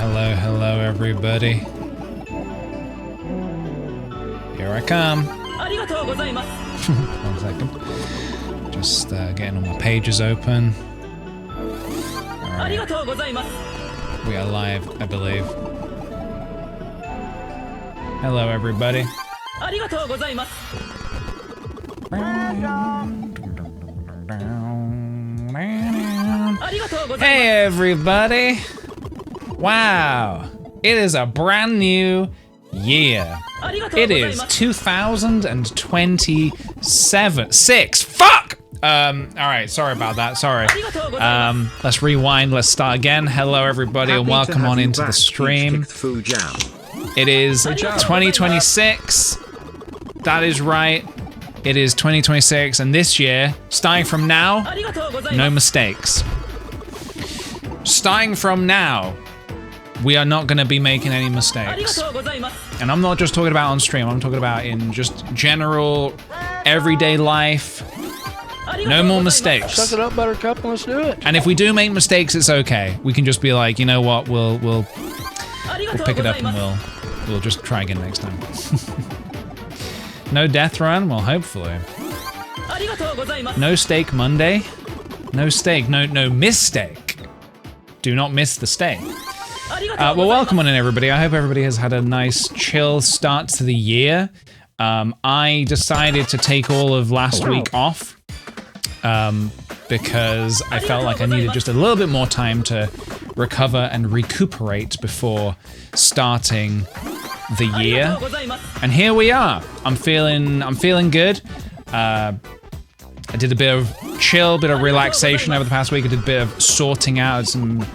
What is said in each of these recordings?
Hello, hello, everybody. Here I come. 1 second. Just getting all my pages open. Alright. We are live, I believe. Hello, everybody. Hey, everybody. Wow. It is a brand new year. It is 2027. Fuck! Alright, sorry about that, sorry. Let's rewind, let's start again. Hello everybody and welcome on into the stream. It is 2026. That is right. It is 2026 and this year, starting from now, no mistakes. Starting from now, we are not going to be making any mistakes. And I'm not just talking about on stream, I'm talking about in just general, everyday life. No more mistakes. Suck it up, Buttercup, and let's do it. And if we do make mistakes, it's okay. We can just be like, you know what, we'll pick it up and we'll just try again next time. No death run? Well, hopefully. No steak Monday? No steak, no mistake. Do not miss the steak. Well, welcome on in, everybody. I hope everybody has had a nice, chill start to the year. I decided to take all of last week off because I felt like I needed just a little bit more time to recover and recuperate before starting the year. And here we are. I'm feeling good. I did a bit of chill, bit of relaxation over the past week. I did a bit of sorting out, some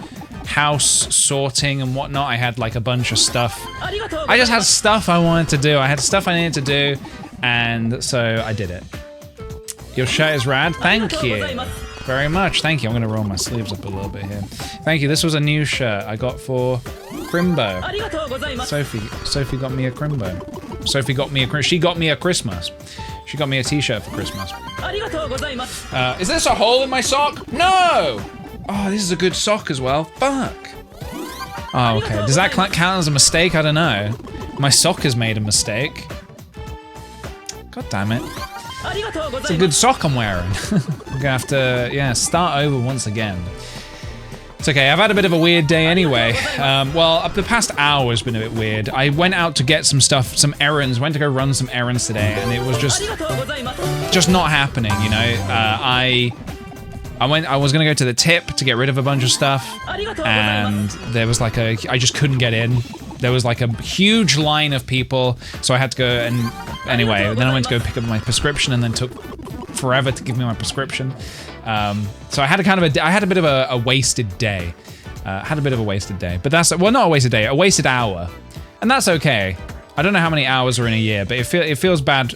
house sorting and whatnot. I had like a bunch of stuff. I just had stuff I wanted to do. I had stuff I needed to do, and so I did it. Your shirt is rad. Thank you very much. Thank you. I'm gonna roll my sleeves up a little bit here. Thank you. This was a new shirt I got for Crimbo. Sophie got me a Crimbo. She got me a Christmas. She got me a t-shirt for Christmas. Is this a hole in my sock? No! Oh, this is a good sock as well. Fuck. Oh, okay. Does that count as a mistake? I don't know. My sock has made a mistake. God damn it. It's a good sock I'm wearing. We're gonna have to, yeah, start over once again. It's okay, I've had a bit of a weird day anyway. Well, the past hour has been a bit weird. I went out to get some stuff, some errands, went to go run some errands today, and it was just not happening, you know? I was gonna go to the tip to get rid of a bunch of stuff, and there was like I just couldn't get in. There was like a huge line of people, so I had to go and, anyway, then I went to go pick up my prescription and then took forever to give me my prescription. So I had I had a bit of a wasted day. But that's, well, not a wasted day, a wasted hour. And that's okay. I don't know how many hours are in a year, but it feels bad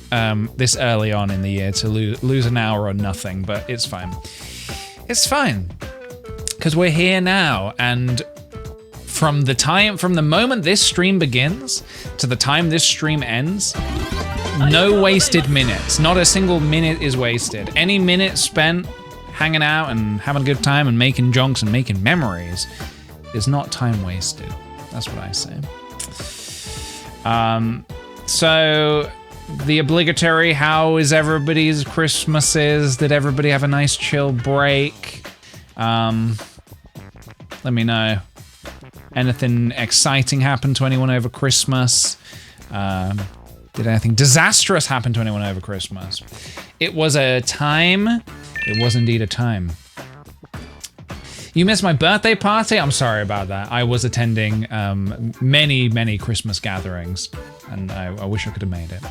this early on in the year to lose an hour on nothing, but it's fine. It's fine, because we're here now, and from the moment this stream begins to the time this stream ends, no wasted minutes. Not a single minute is wasted. Any minute spent hanging out and having a good time and making jonks and making memories is not time wasted. That's what I say. So the obligatory, how is everybody's Christmases? Did everybody have a nice chill break? Let me know. Anything exciting happen to anyone over Christmas? Did anything disastrous happen to anyone over Christmas? It was a time. It was indeed a time. You missed my birthday party? I'm sorry about that. I was attending many Christmas gatherings, and I wish I could have made it.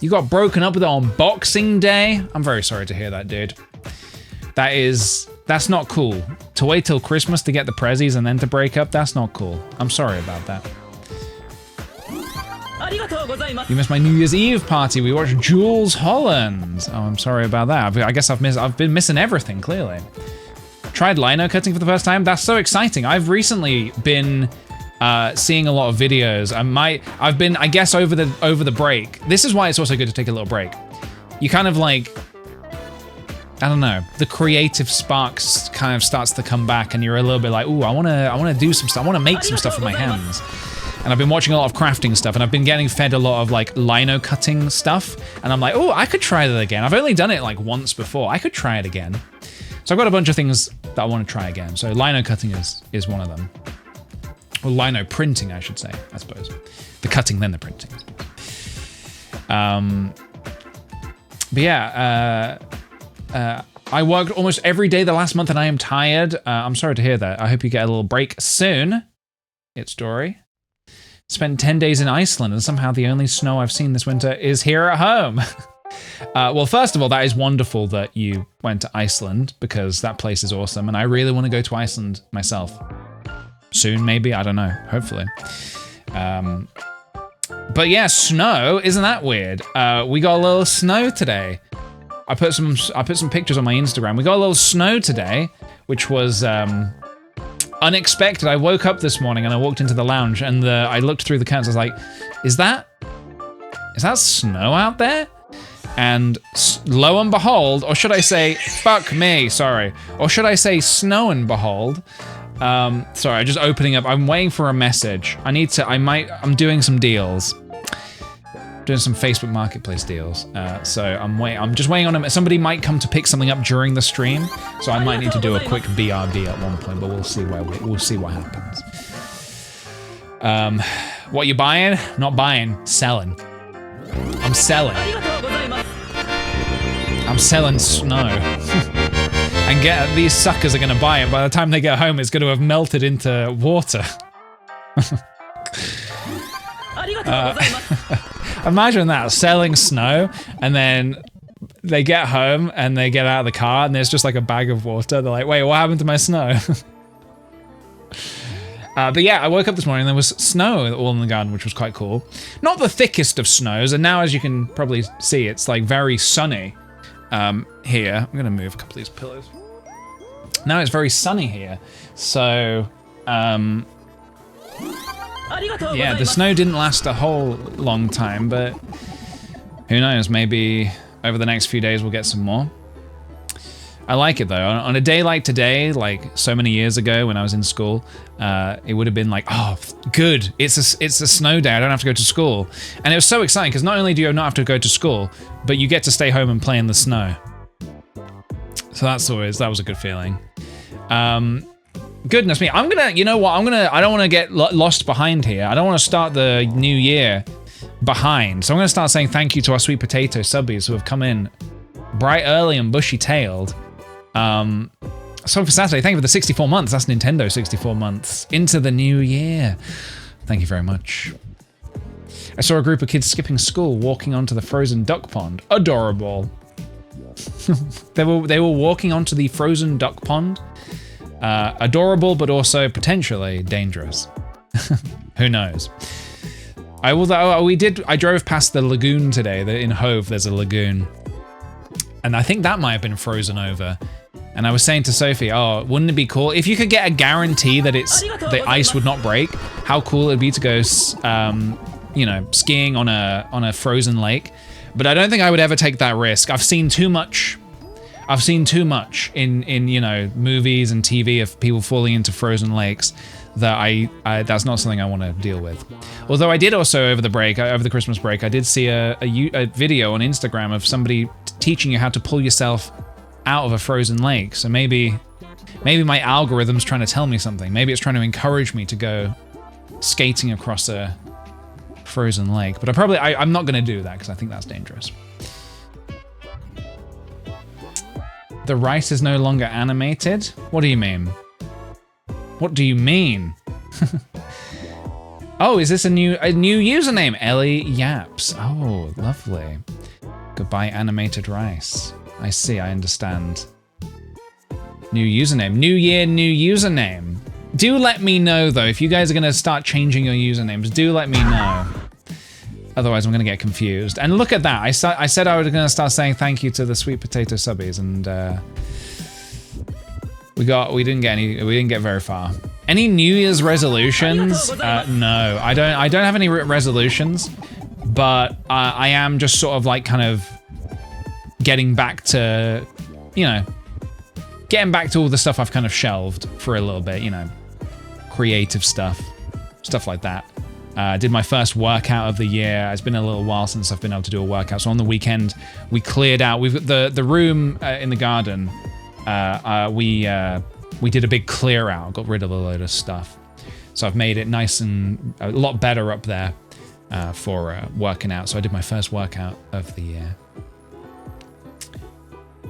You got broken up with on Boxing Day? I'm very sorry to hear that, dude. That's not cool. To wait till Christmas to get the prezzies and then to break up, that's not cool. I'm sorry about that. You missed my New Year's Eve party. We watched Jules Holland. Oh, I'm sorry about that. I guess I've been missing everything, clearly. Tried lino cutting for the first time. That's so exciting. I've recently been seeing a lot of videos. I've been, I guess, over the break. This is why it's also good to take a little break. You kind of like, I don't know, the creative sparks kind of starts to come back, and you're a little bit like, ooh, I wanna do some stuff. I wanna make some stuff with my hands. And I've been watching a lot of crafting stuff, and I've been getting fed a lot of like lino cutting stuff, and I'm like, oh, I could try that again. I've only done it like once before. I could try it again. So I've got a bunch of things that I want to try again. So lino cutting is one of them. Or lino printing, I should say, I suppose. The cutting, then the printing. But yeah, I worked almost every day the last month, and I am tired. I'm sorry to hear that. I hope you get a little break soon. It's Dory. Spent 10 days in Iceland, and somehow the only snow I've seen this winter is here at home. Well, first of all, that is wonderful that you went to Iceland, because that place is awesome, and I really want to go to Iceland myself. Soon, maybe, I don't know, hopefully. But yeah, snow, isn't that weird? We got a little snow today. I put some pictures on my Instagram. We got a little snow today, which was unexpected. I woke up this morning and I walked into the lounge, and I looked through the curtains. I was like, is that snow out there? And lo and behold, or should I say, fuck me, sorry. Or should I say snow and behold? Sorry, just opening up. I'm waiting for a message. I'm doing some deals. Doing some Facebook Marketplace deals. So I'm just waiting on them. Somebody might come to pick something up during the stream. So I might need to do a quick BRB at one point, but we'll see what happens. What you buying? Not buying, selling. I'm selling. I'm selling snow. And these suckers are gonna buy it. By the time they get home, it's gonna have melted into water. Imagine that, selling snow, and then they get home and they get out of the car and there's just like a bag of water. They're like, wait, what happened to my snow? But yeah, I woke up this morning and there was snow all in the garden, which was quite cool. Not the thickest of snows, and now as you can probably see, it's like very sunny here. I'm gonna move a couple of these pillows. Now it's very sunny here, so yeah, the snow didn't last a whole long time, but who knows, maybe over the next few days we'll get some more. I like it though. On a day like today, like so many years ago when I was in school, it would have been like, oh, good, it's a snow day, I don't have to go to school. And it was so exciting, because not only do you not have to go to school, but you get to stay home and play in the snow. So that was a good feeling. Goodness me. I'm gonna, you know what? I don't want to get lost behind here. I don't want to start the new year behind. So I'm gonna start saying thank you to our sweet potato subbies who have come in bright early and bushy-tailed. Song for Saturday, thank you for the 64 months. That's Nintendo 64 months. Into the new year. Thank you very much. I saw a group of kids skipping school walking onto the frozen duck pond. Adorable. They were walking onto the frozen duck pond. Adorable, but also potentially dangerous. Who knows? I drove past the lagoon today. In Hove, there's a lagoon. And I think that might have been frozen over. And I was saying to Sophie, oh, wouldn't it be cool if you could get a guarantee that the ice would not break? How cool it would be to go, you know, skiing on a frozen lake. But I don't think I would ever take that risk. I've seen too much. I've seen too much in you know, movies and TV of people falling into frozen lakes that that's not something I want to deal with. Although I did also over the Christmas break, I did see a video on Instagram of somebody teaching you how to pull yourself out of a frozen lake. So maybe my algorithm's trying to tell me something. Maybe it's trying to encourage me to go skating across a frozen lake. But I'm not going to do that because I think that's dangerous. The rice is no longer animated? What do you mean? What do you mean? Oh, is this a new username? Ellie Yaps. Oh, lovely. Goodbye, animated rice. I see, I understand. New username. New year, new username. Do let me know, though. If you guys are going to start changing your usernames, do let me know. Otherwise, I'm going to get confused. And look at that. I said I was going to start saying thank you to the sweet potato subbies, and we didn't get very far. Any New Year's resolutions? No, I don't have any resolutions, but I am just sort of like kind of getting back to, you know, getting back to all the stuff I've kind of shelved for a little bit, you know, creative stuff like that. Did my first workout of the year. It's been a little while since I've been able to do a workout. So on the weekend, we cleared out. We've got the room in the garden. We did a big clear out. Got rid of a load of stuff. So I've made it nice and a lot better up there for working out. So I did my first workout of the year.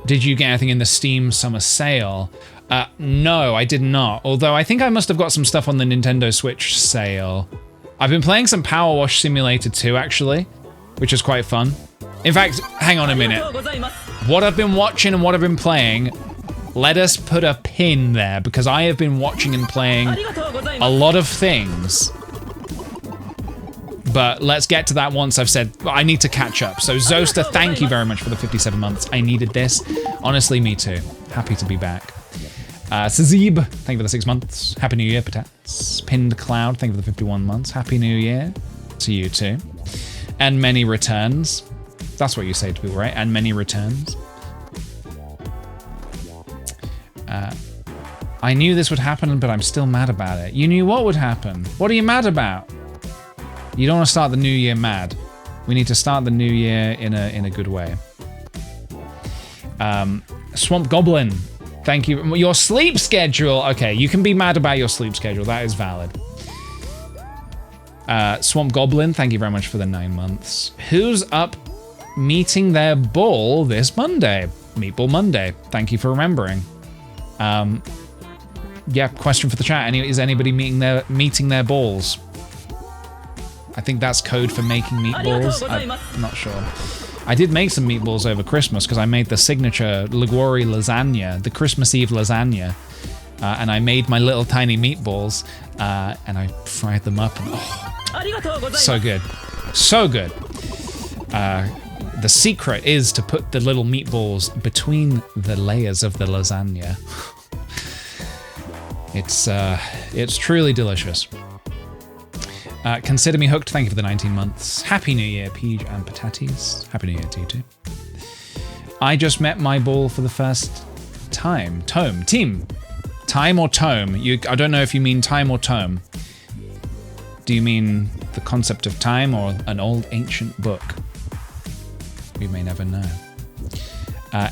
Did you get anything in the Steam Summer Sale? No, I did not. Although I think I must have got some stuff on the Nintendo Switch sale. I've been playing some Power Wash Simulator 2, actually, which is quite fun. In fact, hang on a minute. What I've been watching and what I've been playing, let us put a pin there, because I have been watching and playing a lot of things. But let's get to that once I've said, I need to catch up. So Zosta, thank you very much for the 57 months. I needed this. Honestly, me too. Happy to be back. Sazib, thank you for the 6 months. Happy New Year, Patats. Pinned Cloud, thank you for the 51 months. Happy New Year to you too. And many returns. That's what you say to people, right? And many returns. I knew this would happen, but I'm still mad about it. You knew what would happen. What are you mad about? You don't want to start the new year mad. We need to start the new year in a good way. Swamp Goblin, thank you. Your sleep schedule. Okay, you can be mad about your sleep schedule. That is valid. Swamp Goblin, thank you very much for the 9 months. Who's up meeting their ball this Monday? Meatball Monday. Thank you for remembering. Yeah, question for the chat. Is anybody meeting their balls? I think that's code for making meatballs. I'm not sure. I did make some meatballs over Christmas because I made the signature Liguori lasagna, the Christmas Eve lasagna. And I made my little tiny meatballs and I fried them up. And, oh, so good. So good. The secret is to put the little meatballs between the layers of the lasagna. It's truly delicious. Consider me hooked. Thank you for the 19 months. Happy New Year, Peach and Patatis. Happy New Year to you too. I just met my ball for the first time. Tome. Team. Time or tome? I don't know if you mean time or tome. Do you mean the concept of time or an old ancient book? We may never know.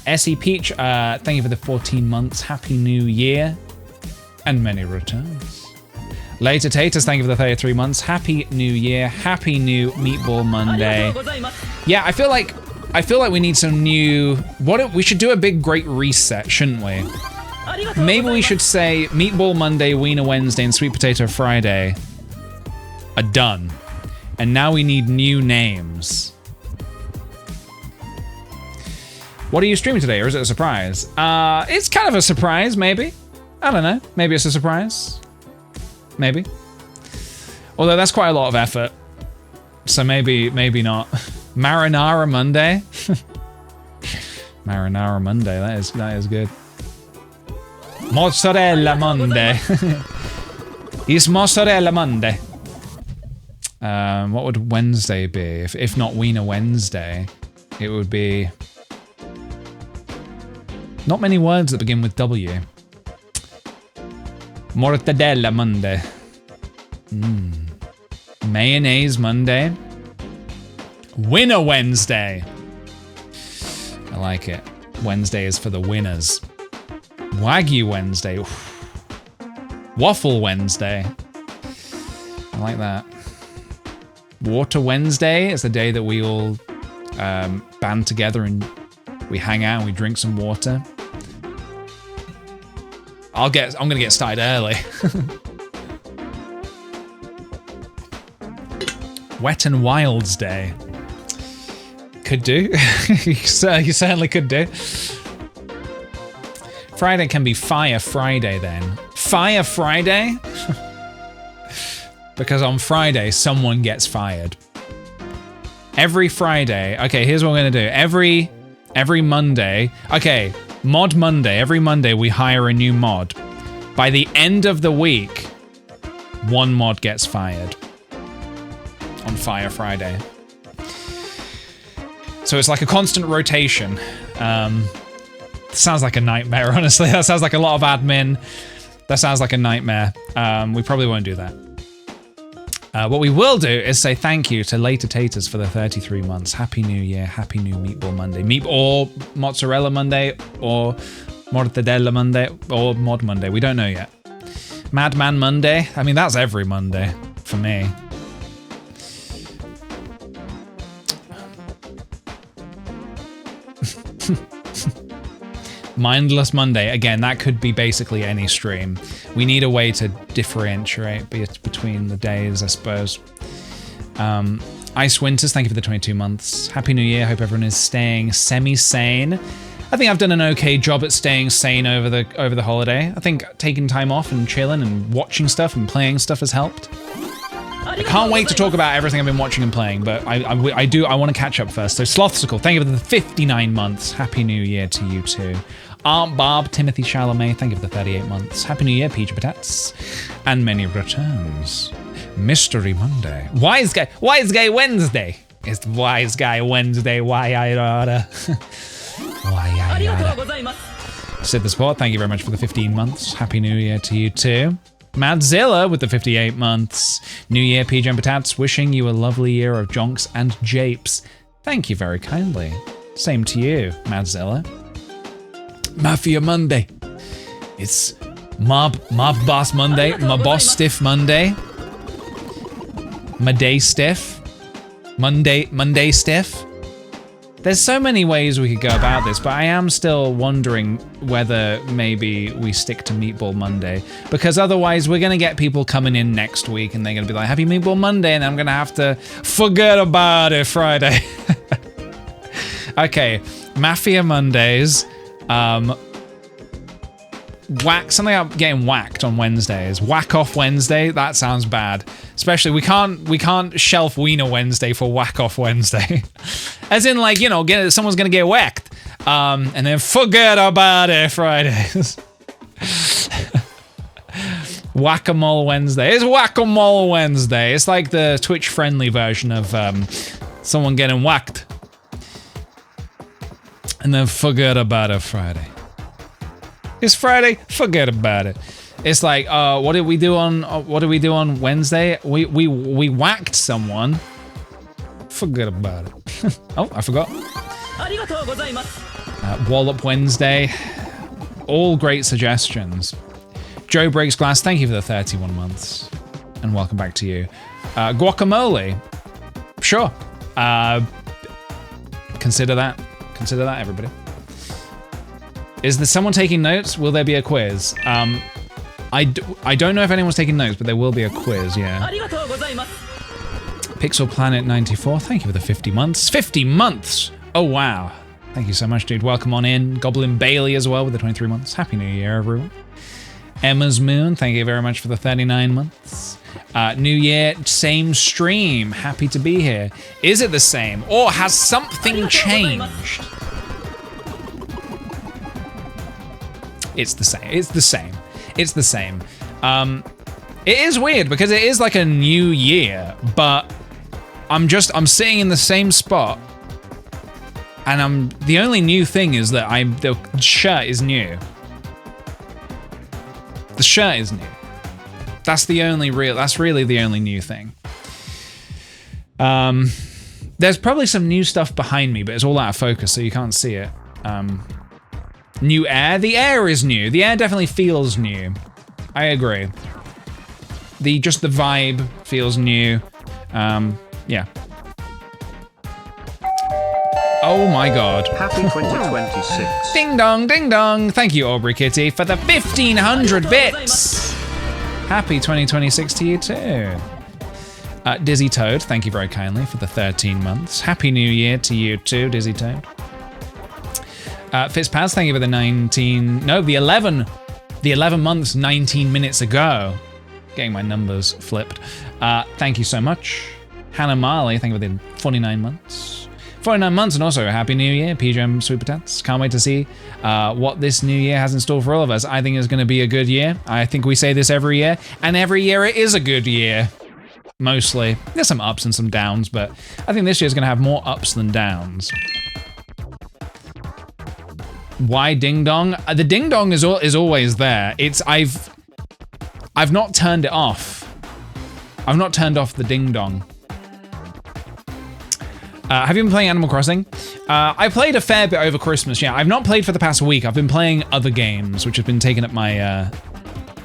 Essie Peach, thank you for the 14 months. Happy New Year and many returns. Later Taters, thank you for the 33 months. Happy New Year. Happy New Meatball Monday. Yeah, I feel like we need some new... we should do a big great reset, shouldn't we? Maybe we should say Meatball Monday, Wiener Wednesday, and Sweet Potato Friday are done. And now we need new names. What are you streaming today, or is it a surprise? It's kind of a surprise, maybe. I don't know. Maybe it's a surprise. Maybe. Although that's quite a lot of effort. So maybe not. Marinara Monday. Marinara Monday, that is good. Mozzarella Monday. It's Mozzarella Monday. What would Wednesday be? If not Wiener Wednesday, it would be... Not many words that begin with W. Mortadella Monday. Mayonnaise Monday. Winner Wednesday. I like it. Wednesday is for the winners. Wagyu Wednesday. Oof. Waffle Wednesday. I like that. Water Wednesday is the day that we all band together and we hang out and we drink some water. I'm gonna get started early. Wet and Wilds Day. Could do. You certainly could do. Friday can be Fire Friday then. Fire Friday? Because on Friday, someone gets fired. Every Friday. Okay, here's what we're gonna do. Every Monday. Okay, Mod Monday. Every Monday we hire a new mod. By the end of the week, one mod gets fired. On Fire Friday. So it's like a constant rotation. Sounds like a nightmare, honestly. That sounds like a lot of admin. That sounds like a nightmare. We probably won't do that. What we will do is say thank you to Later Taters for the 33 months. Happy New Year. Happy New Meatball Monday. Or Mozzarella Monday. Or Mortadella Monday. Or Mod Monday. We don't know yet. Madman Monday. I mean, that's every Monday for me. Mindless Monday. Again, that could be basically any stream. We need a way to differentiate between the days, I suppose. Ice Winters, thank you for the 22 months. Happy New Year. Hope everyone is staying semi-sane. I think I've done an okay job at staying sane over the holiday. I think taking time off and chilling and watching stuff and playing stuff has helped. I can't wait to talk about everything I've been watching and playing, but I want to catch up first. So Slothsicle, thank you for the 59 months. Happy New Year to you too. Aunt Barb, Timothy Chalamet, thank you for the 38 months. Happy New Year, Peach Patats. And many returns. Mystery Monday. Wise Guy Wednesday. It's Wise Guy Wednesday. Why I rada. Why I rada. Sid the Sport, thank you very much for the 15 months. Happy New Year to you too. Madzilla with the 58 months. New Year, PJ and Patats, wishing you a lovely year of jonks and japes. Thank you very kindly. Same to you, Madzilla. Mafia Monday. It's Mob Boss Monday. My Boss Stiff Monday. My Day Stiff. Monday Stiff. There's so many ways we could go about this, but I am still wondering whether maybe we stick to Meatball Monday, because otherwise we're gonna get people coming in next week and they're gonna be like, Happy Meatball Monday, and I'm gonna have to forget about it Friday. Okay, Mafia Mondays. Something about getting whacked on Wednesdays. Whack off Wednesday. That sounds bad. Especially we can't shelf Wiener Wednesday for whack off Wednesday. As in, like, you know, someone's gonna get whacked. And then forget about it Fridays. Whack-a-mole Wednesday. It's Whack-a-mole Wednesday. It's like the Twitch friendly version of someone getting whacked. And then forget about it Friday. It's Friday, forget about it. It's like, what did we do on Wednesday? We whacked someone. Forget about it. Oh, I forgot. Wallop Wednesday. All great suggestions. Joe Breaks Glass, thank you for the 31 months. And welcome back to you. Guacamole. Sure. Consider that. Consider that, everybody. Is there someone taking notes? Will there be a quiz? I don't know if anyone's taking notes, but there will be a quiz, yeah. Pixel Planet 94, thank you for the 50 months. 50 months! Oh, wow. Thank you so much, dude. Welcome on in. Goblin Bailey as well with the 23 months. Happy New Year, everyone. Emma's Moon, thank you very much for the 39 months. New Year, same stream. Happy to be here. Is it the same? Or has something changed? It's the same. It's the same. It's the same. It is weird because it is like a new year, but I'm sitting in the same spot. And the only new thing is that the shirt is new. The shirt is new. That's really the only new thing. There's probably some new stuff behind me, but it's all out of focus, so you can't see it. New air. The air is new. The air definitely feels new. I agree. Just the vibe feels new. Yeah. Oh my god. Happy 2026. Ding dong, ding dong. Thank you, Aubrey Kitty, for the 1,500 bits. Happy 2026 to you too. Dizzy Toad, thank you very kindly for the 13 months. Happy New Year to you too, Dizzy Toad. Fitzpaz, thank you for the 11 months, 19 minutes ago. Getting my numbers flipped. Thank you so much. Hannah Marley, thank you for the 49 months. 49 months and also a Happy New Year, PJM Super Tats. Can't wait to see what this new year has in store for all of us. I think it's going to be a good year. I think we say this every year, and every year it is a good year. Mostly. There's some ups and some downs, but I think this year's going to have more ups than downs. Why ding dong? The ding dong is always there. I've not turned it off. I've not turned off the ding dong. Have you been playing Animal Crossing? I played a fair bit over Christmas, yeah. I've not played for the past week. I've been playing other games, which have been taking up my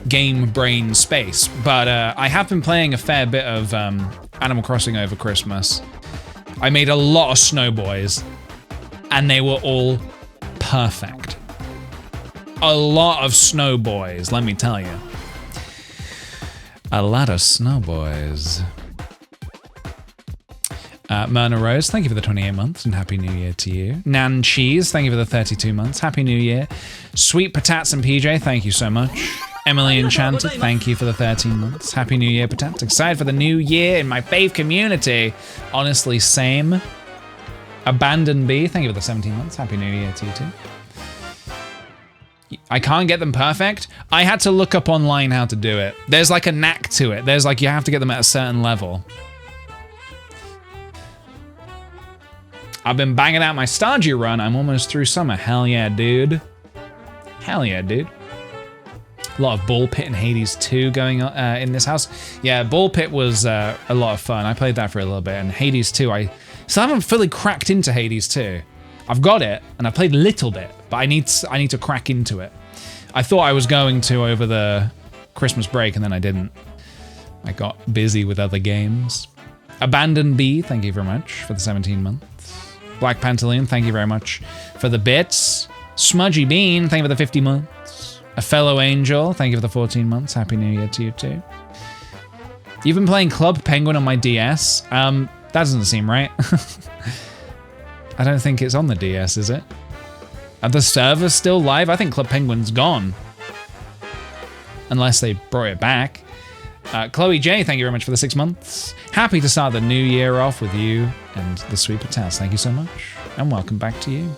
game brain space. But I have been playing a fair bit of Animal Crossing over Christmas. I made a lot of Snowboys, and they were all perfect. A lot of Snowboys, let me tell you. A lot of Snowboys. Myrna Rose, thank you for the 28 months and Happy New Year to you. Nan Cheese, thank you for the 32 months. Happy New Year. Sweet Patats and PJ, thank you so much. Emily Enchanted, thank you for the 13 months. Happy New Year, Patats. Excited for the new year in my fave community. Honestly, same. Abandoned Bee, thank you for the 17 months. Happy New Year to you too. I can't get them perfect. I had to look up online how to do it. There's like a knack to it. There's like, you have to get them at a certain level. I've been banging out my Stardew run. I'm almost through summer. Hell yeah, dude. Hell yeah, dude. A lot of Ball Pit and Hades 2 going on in this house. Yeah, Ball Pit was a lot of fun. I played that for a little bit. And Hades 2, I still haven't fully cracked into Hades 2. I've got it, and I've played a little bit, but I need to crack into it. I thought I was going to over the Christmas break, and then I didn't. I got busy with other games. Abandoned Bee, thank you very much for the 17 months. Black Pantaleon, thank you very much for the bits. Smudgy Bean, thank you for the 50 months. A Fellow Angel, thank you for the 14 months. Happy New Year to you too. You've been playing Club Penguin on my DS. That doesn't seem right. I don't think it's on the DS, is it? Are the servers still live? I think Club Penguin's gone. Unless they brought it back. Chloe J, thank you very much for the 6 months. Happy to start the new year off with you and the Sweet Patats. Thank you so much. And welcome back to you.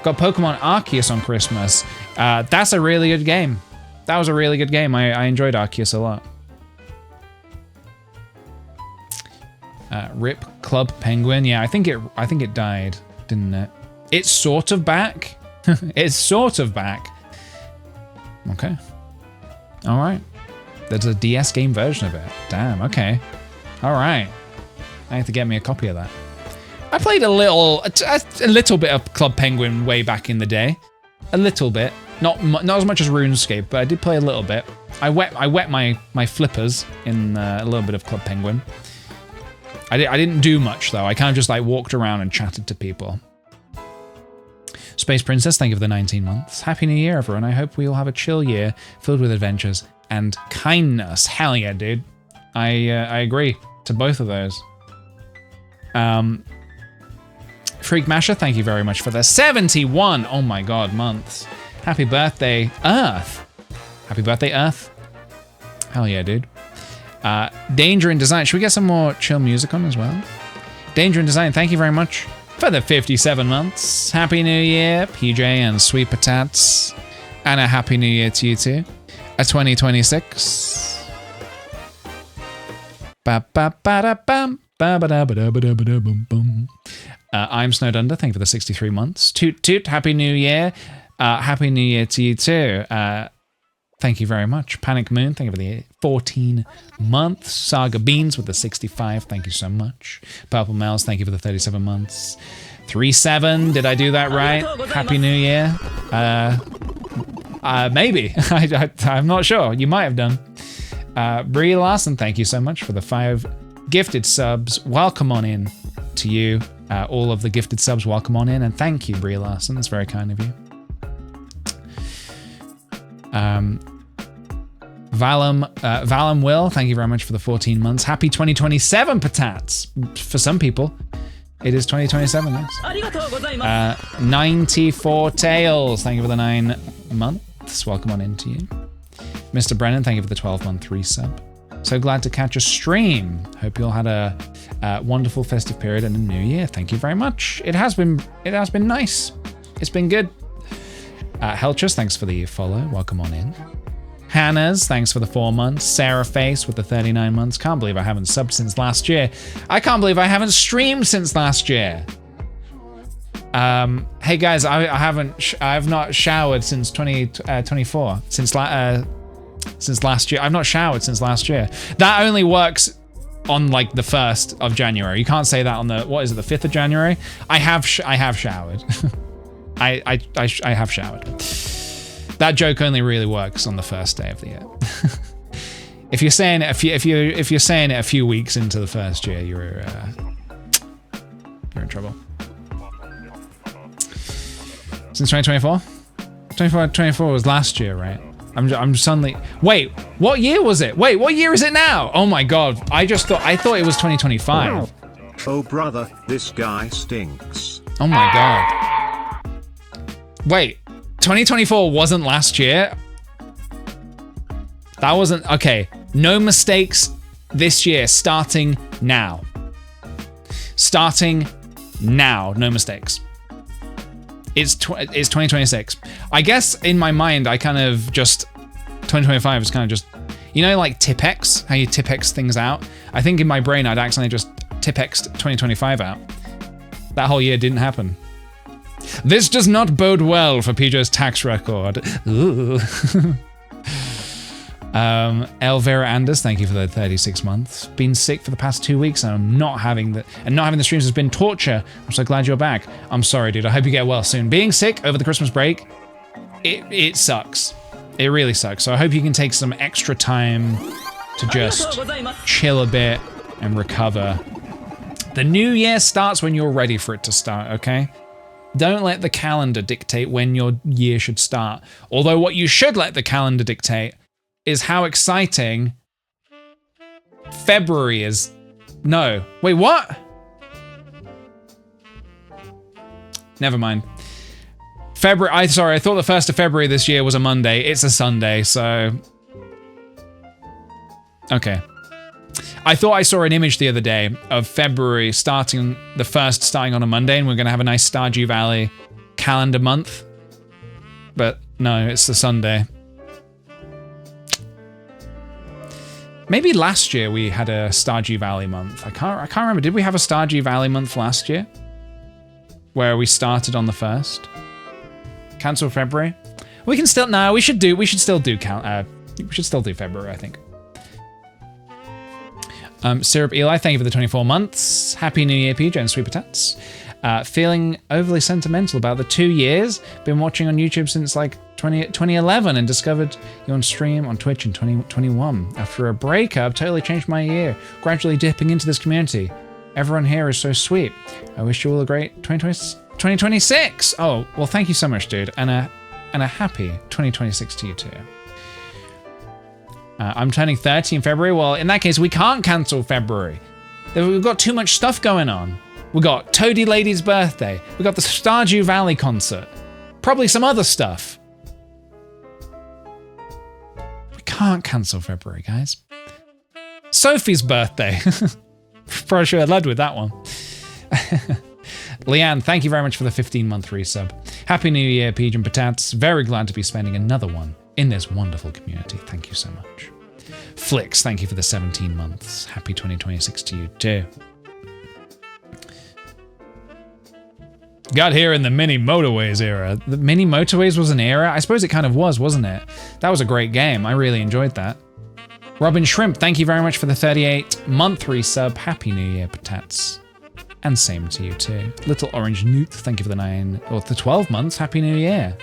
Got Pokemon Arceus on Christmas. That's a really good game. That was a really good game. I enjoyed Arceus a lot. Rip Club Penguin. Yeah, I think it died, didn't it? It's sort of back. It's sort of back. Okay. All right. There's a DS game version of it. Damn, okay. All right. I have to get me a copy of that. I played a little bit of Club Penguin way back in the day. A little bit. Not as much as RuneScape, but I did play a little bit. I wet my flippers in a little bit of Club Penguin. I didn't do much though. I kind of just like walked around and chatted to people. Space Princess, thank you for the 19 months. Happy New Year, everyone. I hope we all have a chill year filled with adventures and kindness. Hell yeah, dude. I agree to both of those. Freak Masher, thank you very much for the 71, oh my god, months. Happy birthday, Earth. Happy birthday, Earth. Hell yeah, dude. Danger in Design, should we get some more chill music on as well? Danger in Design, thank you very much for the 57 months. Happy New Year, PJ and Sweet Patats. And a Happy New Year to you too. A 2026. Ba-ba-ba-da-bam. Ba-ba-da-ba-da-ba-da-ba-da-bum-bum. I'm Snowed Under, thank you for the 63 months. Toot toot, Happy New Year. Happy New Year to you too. Thank you very much. Panic Moon, thank you for the 14 months. Saga Beans with the 65, thank you so much. Purple Mel's, thank you for the 37 months. 37, did I do that right? Happy New Year. Maybe, I'm not sure. You might have done. Brie Larson, thank you so much for the 5 gifted subs. Welcome on in to you. All of the gifted subs, welcome on in. And thank you, Brie Larson. That's very kind of you. Valum Will, thank you very much for the 14 months. Happy 2027, Patats. For some people, it is 2027, yes. 94 Tails, thank you for the 9 months. Welcome on in to you. Mr. Brennan, thank you for the 12-month resub. So glad to catch a stream. Hope you all had a wonderful festive period and a new year. Thank you very much. It has been nice. It's been good. Helchus, thanks for the follow. Welcome on in. Hannah's, thanks for the 4 months. Sarah Face with the 39 months. Can't believe I haven't subbed since last year. I can't believe I haven't streamed since last year. Hey guys, I've not showered since 2024. Since last year. I've not showered since last year. That only works on like the 1st of January. You can't say that on the, what is it, the 5th of January? I have showered. I have showered. That joke only really works on the 1st day of the year. If you're saying it if you're saying it a few weeks into the 1st year, you're in trouble. Since 2024? 2024 was last year, right? I'm suddenly, wait, what year was it? Wait, what year is it now? Oh my god, I thought it was 2025. Oh brother, this guy stinks. Oh my god. Wait, 2024 wasn't last year? That wasn't, okay. No mistakes this year, starting now. Starting now, no mistakes. It's 2026. I guess in my mind, I kind of just, 2025 is kind of just, you know, like Tipex, how you Tipex things out? I think in my brain, I'd accidentally just Tipexed 2025 out. That whole year didn't happen. This does not bode well for PJ's tax record. Ooh. Elvira Anders, thank you for the 36 months. Been sick for the past 2 weeks and not having the streams has been torture. I'm so glad you're back. I'm sorry, dude. I hope you get well soon. Being sick over the Christmas break, it sucks. It really sucks. So I hope you can take some extra time to just chill a bit and recover. The new year starts when you're ready for it to start, okay? Don't let the calendar dictate when your year should start. Although what you should let the calendar dictate is how exciting February is. No, wait, what? Never mind. February, I thought the 1st of February this year was a Monday. It's a Sunday, so. Okay. I thought I saw an image the other day of February starting, the 1st starting on a Monday, and we're gonna have a nice Stardew Valley calendar month. But no, it's a Sunday. Maybe last year we had a Stardew Valley month. I can't remember. Did we have a Stardew Valley month last year? Where we started on the 1st? Cancel February? We can still, no, we should still do February, I think. Syrup Eli, thank you for the 24 months. Happy New Year, PJ and Sweet Patats. Feeling overly sentimental about the 2 years. Been watching on YouTube since like 2011 and discovered you on stream on Twitch in 2021. After a breakup, totally changed my year. Gradually dipping into this community. Everyone here is so sweet. I wish you all a great 2026. Oh, well, thank you so much, dude. And a happy 2026 to you too. I'm turning 30 in February. Well, in that case, we can't cancel February. We've got too much stuff going on. We got Toady Lady's birthday. We got the Stardew Valley concert. Probably some other stuff. We can't cancel February, guys. Sophie's birthday. Probably should have led with that one. Leanne, thank you very much for the 15-month resub. Happy New Year, Peach and Patats. Very glad to be spending another one in this wonderful community. Thank you so much. Flix, thank you for the 17 months. Happy 2026 to you too. Got here in the mini motorways era. The mini motorways was an era? I suppose it kind of was, wasn't it? That was a great game. I really enjoyed that. Robin Shrimp, thank you very much for the 38-month resub. Happy New Year, Patats. And same to you too. Little Orange Newt, thank you for the 12 months. Happy New Year.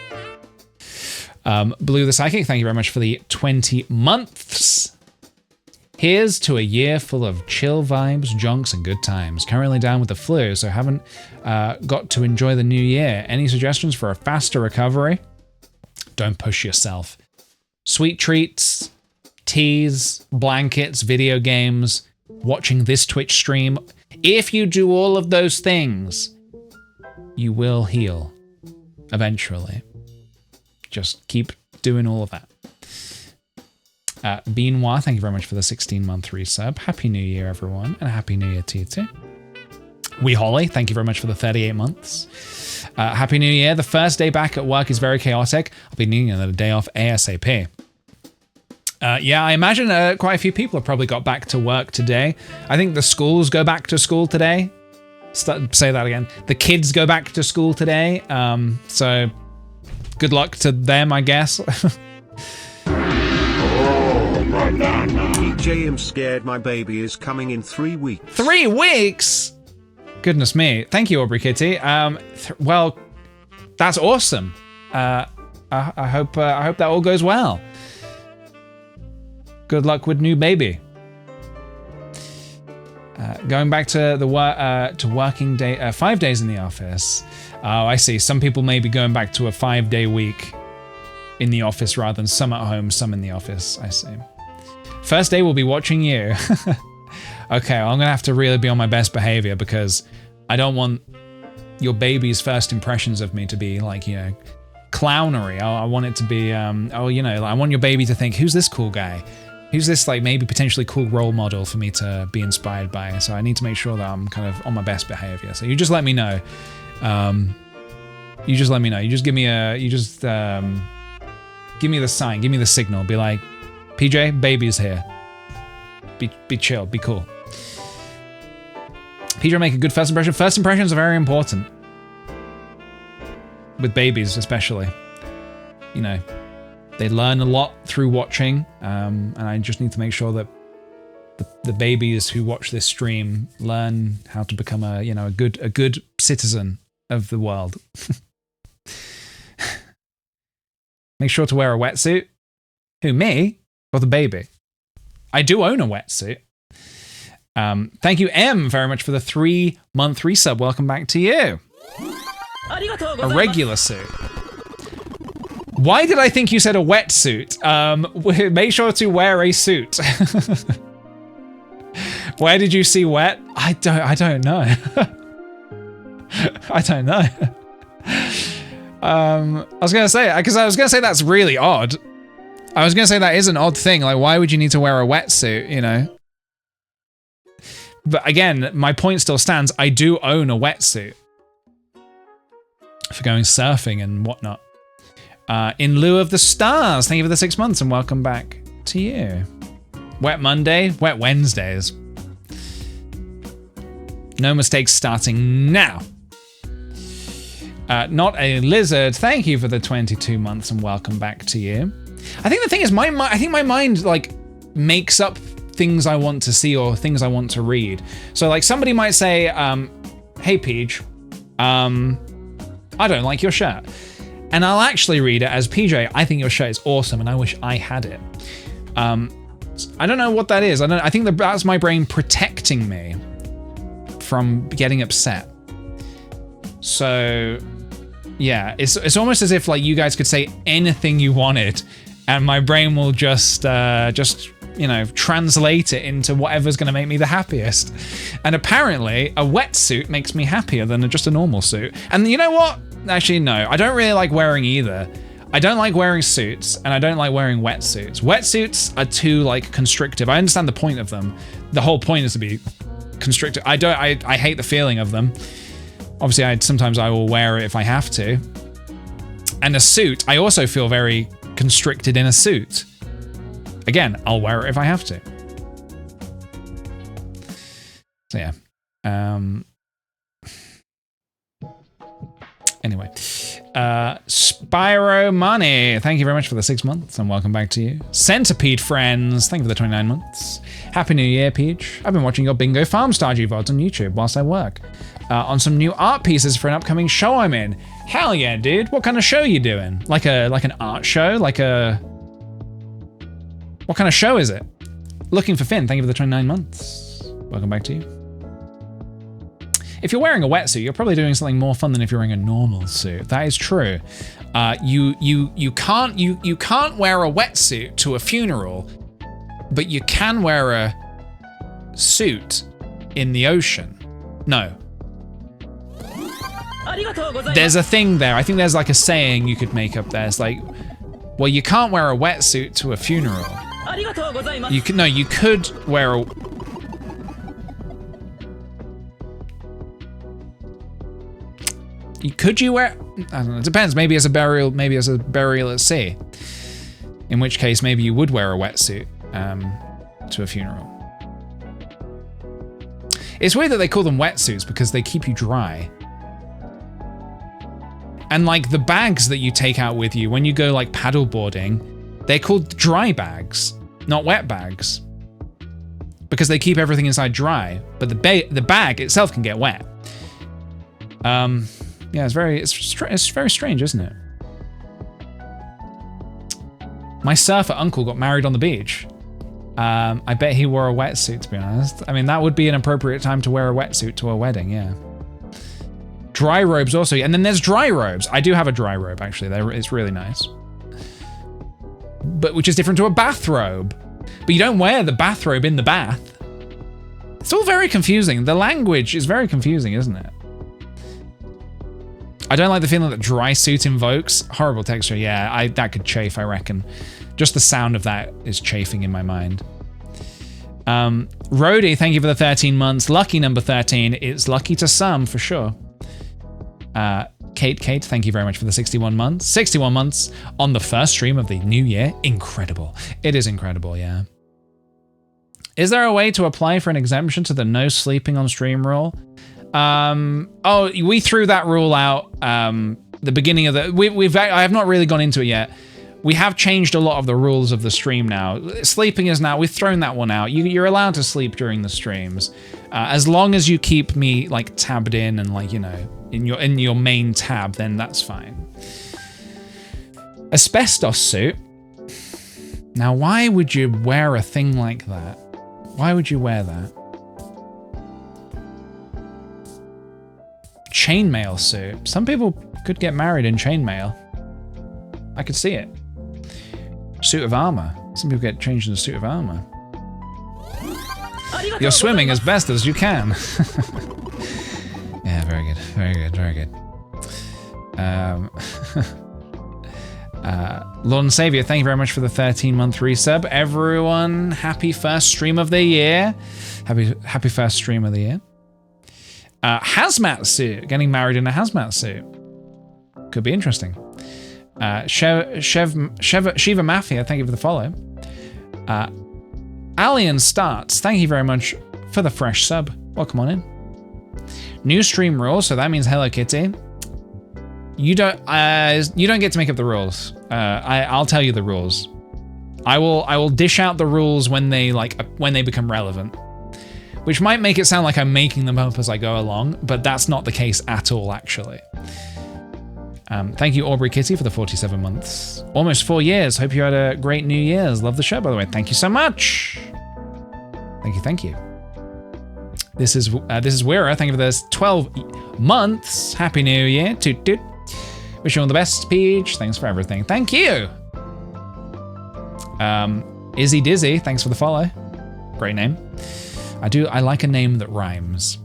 Blue the Psychic, thank you very much for the 20 months. Here's to a year full of chill vibes, junks, and good times. Currently down with the flu, so haven't got to enjoy the new year. Any suggestions for a faster recovery? Don't push yourself. Sweet treats, teas, blankets, video games, watching this Twitch stream. If you do all of those things, you will heal eventually. Just keep doing all of that. Beanoir, thank you very much for the 16-month resub. Happy New Year, everyone, and a Happy New Year to you too. Wee Holly, thank you very much for the 38 months. Happy New Year. The first day back at work is very chaotic. I'll be needing another day off ASAP. Yeah, I imagine quite a few people have probably got back to work today. I think the schools go back to school today. Say that again. The kids go back to school today. So good luck to them, I guess. TJ, I'm scared my baby is coming in 3 weeks. 3 weeks? Goodness me. Thank you, Aubrey Kitty. Well, that's awesome. I hope that all goes well. Good luck with new baby. Going back to the working day, 5 days in the office. Oh, I see. Some people may be going back to a 5-day week in the office rather than some at home, some in the office. I see. First day we'll be watching you. Okay, well, I'm gonna have to really be on my best behavior because I don't want your baby's first impressions of me to be like, you know, clownery. I want it to be, I want your baby to think, who's this cool guy? Who's this like maybe potentially cool role model for me to be inspired by? So I need to make sure that I'm kind of on my best behavior. So you just let me know. You just let me know. You just give me give me the sign, give me the signal. Be like, PJ, baby's here. Be chill, be cool. PJ, make a good first impression. First impressions are very important. With babies, especially. You know, they learn a lot through watching, and I just need to make sure that the babies who watch this stream learn how to become a good citizen of the world. Make sure to wear a wetsuit. Who, me? Or the baby? I do own a wetsuit. Thank you, M, very much for the 3-month resub. Welcome back to you. A regular suit. Why did I think you said a wetsuit? Make sure to wear a suit. Where did you see wet? I don't know. I don't know. I was gonna say, because I was gonna say that's really odd. I was gonna say that is an odd thing. Like, why would you need to wear a wetsuit, you know? But again, my point still stands. I do own a wetsuit for going surfing and whatnot. In lieu of the stars, thank you for the 6 months and welcome back to you. Wet Monday, wet Wednesdays. No mistakes starting now. Not a lizard, thank you for the 22 months and welcome back to you. I think the thing is, I think my mind like makes up things I want to see or things I want to read. So like somebody might say, hey Peach, I don't like your shirt. And I'll actually read it as, PJ, I think your shirt is awesome and I wish I had it. I don't know what that is. I think that's my brain protecting me from getting upset. So yeah, it's almost as if like you guys could say anything you wanted and my brain will just you know, translate it into whatever's going to make me the happiest. And apparently a wetsuit makes me happier than just a normal suit. And you know what? Actually, no, I don't really like wearing either. I don't like wearing suits and I don't like wearing wetsuits. Wetsuits are too like constrictive. I understand the point of them. The whole point is to be constrictive. I hate the feeling of them. Obviously, sometimes I will wear it if I have to. And a suit, I also feel very constricted in a suit. Again, I'll wear it if I have to. So yeah. Anyway. Spyro Money, thank you very much for the 6 months and welcome back to you. Centipede Friends, thank you for the 29 months. Happy New Year, Peach. I've been watching your Bingo Farm Stardew VODs on YouTube whilst I work. On some new art pieces for an upcoming show I'm in. Hell yeah, dude. What kind of show are you doing? Like an art show? What kind of show is it? Looking for Finn, thank you for the 29 months. Welcome back to you. If you're wearing a wetsuit, you're probably doing something more fun than if you're wearing a normal suit. That is true. You can't wear a wetsuit to a funeral, but you can wear a suit in the ocean. No. There's a thing there. I think there's like a saying you could make up there. It's like, well, you can't wear a wetsuit to a funeral. You could wear a... Could you wear... I don't know, it depends. Maybe as a burial at sea. In which case, maybe you would wear a wetsuit to a funeral. It's weird that they call them wetsuits because they keep you dry. And like the bags that you take out with you when you go like paddleboarding, they're called dry bags, not wet bags. Because they keep everything inside dry, but the bag itself can get wet. Yeah, it's very strange, isn't it? My surfer uncle got married on the beach. I bet he wore a wetsuit, to be honest. I mean, that would be an appropriate time to wear a wetsuit to a wedding, yeah. Dry robes also, and then there's dry robes. I do have a dry robe, actually. It's really nice. But which is different to a bathrobe. But you don't wear the bathrobe in the bath. It's all very confusing. The language is very confusing, isn't it? I don't like the feeling that dry suit invokes. Horrible texture, yeah, that could chafe, I reckon. Just the sound of that is chafing in my mind. Rhodey, thank you for the 13 months. Lucky number 13. It's lucky to some, for sure. Kate, thank you very much for the 61 months. 61 months on the first stream of the new year. Incredible. It is incredible, yeah. Is there a way to apply for an exemption to the no sleeping on stream rule? Oh, we threw that rule out the beginning of the... I have not really gone into it yet. We have changed a lot of the rules of the stream now. Sleeping is now... We've thrown that one out. You're allowed to sleep during the streams. As long as you keep me, like, tabbed in and, like, you know, in your main tab, then that's fine. Asbestos suit. Now, why would you wear a thing like that? Why would you wear that? Chainmail suit. Some people could get married in chainmail. I could see it. Suit of armor. Some people get changed in a suit of armor. You're swimming as best as you can. Yeah, very good, very good, very good. Lord and Savior, thank you very much for the 13-month resub. Everyone, happy first stream of the year. Happy first stream of the year. Hazmat suit, getting married in a hazmat suit. Could be interesting. Shiva Mafia, thank you for the follow. Alien Starts, thank you very much for the fresh sub. Welcome on in. New stream rules, so that means Hello Kitty. You don't get to make up the rules. I'll tell you the rules. I will dish out the rules when they become relevant. which might make it sound like I'm making them up as I go along, but that's not the case at all, actually. Thank you, Aubrey Kitty, for the 47 months. Almost 4 years. Hope you had a great New Year's. Love the show, by the way. Thank you so much. Thank you, thank you. This is Wira. Thank you for this 12 months. Happy New Year. Toot toot. Wish you all the best, Peach. Thanks for everything. Thank you. Izzy Dizzy, thanks for the follow. Great name. I like a name that rhymes.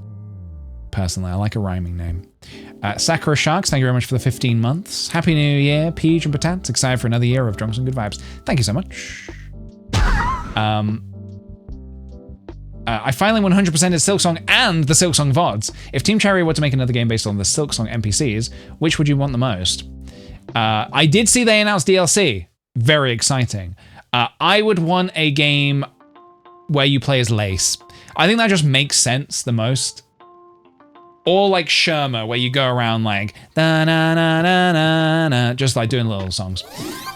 Personally, I like a rhyming name. Sakura Sharks, thank you very much for the 15 months. Happy New Year, Peach and Patats. Excited for another year of drunks and good vibes. Thank you so much. I finally 100%ed Silksong and the Silksong VODs. If Team Cherry were to make another game based on the Silksong NPCs, which would you want the most? I did see they announced DLC. Very exciting. I would want a game where you play as Lace. I think that just makes sense the most. Or like Sherma, where you go around like da na na na na na, just like doing little songs.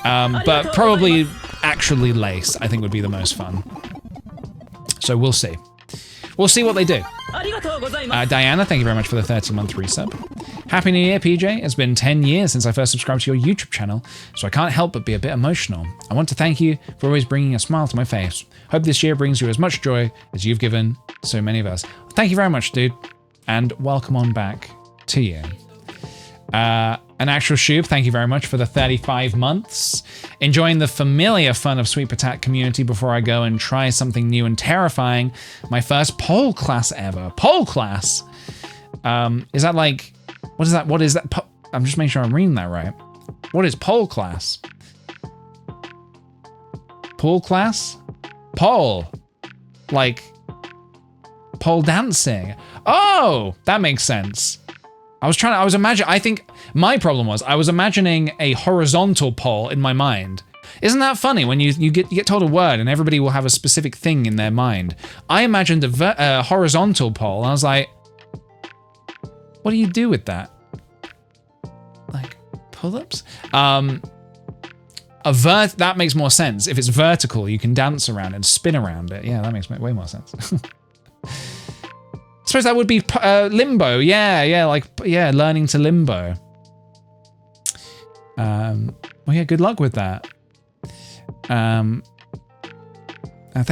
But probably actually Lace, I think would be the most fun. So we'll see. We'll see what they do. Diana, thank you very much for the 30-month resub. Happy New Year, PJ. It's been 10 years since I first subscribed to your YouTube channel, so I can't help but be a bit emotional. I want to thank you for always bringing a smile to my face. Hope this year brings you as much joy as you've given so many of us. Thank you very much, dude. And welcome on back to you. An actual Shoob, thank you very much for the 35 months. Enjoying the familiar fun of Sweet Patat community before I go and try something new and terrifying. My first pole class ever. Pole class? Is that like, what is that? What is that? I'm just making sure I'm reading that right. What is pole class? Pole class? Pole. Like, pole dancing. Oh, that makes sense. I think my problem was I was imagining a horizontal pole in my mind. Isn't that funny when you get told a word and everybody will have a specific thing in their mind? I imagined a horizontal pole and I was like, what do you do with that? Like pull-ups? That makes more sense. If it's vertical, you can dance around and spin around it. Yeah, that makes way more sense. I suppose that would be limbo. Yeah, learning to limbo. Well, yeah, good luck with that. Thank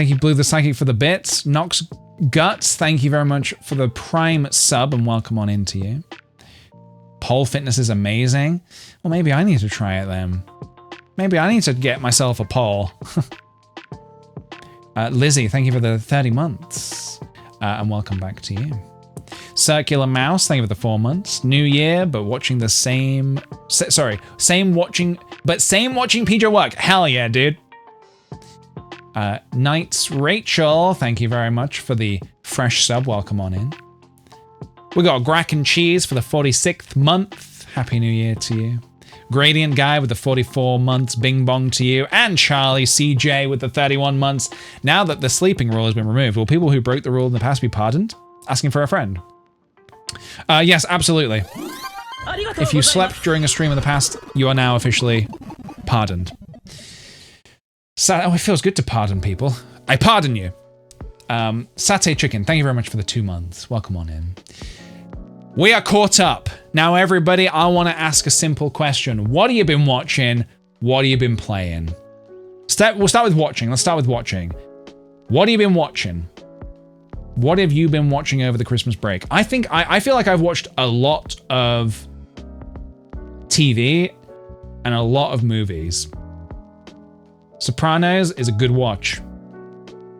you, Blue the Psychic, for the bits. Nox Guts, thank you very much for the Prime sub and welcome on into you. Pole fitness is amazing. Well, maybe I need to try it then. Maybe I need to get myself a pole. Lizzie, thank you for the 30 months. And welcome back to you. Circular Mouse, thank you for the 4 months. New year, but watching the same watching PJ work. Hell yeah, dude. Knights Rachel, thank you very much for the fresh sub. Welcome on in. We got Grack and Cheese for the 46th month. Happy New Year to you. Gradient Guy with the 44 months, bing bong to you, and Charlie CJ with the 31 months. Now that the sleeping rule has been removed, will people who broke the rule in the past be pardoned? Asking for a friend. Yes, absolutely. If you slept during a stream in the past, you are now officially pardoned. Oh, it feels good to pardon people. I pardon you. Satay Chicken, thank you very much for the 2 months. Welcome on in. We are caught up. Now, everybody, I want to ask a simple question. What have you been watching? What have you been playing? We'll start with watching. Let's start with watching. What have you been watching? What have you been watching over the Christmas break? I feel like I've watched a lot of TV and a lot of movies. Sopranos is a good watch.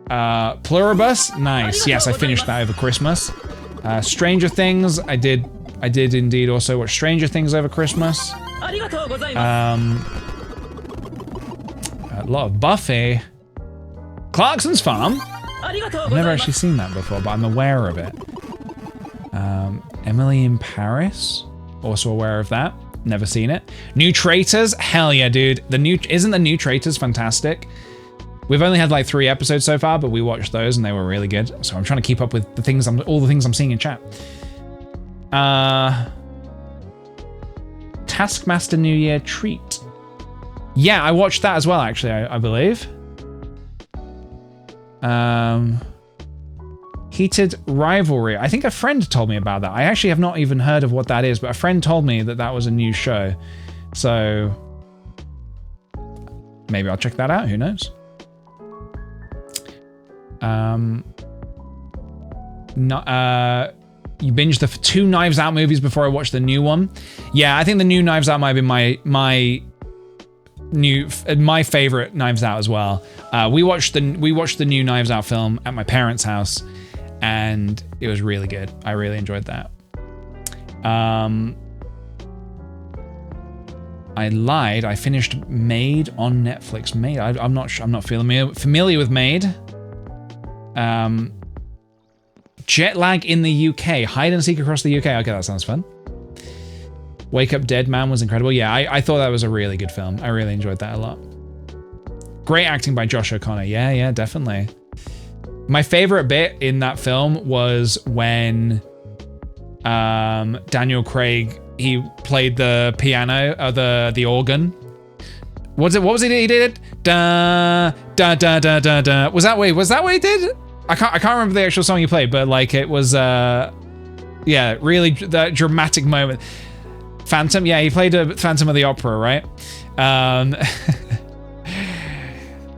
Pluribus, nice. Yes, I finished that over Christmas. Stranger Things, I did indeed also watch Stranger Things over Christmas. A lot of Buffy. Clarkson's Farm. I've never actually seen that before, but I'm aware of it. Emily in Paris, also aware of that. Never seen it. New Traitors, hell yeah, dude. Isn't the New Traitors fantastic? We've only had like 3 episodes so far, but we watched those and they were really good. So I'm trying to keep up with all the things I'm seeing in chat. Taskmaster New Year Treat. Yeah, I watched that as well, actually, I believe. Heated Rivalry. I think a friend told me about that. I actually have not even heard of what that is, but a friend told me that that was a new show. So maybe I'll check that out. Who knows? You binged the 2 Knives Out movies before I watched the new one. Yeah, I think the new Knives Out might be my favorite Knives Out as well. We watched the new Knives Out film at my parents' house, and it was really good. I really enjoyed that. I lied. I finished Made on Netflix. Made. I'm not familiar with Made. Jet lag in the UK. Hide and seek across the UK. Okay, that sounds fun. Wake Up Dead Man was incredible. Yeah, I thought that was a really good film. I really enjoyed that a lot. Great acting by Josh O'Connor. Yeah, definitely. My favorite bit in that film was when Daniel Craig, he played the piano, the organ. What was it he did? Da da da da da da. Was that what he did? I can't remember the actual song he played, but like it was yeah, really that dramatic moment. Phantom, yeah, he played a Phantom of the Opera, right?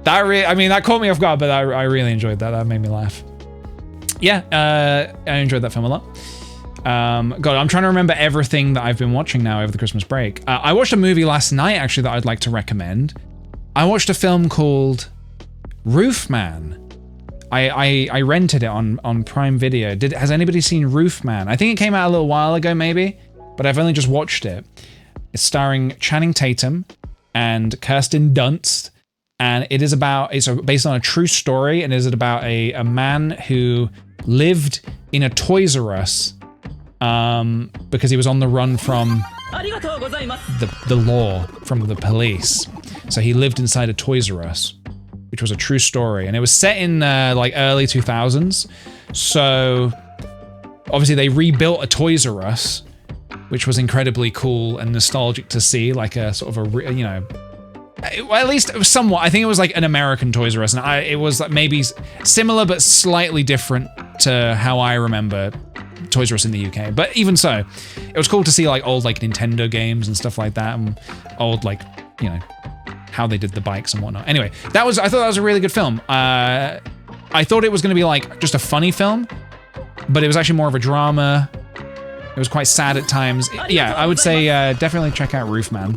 That caught me off guard, but I really enjoyed that. That made me laugh. Yeah, I enjoyed that film a lot. God, I'm trying to remember everything that I've been watching now over the Christmas break. I watched a movie last night, actually, that I'd like to recommend. I watched a film called Roofman. I rented it on Prime Video. Has anybody seen Roofman? I think it came out a little while ago, maybe, but I've only just watched it. It's starring Channing Tatum and Kirsten Dunst, and it's based on a true story, and is about a man who lived in a Toys R Us because he was on the run from the law, from the police. So he lived inside a Toys R Us, which was a true story, and it was set in like early 2000s. So obviously they rebuilt a Toys R Us, which was incredibly cool and nostalgic to see, like a sort of a, you know, well, at least somewhat. I think it was like an American Toys R Us, and it was like maybe similar but slightly different to how I remember Toys R Us in the UK. But even so, it was cool to see like old like Nintendo games and stuff like that, and old like, you know, how they did the bikes and whatnot. Anyway, I thought that was a really good film. I thought it was going to be like just a funny film, but it was actually more of a drama. It was quite sad at times. Yeah, I would say definitely check out Roofman.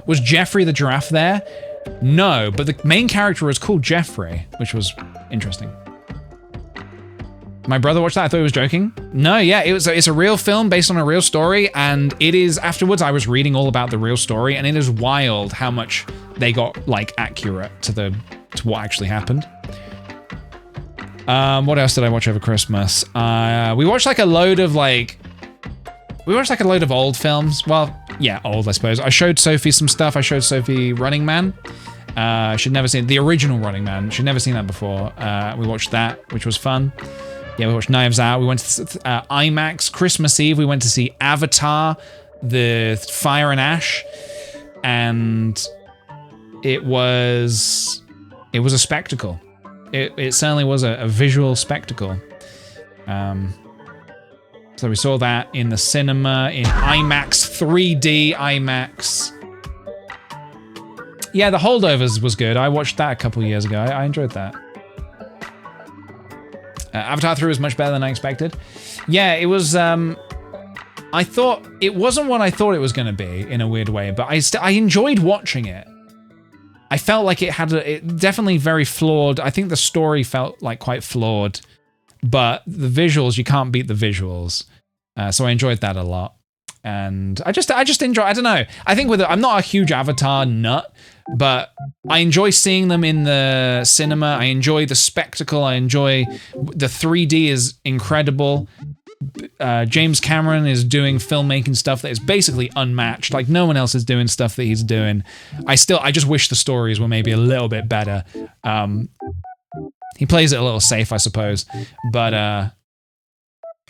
Was Jeffrey the giraffe there? No, but the main character was called Jeffrey, which was interesting. My brother watched that. I thought he was joking. No, yeah, it's a real film based on a real story, and it is. Afterwards, I was reading all about the real story, and it is wild how much they got like accurate to what actually happened. What else did I watch over Christmas? We watched like a load of old films. Well, yeah, old, I suppose. I showed Sophie some stuff. I showed Sophie Running Man. She'd never seen the original Running Man. She'd never seen that before. We watched that, which was fun. Yeah, we watched Knives Out. We went to IMAX Christmas Eve. We went to see Avatar, the Fire and Ash, and it was a spectacle. It certainly was a visual spectacle. So we saw that in the cinema, in IMAX, 3D IMAX. Yeah, The Holdovers was good. I watched that a couple years ago. I enjoyed that. Avatar 3 was much better than I expected. Yeah, it was, I thought, it wasn't what I thought it was going to be, in a weird way, but I enjoyed watching it. I felt like it definitely very flawed. I think the story felt like quite flawed, but the visuals, you can't beat the visuals. So I enjoyed that a lot. And I just enjoy, I don't know. I think I'm not a huge Avatar nut, but I enjoy seeing them in the cinema. I enjoy the spectacle. I enjoy the 3D is incredible. James Cameron is doing filmmaking stuff that is basically unmatched. Like no one else is doing stuff that he's doing. I just wish the stories were maybe a little bit better. He plays it a little safe, I suppose, but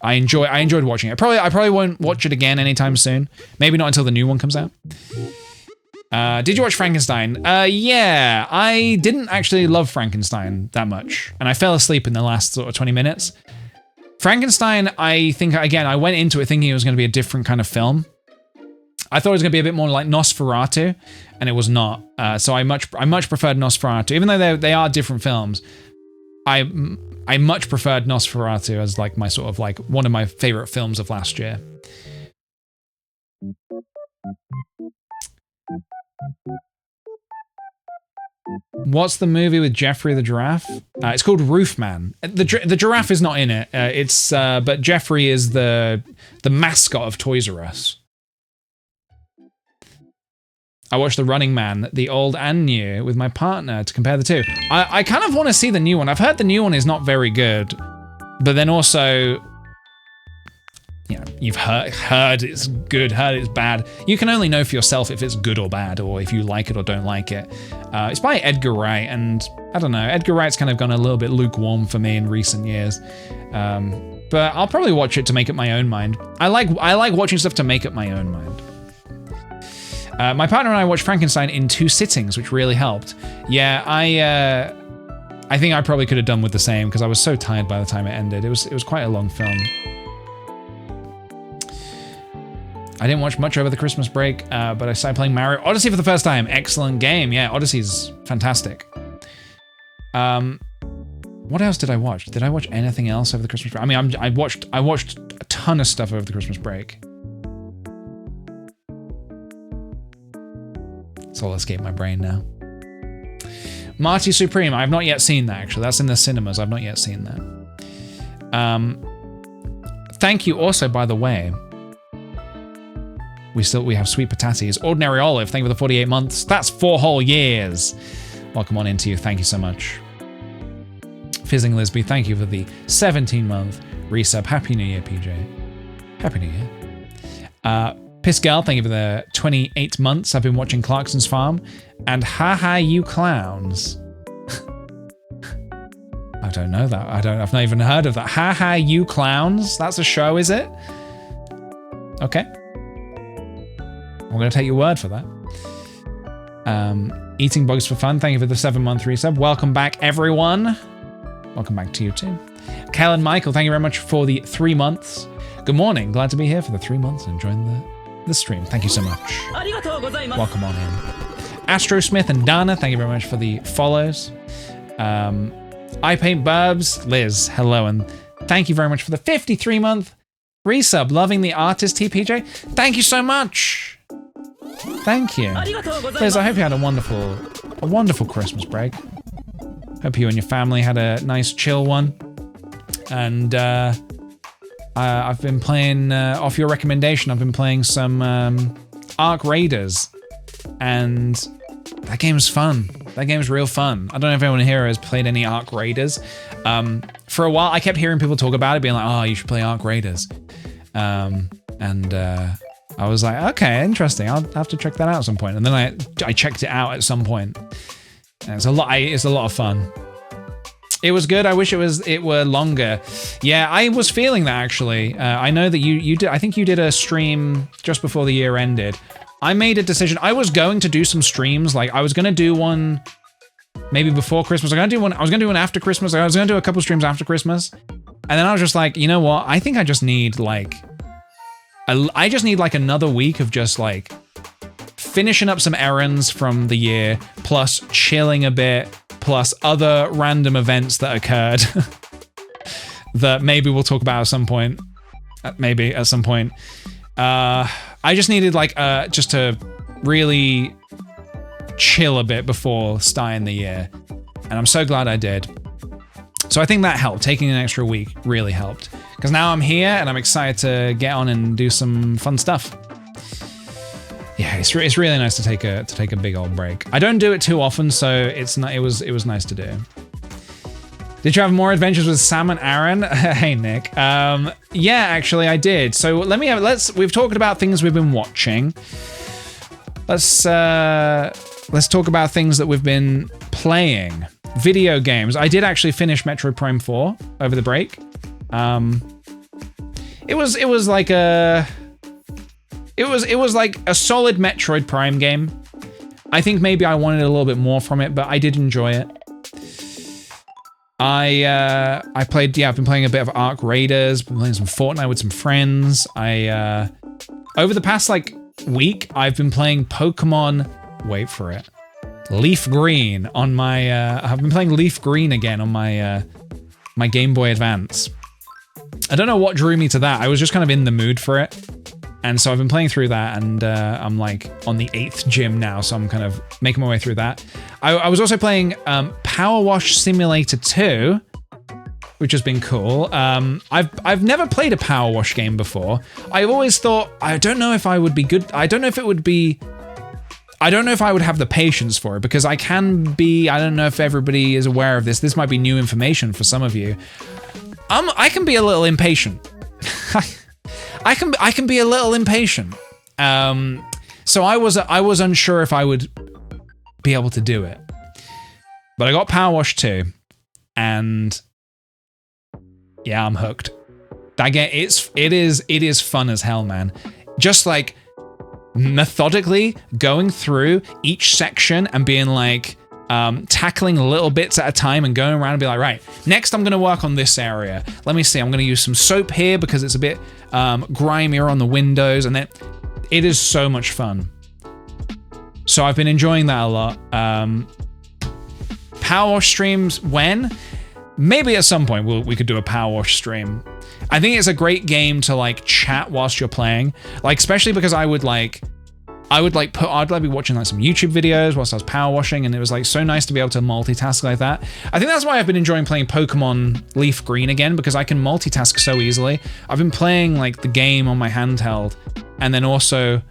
I enjoyed watching it. I probably won't watch it again anytime soon. Maybe not until the new one comes out. Did you watch Frankenstein? Yeah, I didn't actually love Frankenstein that much, and I fell asleep in the last sort of 20 minutes. Frankenstein, I think, again, I went into it thinking it was going to be a different kind of film. I thought it was going to be a bit more like Nosferatu, and it was not. So I much preferred Nosferatu, even though they are different films. I much preferred Nosferatu as like my sort of like one of my favorite films of last year. What's the movie with Jeffrey the giraffe? It's called Roofman. The giraffe is not in it. But Jeffrey is the mascot of Toys R Us. I watched The Running Man, the old and new, with my partner to compare the two. I kind of want to see the new one. I've heard the new one is not very good, but then also, you know, you've heard it's good, heard it's bad. You can only know for yourself if it's good or bad, or if you like it or don't like it. It's by Edgar Wright, and I don't know, Edgar Wright's kind of gone a little bit lukewarm for me in recent years. But I'll probably watch it to make up my own mind. I like watching stuff to make up my own mind. My partner and I watched Frankenstein in 2 sittings, which really helped. Yeah, I think I probably could have done with the same because I was so tired by the time it ended. It was quite a long film. I didn't watch much over the Christmas break, but I started playing Mario Odyssey for the first time. Excellent game. Yeah, Odyssey's fantastic. What else did I watch? Did I watch anything else over the Christmas break? I mean, I watched a ton of stuff over the Christmas break. It's all escaped my brain now. Marty Supreme. I've not yet seen that, actually. That's in the cinemas. I've not yet seen that. Thank you also, by the way. We have Sweet Pataties. Ordinary Olive, thank you for the 48 months. That's 4 whole years. Welcome on into you. Thank you so much. Fizzing Lisby, thank you for the 17-month resub. Happy New Year, PJ. Happy New Year. Piss Girl, thank you for the 28 months. I've been watching Clarkson's Farm. And Haha You Clowns. I don't know that. I've not even heard of that. Haha You Clowns? That's a show, is it? Okay. I'm going to take your word for that. Eating Bugs for Fun, thank you for the 7-month resub. Welcome back, everyone. Welcome back to you too. Kellen Michael, thank you very much for the 3 months. Good morning, glad to be here for the 3 months and join the stream. Thank you so much. Welcome on in. Astro Smith and Dana, thank you very much for the follows. I Paint Burbs, Liz, hello, and thank you very much for the 53-month resub. Loving the artist, TPJ. Thank you so much. Thank you. Liz, I hope you had a wonderful Christmas break. Hope you and your family had a nice chill one. And I've been playing, off your recommendation, I've been playing some Ark Raiders. And that game's fun. That game's real fun. I don't know if anyone here has played any Ark Raiders. For a while, I kept hearing people talk about it, being like, oh, you should play Ark Raiders. I was like, okay, interesting. I'll have to check that out at some point. And then I checked it out at some point. And it's a lot of fun. It was good. I wish it were longer. Yeah, I was feeling that actually. I know that you did. I think you did a stream just before the year ended. I made a decision. I was going to do some streams. Like I was going to do one maybe before Christmas. I was going to do one after Christmas. I was going to do a couple streams after Christmas. And then I was just like, you know what? I think I just need like another week of just like finishing up some errands from the year, plus chilling a bit, plus other random events that occurred that maybe we'll talk about at some point. Maybe at some point. I just needed like just to really chill a bit before starting the year. And I'm so glad I did. So I think that helped. Taking an extra week really helped. Because now I'm here and I'm excited to get on and do some fun stuff. Yeah, it's really nice to take a big old break. I don't do it too often, so it was nice to do. Did you have more adventures with Sam and Aaron? Hey Nick. Yeah, actually I did. So we've talked about things we've been watching. Let's talk about things that we've been playing. Video games. I did actually finish Metroid Prime 4 over the break. It was like a solid Metroid Prime game. I think maybe I wanted a little bit more from it, but I did enjoy it. I played, yeah, I've been playing a bit of Ark Raiders, been playing some Fortnite with some friends. Over the past, like, week, I've been playing Pokemon, wait for it, Leaf Green on my, I've been playing Leaf Green again on my, my Game Boy Advance. I don't know what drew me to that. I was just kind of in the mood for it. And so I've been playing through that, and I'm like on the 8th gym now, so I'm kind of making my way through that. I was also playing Power Wash Simulator 2, which has been cool. I've never played a Power Wash game before. I've always thought, I don't know if I would be good. I don't know if it would be, I don't know if I would have the patience for it, because I can be, I don't know if everybody is aware of this. This might be new information for some of you. I can be a little impatient. I can be a little impatient. So I was unsure if I would be able to do it. But I got Power Wash 2, and yeah, I'm hooked. That game, it is fun as hell, man. Just like methodically going through each section and being like, tackling little bits at a time and going around and be like, right, next I'm going to work on this area. Let me see, I'm going to use some soap here because it's a bit grimier on the windows, and then it is so much fun. So I've been enjoying that a lot. Power Wash streams, when? Maybe at some point we could do a Power Wash stream. I think it's a great game to like chat whilst you're playing, like especially because I'd be watching like some YouTube videos whilst I was power washing, and it was like so nice to be able to multitask like that. I think that's why I've been enjoying playing Pokemon Leaf Green again, because I can multitask so easily. I've been playing like the game on my handheld, and then also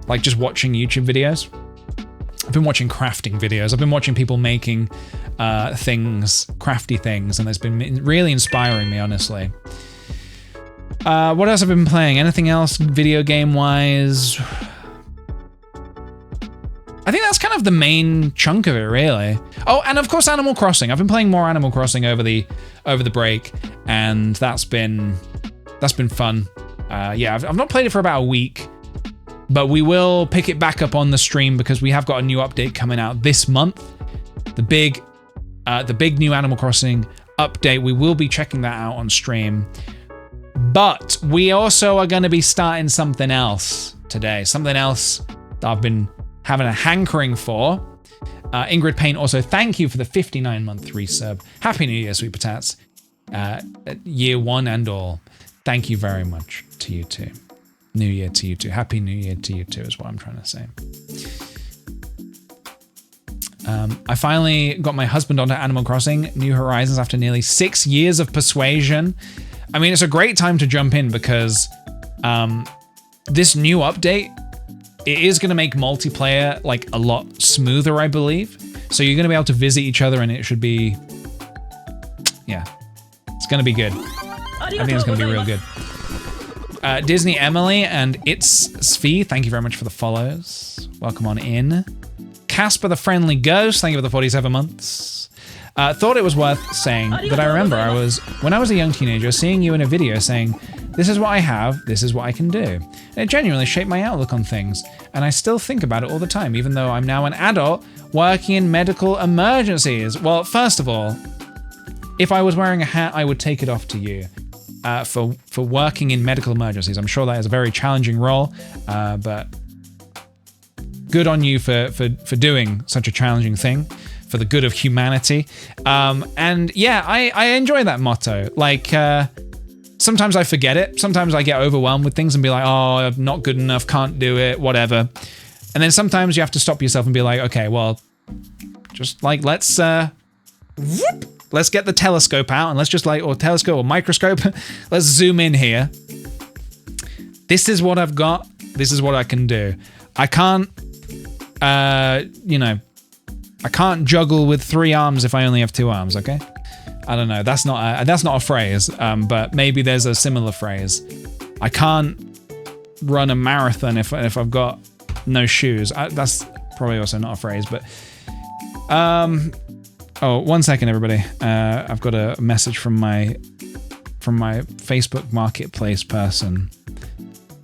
like just watching YouTube videos. I've been watching crafting videos. I've been watching people making crafty things, and it's been really inspiring me, honestly. What else have I been playing? Anything else video game wise? I think that's kind of the main chunk of it, really. Oh, and of course Animal Crossing. I've been playing more Animal Crossing over the break, and that's been fun. Yeah, I've not played it for about a week, but we will pick it back up on the stream because we have got a new update coming out this month. The big new Animal Crossing update. We will be checking that out on stream. But we also are going to be starting something else today. Something else that I've been having a hankering for. Ingrid Payne also, thank you for the 59-month resub. Happy New Year, sweet potats. Year one and all. Thank you very much to you too. New Year to you too. Happy New Year to you too is what I'm trying to say. I finally got my husband onto Animal Crossing New Horizons after nearly 6 years of persuasion. I mean, it's a great time to jump in because this new update, it is going to make multiplayer like a lot smoother, I believe. So you're going to be able to visit each other, and it should be, yeah, it's going to be good. I think it's going to be real good. Disney Emily and It's Svi, thank you very much for the follows. Welcome on in. Casper the Friendly Ghost, thank you for the 47 months. Thought it was worth saying that I remember when I was a young teenager, seeing you in a video saying, this is what I have, this is what I can do. And it genuinely shaped my outlook on things. And I still think about it all the time, even though I'm now an adult working in medical emergencies. Well, first of all, if I was wearing a hat, I would take it off to you. For working in medical emergencies. I'm sure that is a very challenging role, but good on you for doing such a challenging thing for the good of humanity. And yeah, I enjoy that motto. Like, sometimes I forget it. Sometimes I get overwhelmed with things and be like, oh, I'm not good enough, can't do it, whatever. And then sometimes you have to stop yourself and be like, okay, well, just like, let's get the telescope out and let's just like, or telescope or microscope, let's zoom in here. This is what I've got. This is what I can do. I can't, I can't juggle with 3 arms if I only have 2 arms, okay? I don't know, that's not a phrase, but maybe there's a similar phrase. I can't run a marathon if I've got no shoes. That's probably also not a phrase, but, oh, 1 second, everybody. I've got a message from my Facebook Marketplace person.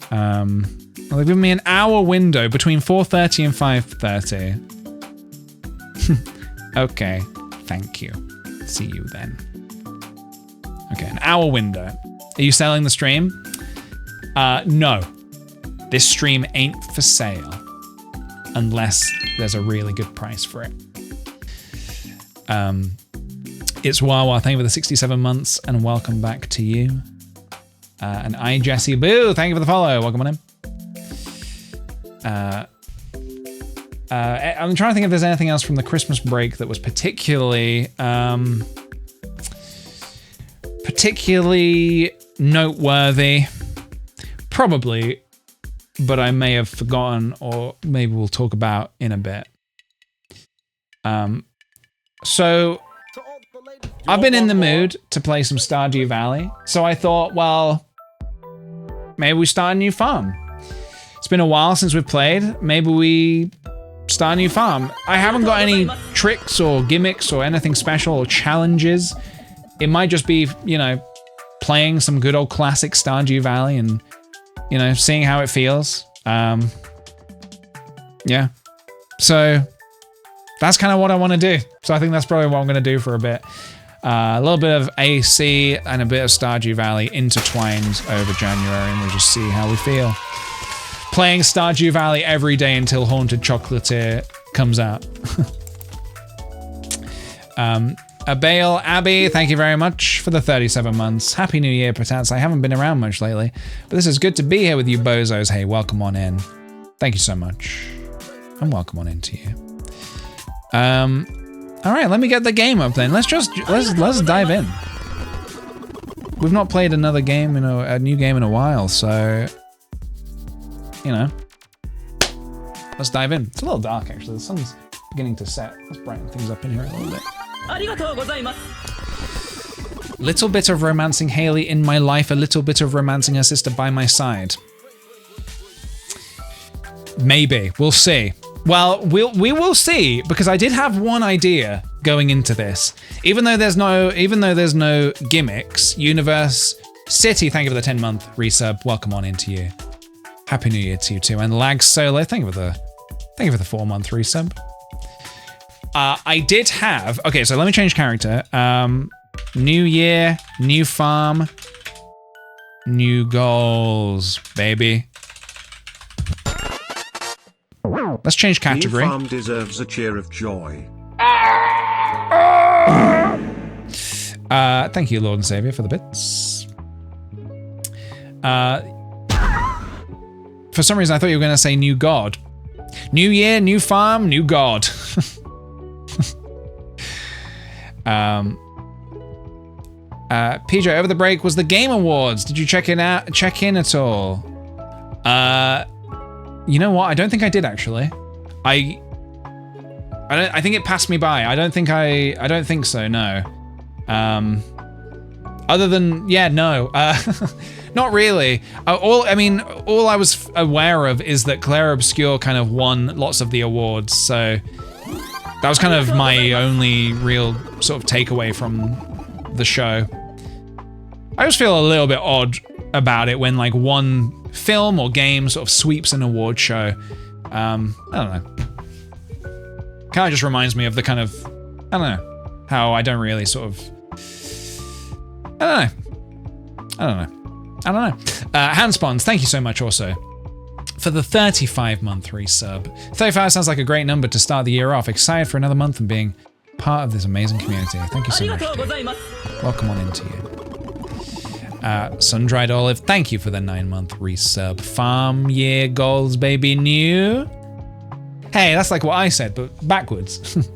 They've given me an hour window between 4:30 and 5:30. Okay, thank you. See you then. Okay, an hour window. Are you selling the stream? No. This stream ain't for sale. Unless there's a really good price for it. It's Wawa, thank you for the 67 months, and welcome back to you. And I, Jesse Boo, thank you for the follow. Welcome on in. I'm trying to think if there's anything else from the Christmas break that was particularly noteworthy. Probably, but I may have forgotten, or maybe we'll talk about in a bit. So I've been in the mood to play some Stardew Valley, so I thought, well, maybe we start a new farm. It's been a while since we've played. Maybe we start a new farm. I haven't got any tricks or gimmicks or anything special or challenges. It might just be, you know, playing some good old classic Stardew Valley and, you know, seeing how it feels. Yeah. So that's kind of what I want to do. So I think that's probably what I'm going to do for a bit. A little bit of AC and a bit of Stardew Valley intertwined over January, and we'll just see how we feel. Playing Stardew Valley every day until Haunted Chocolatier comes out. Abale Abbey, thank you very much for the 37 months. Happy New Year, Patats. I haven't been around much lately, but this is good to be here with you bozos. Hey, welcome on in. Thank you so much. And welcome on in to you. All right, let me get the game up then. Let's dive in. We've not played another game a new game in a while, so you know, let's dive in. It's a little dark actually. The sun's beginning to set. Let's brighten things up in here a little bit. Little bit of romancing Haley in my life, a little bit of romancing her sister by my side. Maybe, we'll see. Well, we will see, because I did have one idea going into this. Even though there's no gimmicks, Universe City, thank you for the 10-month resub. Welcome on into you. Happy New Year to you too. And Lag Solo, thank you for the 4-month resub. I did have, okay, so let me change character. New year, new farm, new goals, baby. Let's change category. New farm deserves a cheer of joy. Thank you, Lord and Savior, for the bits. For some reason, I thought you were going to say new god. New year, new farm, new god. PJ, over the break was the Game Awards. Did you check in at all? You know what? I don't think I did actually. I think it passed me by. I don't think so. No. Other than no. Not really. All I was aware of is that Claire Obscure kind of won lots of the awards. So that was kind of my only real sort of takeaway from the show. I always feel a little bit odd about it when like one film or game sort of sweeps an award show. I don't know. Kind of just reminds me of the kind of, I don't know, how I don't really sort of, I don't know. Handspawns, thank you so much also for the 35-month resub. 35 sounds like a great number to start the year off. Excited for another month and being part of this amazing community. Thank you so much, dude. Welcome on into you. Sun-Dried Olive, thank you for the 9-month resub. Farm year goals, baby, new. Hey, that's like what I said, but backwards.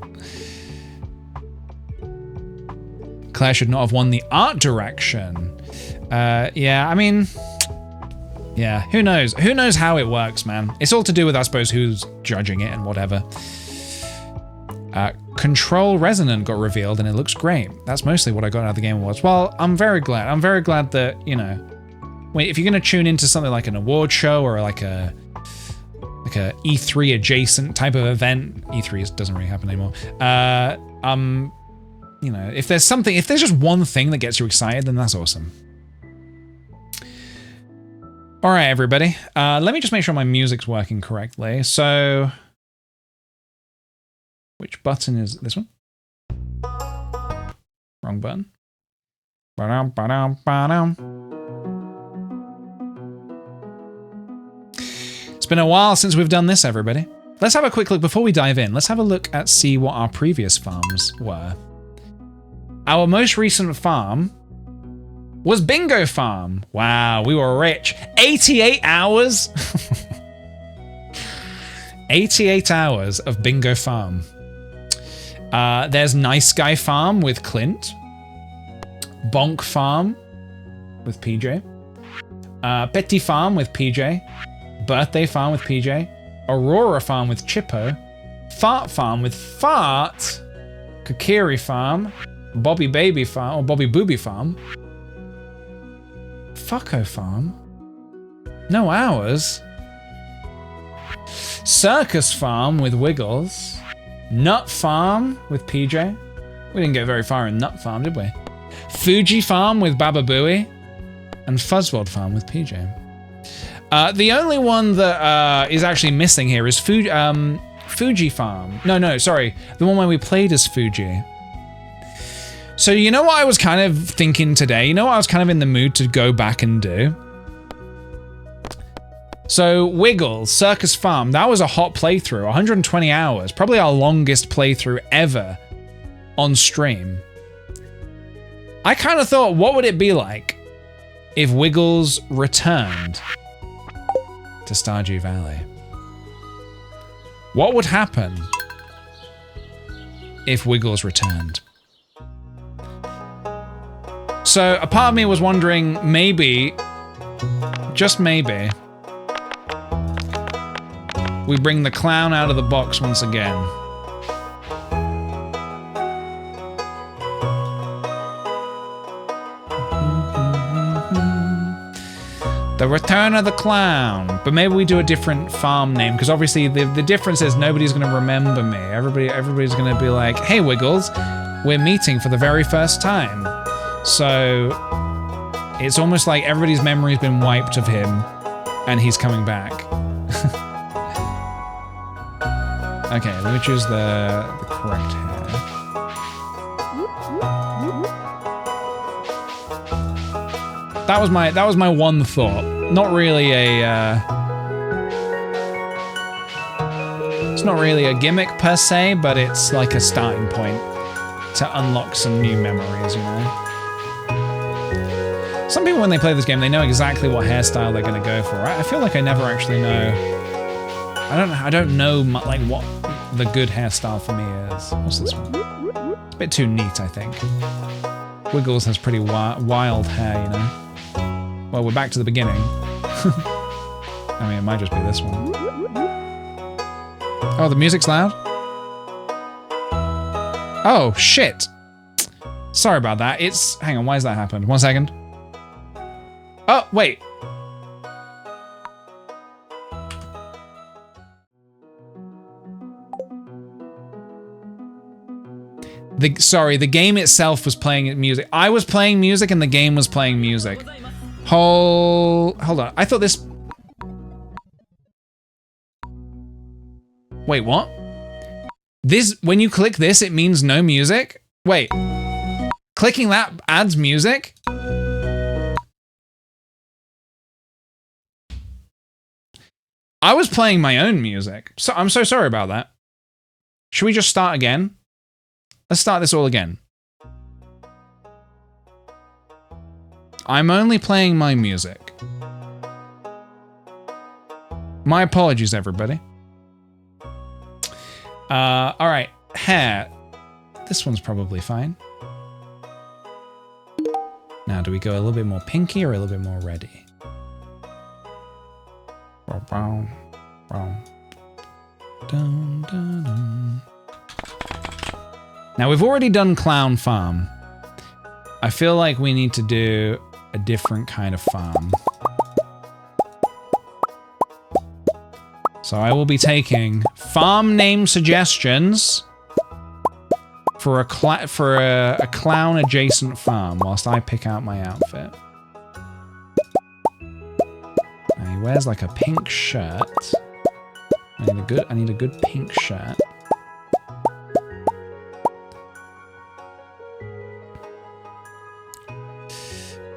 Claire should not have won the art direction. Yeah, I mean, yeah, who knows? Who knows how it works, man? It's all to do with, I suppose, who's judging it and whatever. Control Resonant got revealed and it looks great. That's mostly what I got out of the Game Awards. Well, I'm very glad. I'm very glad that, you know, if you're going to tune into something like an award show or like a E3 adjacent type of event, E3 doesn't really happen anymore. You know, if there's just one thing that gets you excited, then that's awesome. All right, everybody. Let me just make sure my music's working correctly. So Which button is this one? Wrong button. Ba-dum, ba-dum, ba-dum. It's been a while since we've done this, everybody. Let's have a quick look before we dive in. Let's have a look at see what our previous farms were. Our most recent farm was Bingo Farm. Wow, we were rich. 88 hours. 88 hours of Bingo Farm. There's Nice Guy Farm with Clint. Bonk Farm with PJ. Petit Farm with PJ. Birthday Farm with PJ. Aurora Farm with Chippo. Fart Farm with Fart. Kokiri Farm. Bobby Baby Farm, or Bobby Booby Farm. Fucko Farm. No hours. Circus Farm with Wiggles. Nut Farm with PJ. We didn't get very far in Nut Farm, did we? Fuji Farm with Baba Booey. And Fuzzworld Farm with PJ. The only one that is actually missing here is Fuji Farm. No, sorry. The one where we played as Fuji. So you know what I was kind of thinking today? You know what I was kind of in the mood to go back and do? So Wiggles, Circus Farm, that was a hot playthrough, 120 hours. Probably our longest playthrough ever on stream. I kind of thought, what would it be like if Wiggles returned to Stardew Valley? What would happen if Wiggles returned? So a part of me was wondering, maybe, just maybe, we bring the clown out of the box once again. The return of the clown. But maybe we do a different farm name, because obviously the difference is nobody's going to remember me. Everybody's going to be like, hey Wiggles, we're meeting for the very first time. So it's almost like everybody's memory's been wiped of him and he's coming back. Okay, let me choose the correct hair. That was my one thought. Not really a it's not really a gimmick per se, but it's like a starting point to unlock some new memories, you know? Some people, when they play this game, they know exactly what hairstyle they're going to go for. I feel like I never actually know. I don't know like what the good hairstyle for me is. What's this one? It's a bit too neat, I think. Wiggles has pretty wild hair, you know. Well, we're back to the beginning. I mean, it might just be this one. Oh, the music's loud? Oh, shit. Sorry about that. Hang on, why has that happened? 1 second. Oh, wait. Sorry, the game itself was playing music. I was playing music and the game was playing music. Hold on. I thought this... Wait, what? When you click this, it means no music? Wait. Clicking that adds music? I was playing my own music. So I'm so sorry about that. Should we just start again? Let's start this all again. I'm only playing my music. My apologies, everybody. Alright, hair. This one's probably fine. Now, do we go a little bit more pinky or a little bit more reddy? Brown. Dun, dun, dun. Now, we've already done Clown Farm. I feel like we need to do a different kind of farm. So I will be taking farm name suggestions for a clown adjacent farm whilst I pick out my outfit. Now he wears like a pink shirt. I need a good pink shirt.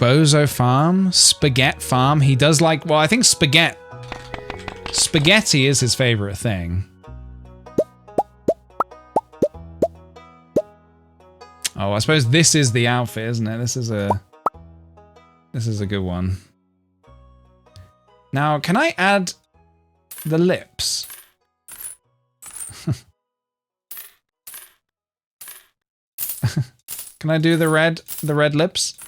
Bozo Farm, Spaghetti Farm. He does like, well, I think spaghetti is his favorite thing. Oh, I suppose this is the outfit, isn't it? This is a good one. Now, can I add the lips? Can I do the red lips?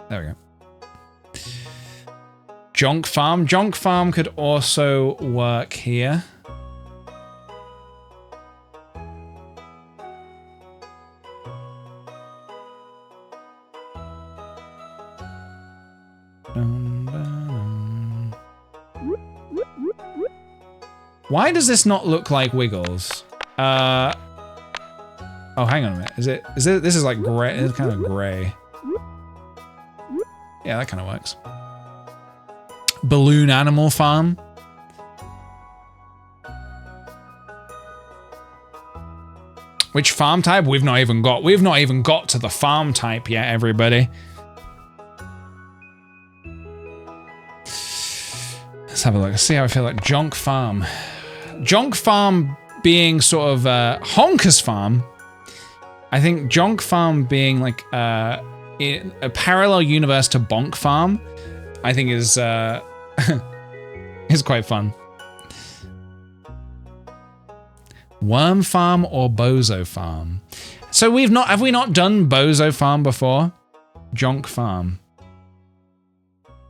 There we go. Jonk Farm. Jonk Farm could also work here. Why does this not look like Wiggles? Oh, hang on a minute. This is like gray. It's kind of gray. Yeah, that kind of works. Balloon Animal Farm. Which farm type? We've not even got to the farm type yet, everybody. Let's have a look. Let's see how I feel like Jonk Farm. Jonk Farm being sort of Honker's Farm. I think Jonk Farm being like a parallel universe to Bonk Farm, I think is is quite fun. Worm Farm or Bozo Farm? So have we not done Bozo Farm before? Jonk Farm.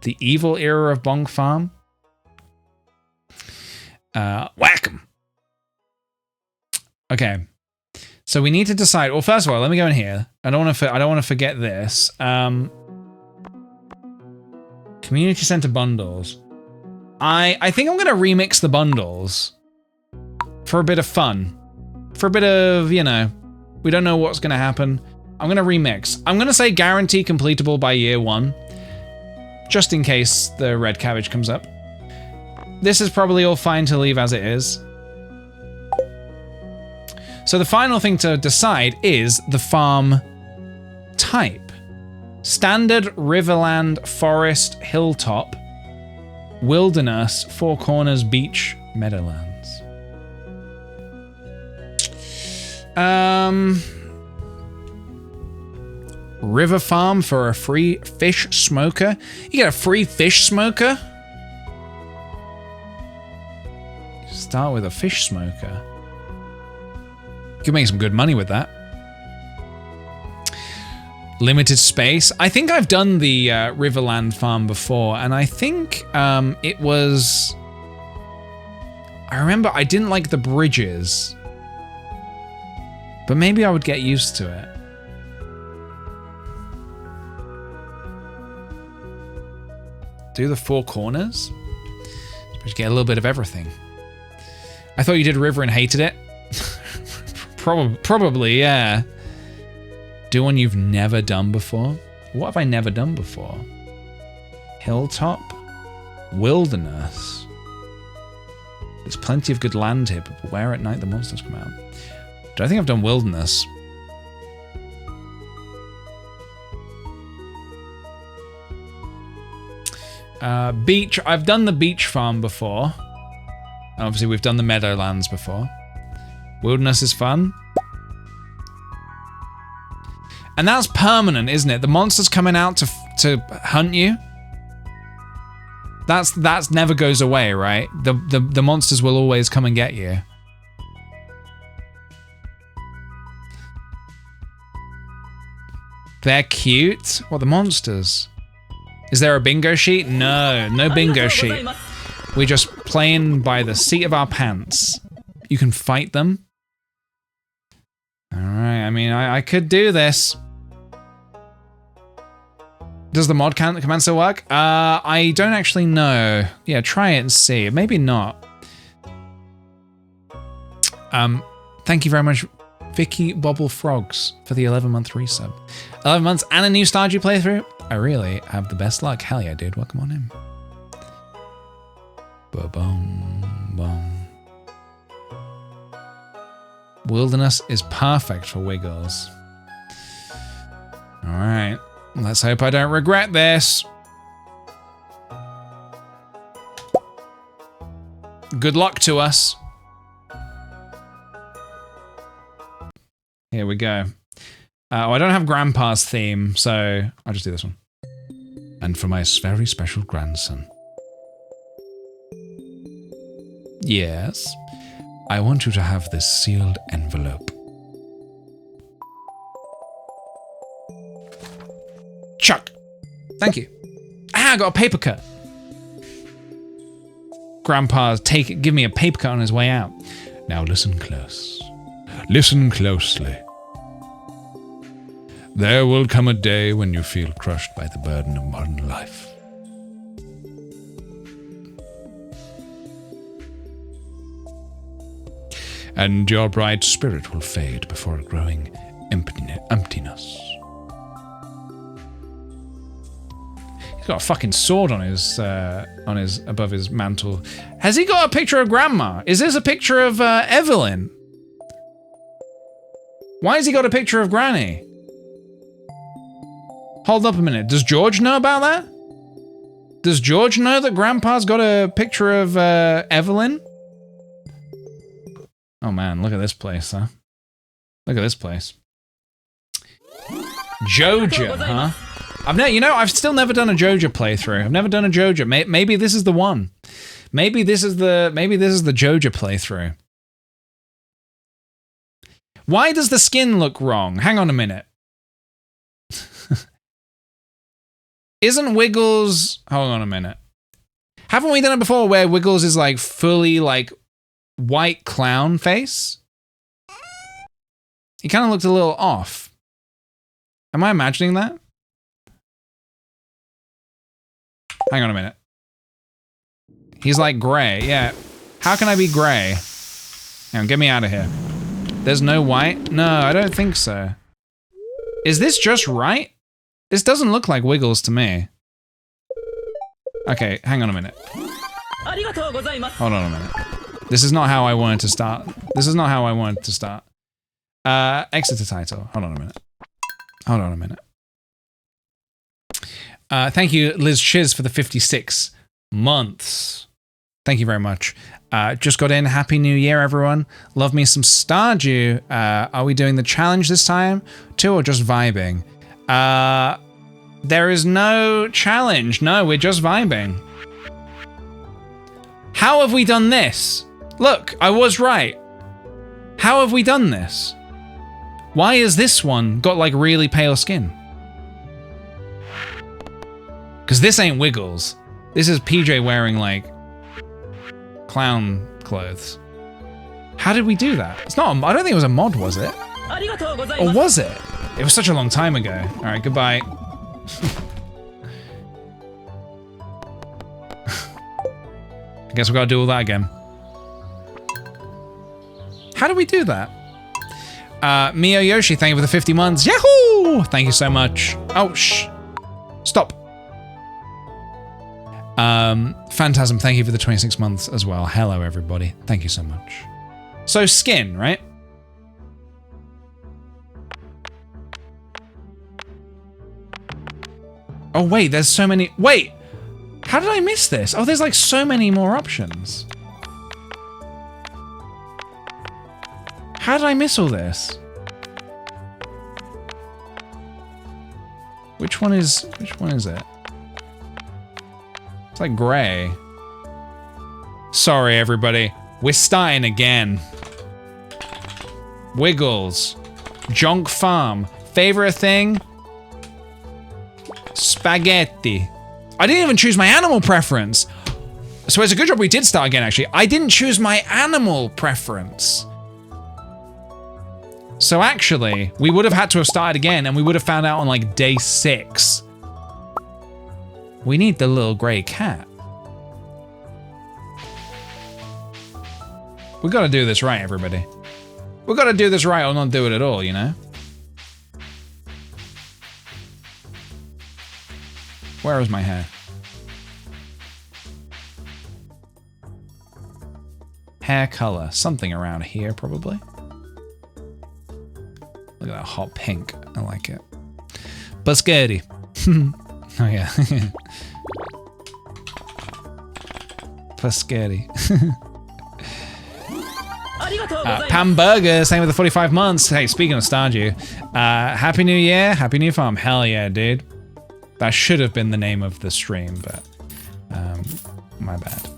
The evil era of Bonk Farm? Whack 'em. Okay. So we need to decide. Well, first of all, let me go in here. I don't want to forget this. Community center bundles. I think I'm gonna remix the bundles for a bit of fun, for a bit of, you know, we don't know what's gonna happen. I'm gonna remix. I'm gonna say guarantee completable by year 1, just in case the red cabbage comes up. This is probably all fine to leave as it is. So the final thing to decide is the farm type. Standard, Riverland, Forest, Hilltop, Wilderness, Four Corners, Beach, Meadowlands. River Farm for a free fish smoker. You get a free fish smoker? Start with a fish smoker. You can make some good money with that. Limited space. I think I've done the Riverland farm before, and I think it was... I remember I didn't like the bridges, but maybe I would get used to it. Do the Four Corners? Suppose you get a little bit of everything. I thought you did River and hated it. Probably, yeah. Do one you've never done before? What have I never done before? Hilltop? Wilderness? There's plenty of good land here, but where at night the monsters come out? Don't think I've done Wilderness. Beach. I've done the beach farm before. Obviously, we've done the Meadowlands before. Wilderness is fun. And that's permanent, isn't it? The monsters coming out to hunt you. That's never goes away, right? The monsters will always come and get you. They're cute. What, the monsters? Is there a bingo sheet? No, no bingo sheet. We're just playing by the seat of our pants. You can fight them. All right, I mean, I could do this. Does the mod command still work? I don't actually know. Yeah, try it and see. Maybe not. Thank you very much, Vicky Bobble Frogs, for the 11-month resub. 11 months and a new Stardew playthrough. I really have the best luck. Hell yeah, dude. Welcome on in. Ba-bum-bum. Wilderness is perfect for Wiggles. Let's hope I don't regret this. Good luck to us. Here we go. Oh, I don't have Grandpa's theme, so I'll just do this one. And for my very special grandson. Yes, I want you to have this sealed envelope. Chuck. Thank you. Ah, I got a paper cut. Grandpa's give me a paper cut on his way out. Now listen close. Listen closely. There will come a day when you feel crushed by the burden of modern life. And your bright spirit will fade before a growing emptiness. He's got a fucking sword on his above his mantle. Has he got a picture of Grandma? Is this a picture of Evelyn? Why has he got a picture of Granny? Hold up a minute. Does George know about that? Does George know that Grandpa's got a picture of Evelyn? Oh man, look at this place, huh? Look at this place. Joja, huh? I've still never done a Joja playthrough. I've never done a Joja. Maybe this is the one. Maybe this is the Joja playthrough. Why does the skin look wrong? Hang on a minute. Isn't Wiggles... Hold on a minute. Haven't we done it before where Wiggles is like fully like white clown face? He kind of looked a little off. Am I imagining that? Hang on a minute. He's like gray, yeah. How can I be gray? Hang on, get me out of here. There's no white? No, I don't think so. Is this just right? This doesn't look like Wiggles to me. Okay, hang on a minute. Hold on a minute. This is not how I wanted to start. This is not how I wanted to start. Exit to title. Hold on a minute. Hold on a minute. Thank you, Liz Chiz, for the 56 months. Thank you very much. Just got in. Happy New Year, everyone. Love me some Stardew. Are we doing the challenge this time, too, or just vibing? There is no challenge. No, we're just vibing. How have we done this? Look, I was right. How have we done this? Why has this one got like really pale skin? Because this ain't Wiggles. This is PJ wearing like clown clothes. How did we do that? It's not. I don't think it was a mod, was it? Or was it? It was such a long time ago. All right, goodbye. I guess we gotta do all that again. How do we do that? Mio Yoshi, thank you for the 50 months. Yahoo! Thank you so much. Oh, shh. Stop. Phantasm, thank you for the 26 months as well. Hello, everybody. Thank you so much. So, skin, right? Oh, wait, there's so many... Wait! How did I miss this? Oh, there's like so many more options. How did I miss all this? Which one is it? It's like gray. Sorry, everybody. We're starting again. Wiggles. Junk Farm. Favorite thing? Spaghetti. I didn't even choose my animal preference. So it's a good job we did start again, actually. I didn't choose my animal preference. So actually, we would have had to have started again and we would have found out on like day 6. We need the little gray cat. We gotta do this right, everybody. We gotta do this right or not do it at all, you know? Where is my hair? Hair color, something around here, probably. Look at that hot pink, I like it. Biscotti, Oh yeah. Paschetti. Pam Burgers, same with the 45 months. Hey, speaking of Stardew, Happy New Year, Happy New Farm. Hell yeah, dude. That should have been the name of the stream, but my bad.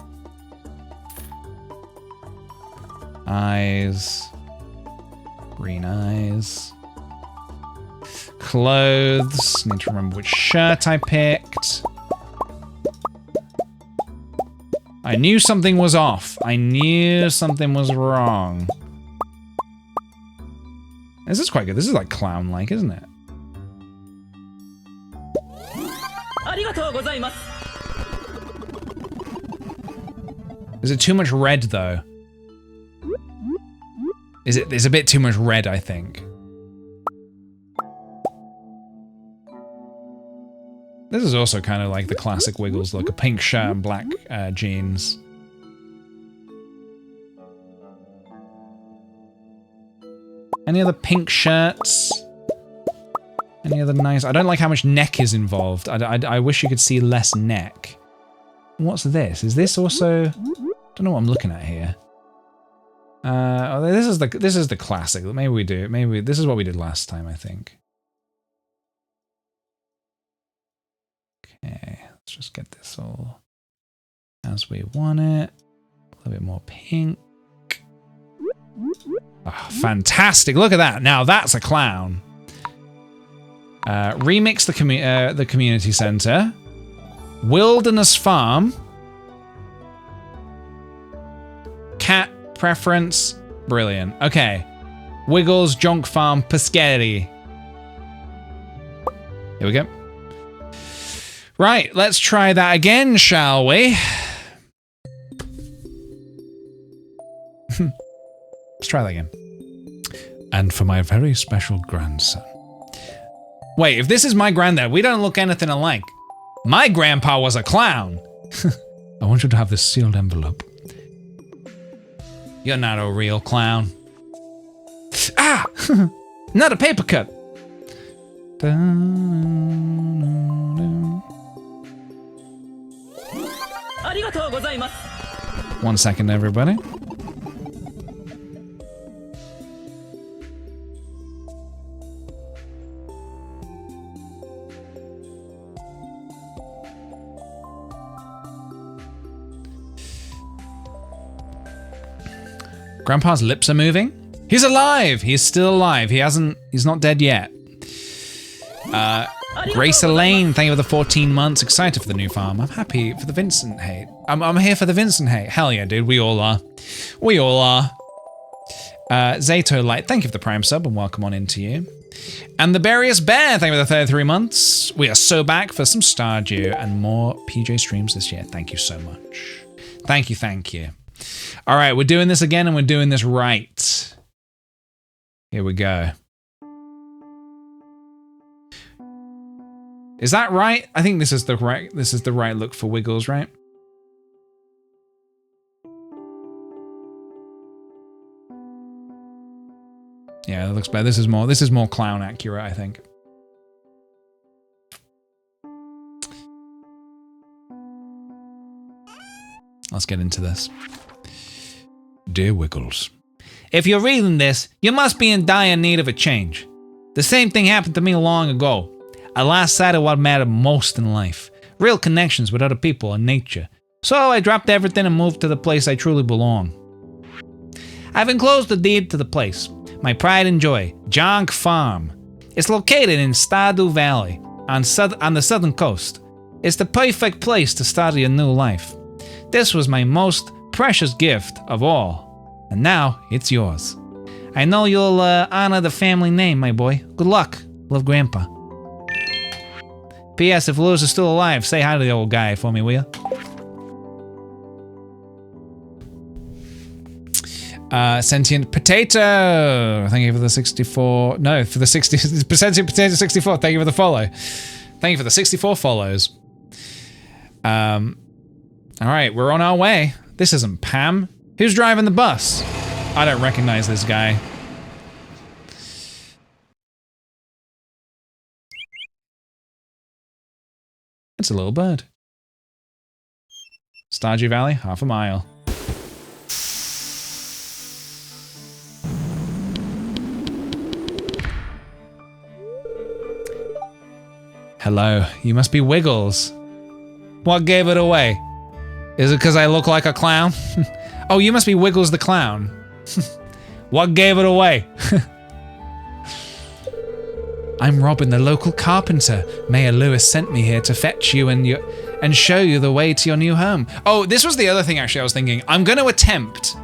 Eyes. Green eyes. Clothes. Need to remember which shirt I picked. I knew something was off. I knew something was wrong. This is quite good. This is like clown-like, isn't it? Is it too much red, though? There's a bit too much red, I think. This is also kind of like the classic Wiggles look, a pink shirt and black jeans. Any other pink shirts? Any other nice... I don't like how much neck is involved. I wish you could see less neck. What's this? Is this also... Don't know what I'm looking at here. Oh, this is the classic. Maybe we do. Maybe this is what we did last time, I think. Okay, let's just get this all as we want it. A little bit more pink. Oh, fantastic! Look at that. Now that's a clown. Remix the community center. Wilderness farm. Cat preference. Brilliant. Okay. Wiggles, junk farm, Paschetti. Here we go. Right, let's try that again, shall we? Let's try that again. And for my very special grandson. Wait, if this is my granddad, we don't look anything alike. My grandpa was a clown. I want you to have this sealed envelope. You're not a real clown. Ah! Not a paper cut. One second, everybody. Grandpa's lips are moving. He's alive! He's still alive. He's not dead yet. Grace Elaine, thank you for the 14 months. Excited for the new farm. I'm happy for the Vincent hate. I'm here for the Vincent hate. Hell yeah, dude. We all are. We all are. Zato Light, thank you for the Prime sub and welcome on into you. And the Barius Bear, thank you for the 33 months. We are so back for some Stardew and more PJ streams this year. Thank you so much. Thank you, thank you. All right, we're doing this again and we're doing this right. Here we go. Is that right? I think this is the right look for Wiggles, right? Yeah, that looks better. This is more clown accurate, I think. Let's get into this. Dear Wiggles, if you're reading this, you must be in dire need of a change. The same thing happened to me long ago. I lost sight of what mattered most in life. Real connections with other people and nature. So I dropped everything and moved to the place I truly belong. I've enclosed the deed to the place. My pride and joy, Jonk Farm. It's located in Stardew Valley, on the southern coast. It's the perfect place to start your new life. This was my most precious gift of all, and now it's yours. I know you'll honor the family name, my boy. Good luck. Love, Grandpa. P.S. If Lewis is still alive, say hi to the old guy for me, will you? Sentient Potato, thank you for the 64. No, for the 60. Sentient Potato 64. Thank you for the follow. Thank you for the 64 follows. All right, we're on our way. This isn't Pam. Who's driving the bus? I don't recognize this guy. It's a little bird. Stardew Valley, half a mile. Hello, you must be Wiggles. What gave it away? Is it because I look like a clown? Oh, you must be Wiggles the clown. What gave it away? I'm Robin, the local carpenter. Mayor Lewis sent me here to fetch you and show you the way to your new home. Oh, this was the other thing actually I was thinking. I'm going to attempt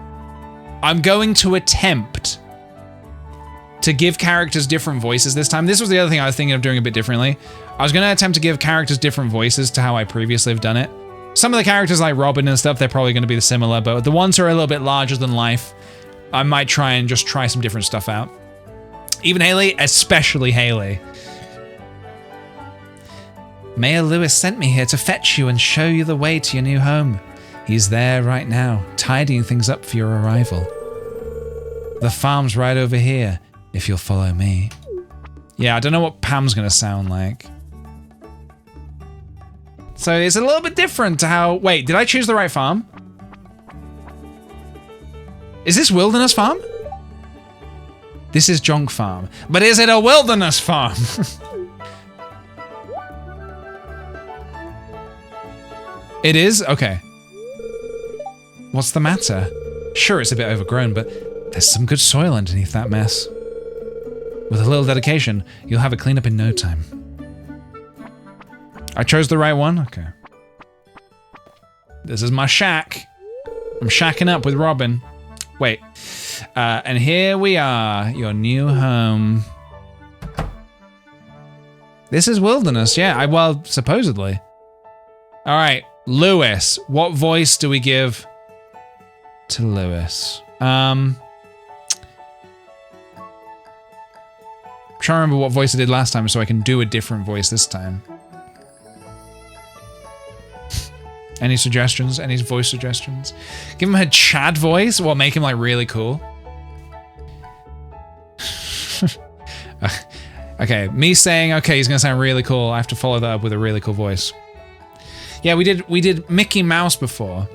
to give characters different voices this time. This was the other thing I was thinking of doing a bit differently. I was going to attempt to give characters different voices to how I previously have done it. Some of the characters like Robin and stuff, they're probably going to be similar, but the ones who are a little bit larger than life, I might try some different stuff out. Even Haley, especially Haley. Mayor Lewis sent me here to fetch you and show you the way to your new home. He's there right now, tidying things up for your arrival. The farm's right over here, if you'll follow me. Yeah, I don't know what Pam's gonna sound like. So it's a little bit different to how... Wait, did I choose the right farm? Is this Wilderness Farm? This is Jonk Farm. But is it a Wilderness Farm? It is? Okay. What's the matter? Sure, it's a bit overgrown, but there's some good soil underneath that mess. With a little dedication, you'll have it cleaned up in no time. I chose the right one? Okay. This is my shack. I'm shacking up with Robin. Wait. And here we are, your new home. This is Wilderness, yeah. Well, supposedly. All right, Lewis. What voice do we give to Lewis? I'm trying to remember what voice I did last time so I can do a different voice this time. Any suggestions? Any voice suggestions? Give him a Chad voice? Well, make him like really cool. Okay, me saying, okay, he's gonna sound really cool. I have to follow that up with a really cool voice. Yeah, we did Mickey Mouse before.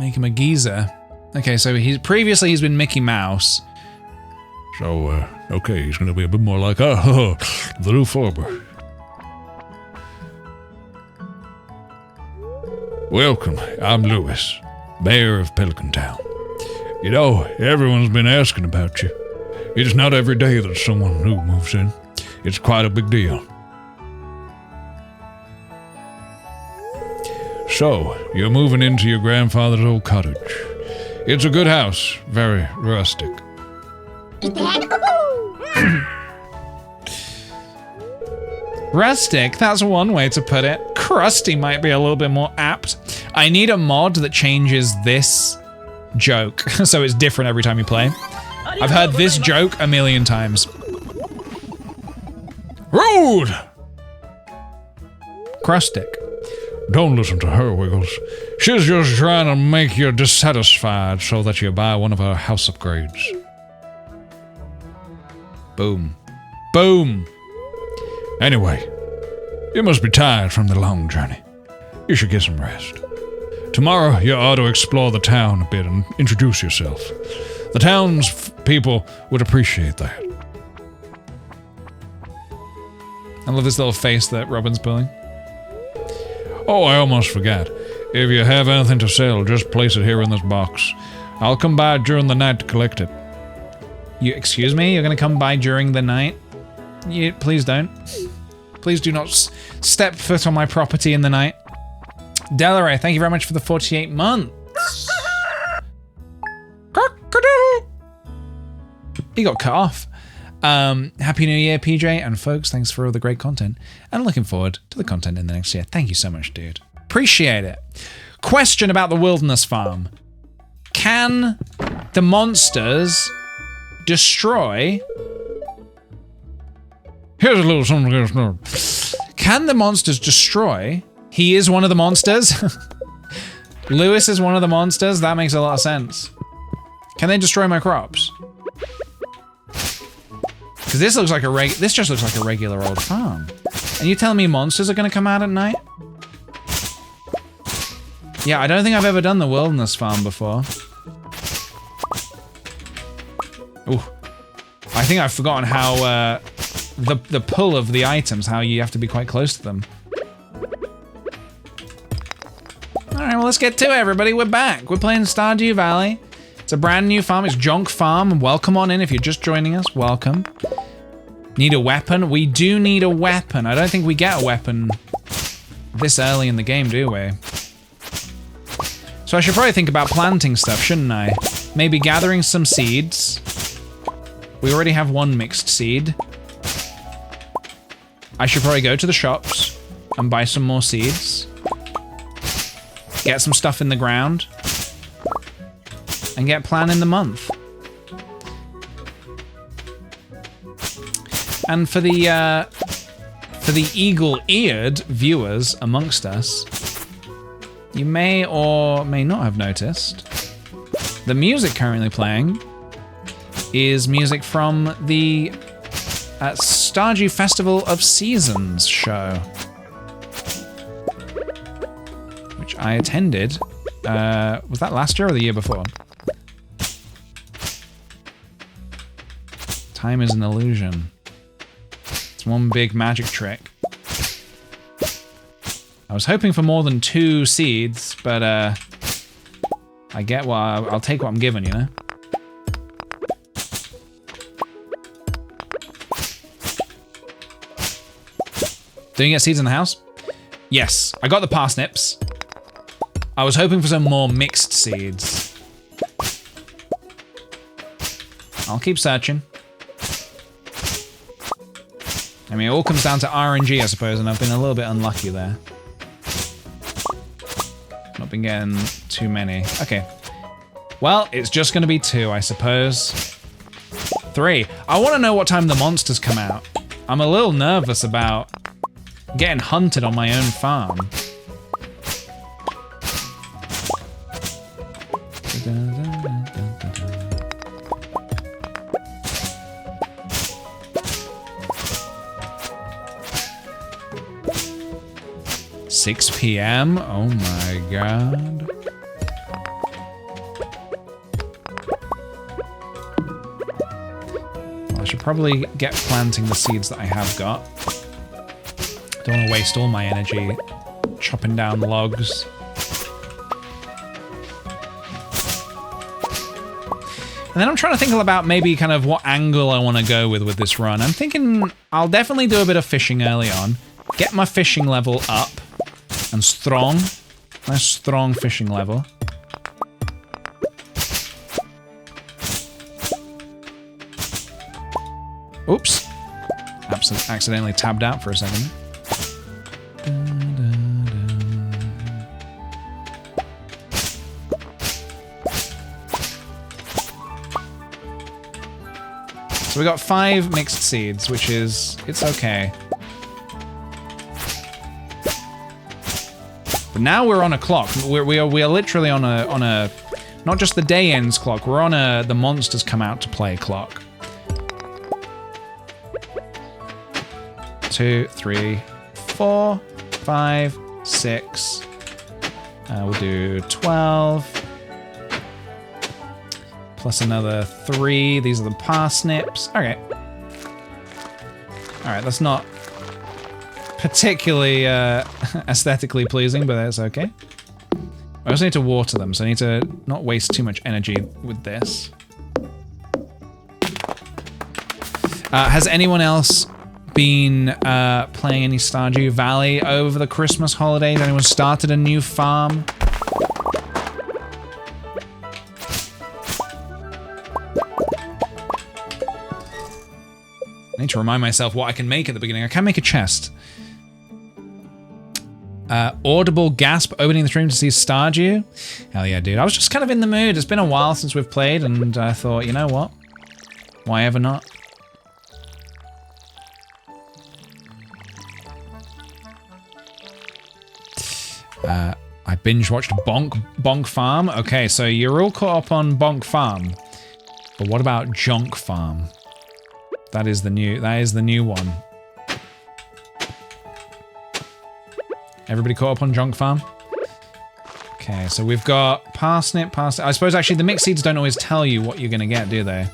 Make him a geezer. Okay, so previously he's been Mickey Mouse. So, okay, he's gonna be a bit more like, the new farmer. Welcome, I'm Lewis, mayor of Pelican Town. You know, everyone's been asking about you. It's not every day that someone new moves in. It's quite a big deal. So, you're moving into your grandfather's old cottage. It's a good house, very rustic. Rustic, that's one way to put it. Crusty might be a little bit more apt. I need a mod that changes this joke so it's different every time you play. I've heard this joke a million times. Rude! Crustic. Don't listen to her, Wiggles. She's just trying to make you dissatisfied so that you buy one of her house upgrades. Boom. Boom. Anyway, you must be tired from the long journey. You should get some rest. Tomorrow, you ought to explore the town a bit and introduce yourself. The town's people would appreciate that. I love this little face that Robin's pulling. Oh, I almost forgot. If you have anything to sell, just place it here in this box. I'll come by during the night to collect it. You excuse me? You're gonna come by during the night? Please don't. Please do not step foot on my property in the night. Delaray, thank you very much for the 48 months. He got cut off. Happy New Year, PJ, and folks, thanks for all the great content. And looking forward to the content in the next year. Thank you so much, dude. Appreciate it. Question about the Wilderness Farm. Can the monsters destroy... Here's a little something. Can the monsters destroy... He is one of the monsters? Lewis is one of the monsters? That makes a lot of sense. Can they destroy my crops? Because this looks like this just looks like a regular old farm. And you telling me monsters are gonna come out at night? Yeah, I don't think I've ever done the wilderness farm before. Ooh. I think I've forgotten how, the pull of the items, how you have to be quite close to them. Alright, well let's get to it, everybody. We're back. We're playing Stardew Valley. It's a brand new farm. It's Jonk Farm. Welcome on in if you're just joining us. Welcome. Need a weapon? We do need a weapon. I don't think we get a weapon this early in the game, do we? So I should probably think about planting stuff, shouldn't I? Maybe gathering some seeds. We already have one mixed seed. I should probably go to the shops and buy some more seeds. Get some stuff in the ground. And get planning the month. And for the eagle-eared viewers amongst us, you may or may not have noticed the music currently playing is music from the Stardew Festival of Seasons show, which I attended. Was that last year or the year before? Time is an illusion. It's one big magic trick. I was hoping for more than 2 seeds, but I get what I'll take what I'm given, you know? Did you get seeds in the house? Yes, I got the parsnips. I was hoping for some more mixed seeds. I'll keep searching. I mean, it all comes down to RNG, I suppose, and I've been a little bit unlucky there. Not been getting too many. Okay. Well, it's just going to be 2, I suppose. 3. I want to know what time the monsters come out. I'm a little nervous about getting hunted on my own farm. $6 p.m. Oh my god. Well, I should probably get planting the seeds that I have got. Don't want to waste all my energy chopping down logs. And then I'm trying to think about maybe kind of what angle I want to go with this run. I'm thinking I'll definitely do a bit of fishing early on. Get my fishing level up. And strong. Nice strong fishing level. Oops. Accidentally tabbed out for a second. So we got 5 mixed seeds, which is, it's okay. But now we're on a clock. We are literally on a not just the day ends clock. We're on a the monsters come out to play clock. 2, 3, 4, 5, 6. We'll do 12. Plus another 3. These are the parsnips. Okay. Alright, that's not particularly aesthetically pleasing, but that's okay. I also need to water them, so I need to not waste too much energy with this. Has anyone else been playing any Stardew Valley over the Christmas holidays? Anyone started a new farm? I need to remind myself what I can make at the beginning. I can make a chest. Audible gasp opening the stream to see Stardew. Hell yeah, dude. I was just kind of in the mood. It's been a while since we've played, and I thought, you know what? Why ever not? I binge watched Bonk Farm. Okay, so you're all caught up on Bonk Farm, but what about Jonk Farm? That is the new one. Everybody caught up on Junk Farm? Okay, so we've got parsnip. I suppose actually the mixed seeds don't always tell you what you're gonna get, do they?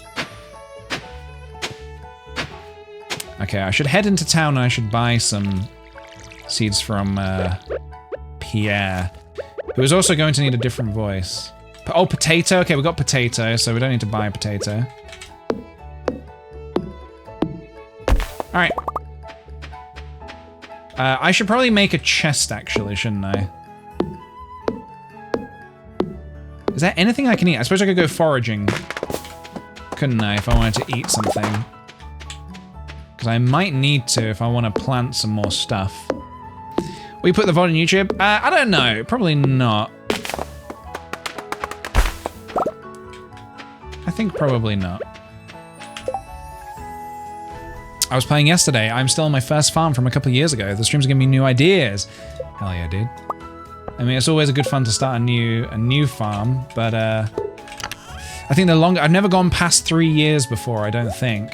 Okay, I should head into town and I should buy some seeds from Pierre, who is also going to need a different voice. Oh, potato. Okay, we got potato, so we don't need to buy potato. All right. I should probably make a chest, actually, shouldn't I? Is there anything I can eat? I suppose I could go foraging, couldn't I, if I wanted to eat something? Because I might need to if I want to plant some more stuff. Will you put the VOD on YouTube? I don't know. Probably not. I think probably not. I was playing yesterday. I'm still on my first farm from a couple of years ago. The streams are giving me new ideas. Hell yeah, dude. I mean, it's always a good fun to start a new farm, but I think I've never gone past 3 years before, I don't think.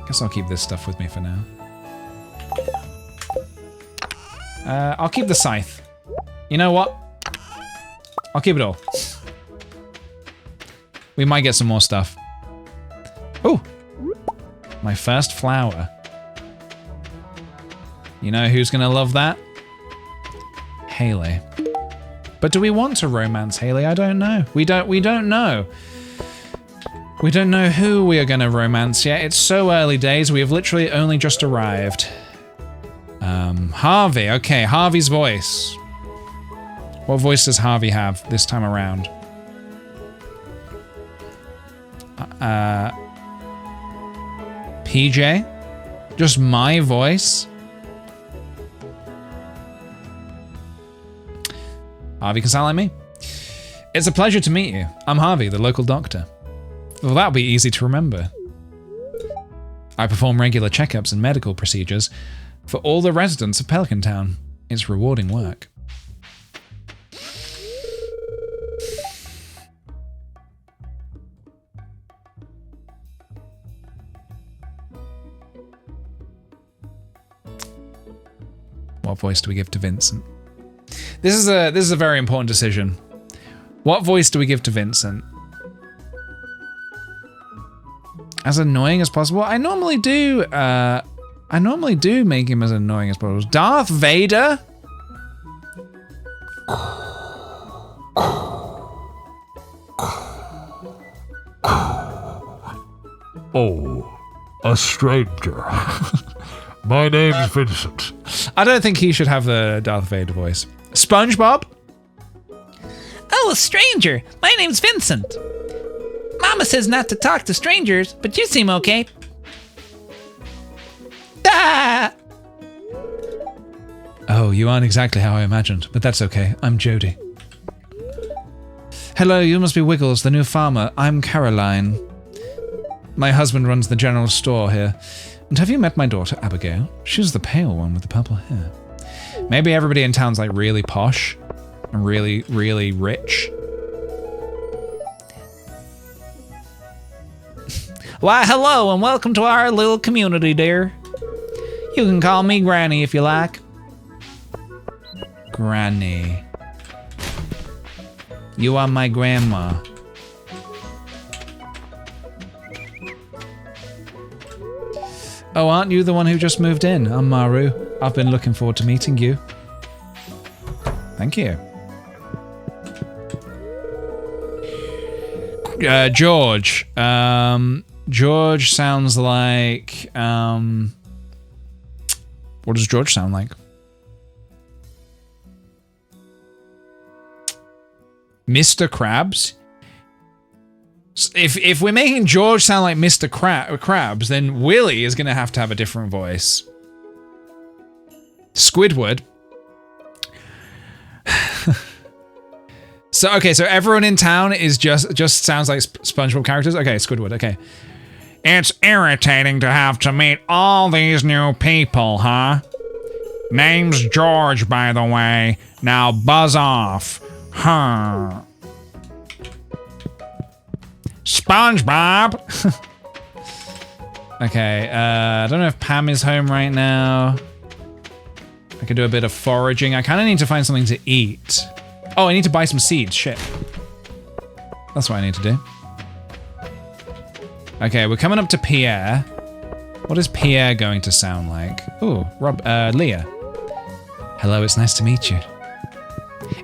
Guess I'll keep this stuff with me for now. I'll keep the scythe. You know what? I'll keep it all. We might get some more stuff. Oh! My first flower. You know who's gonna love that? Haley. But do we want to romance Haley? I don't know. We don't know. We don't know who we are gonna romance yet. It's so early days. We have literally only just arrived. Harvey. Okay, Harvey's voice. What voice does Harvey have this time around? PJ? Just my voice? Harvey can sound like me. It's a pleasure to meet you. I'm Harvey, the local doctor. Well, that'll be easy to remember. I perform regular checkups and medical procedures for all the residents of Pelican Town. It's rewarding work. What voice do we give to Vincent? This is a very important decision. What voice do we give to Vincent? As annoying as possible? I normally do make him as annoying as possible. Darth Vader? Oh, a stranger. My name's Vincent. I don't think he should have the Darth Vader voice. SpongeBob? Oh, a stranger. My name's Vincent. Mama says not to talk to strangers, but you seem okay. Ah! Oh, you aren't exactly how I imagined, but that's okay. I'm Jody. Hello, you must be Wiggles, the new farmer. I'm Caroline. My husband runs the general store here. And have you met my daughter, Abigail? She's the pale one with the purple hair. Maybe everybody in town's like really posh and really, really rich. Why, hello and welcome to our little community, dear. You can call me Granny if you like. Granny. You are my grandma. Oh, aren't you the one who just moved in? I'm Maru. I've been looking forward to meeting you. Thank you. George. George sounds like... what does George sound like? Mr. Krabs? If we're making George sound like Mr. Krabs, then Willy is going to have a different voice. Squidward. So everyone in town is just sounds like SpongeBob characters. Okay, Squidward. Okay. It's irritating to have to meet all these new people, huh? Name's George, by the way. Now buzz off. Huh. SpongeBob! Okay, I don't know if Pam is home right now. I could do a bit of foraging. I kind of need to find something to eat. Oh, I need to buy some seeds. Shit. That's what I need to do. Okay, we're coming up to Pierre. What is Pierre going to sound like? Ooh, Leah. Hello, it's nice to meet you.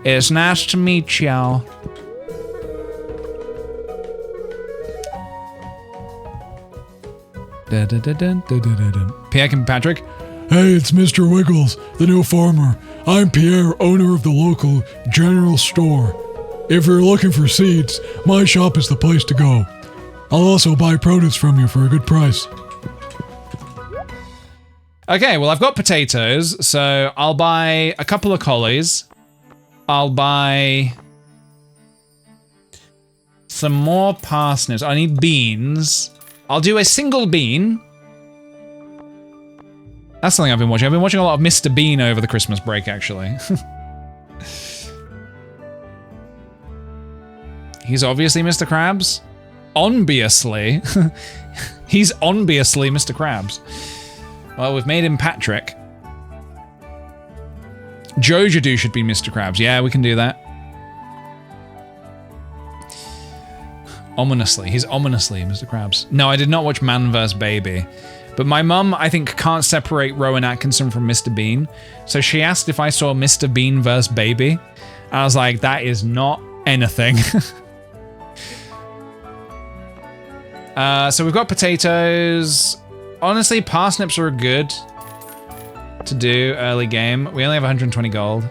It's nice to meet y'all. Pierre Patrick. Hey, it's Mr. Wiggles, the new farmer. I'm Pierre, owner of the local general store. If you're looking for seeds, my shop is the place to go. I'll also buy produce from you for a good price. Okay, well, I've got potatoes, so I'll buy a couple of collies. I'll buy some more parsnips. I need beans. I'll do a single bean. That's something I've been watching. I've been watching a lot of Mr. Bean over the Christmas break, actually. He's obviously Mr. Krabs. Obviously. He's obviously Mr. Krabs. Well, we've made him Patrick. Jojadu should be Mr. Krabs. Yeah, we can do that. Ominously. He's ominously Mr. Krabs. No, I did not watch Man vs. Baby. But my mum, I think, can't separate Rowan Atkinson from Mr. Bean. So she asked if I saw Mr. Bean vs. Baby. I was like, that is not anything. So we've got potatoes. Honestly, parsnips are good to do early game. We only have 120 gold.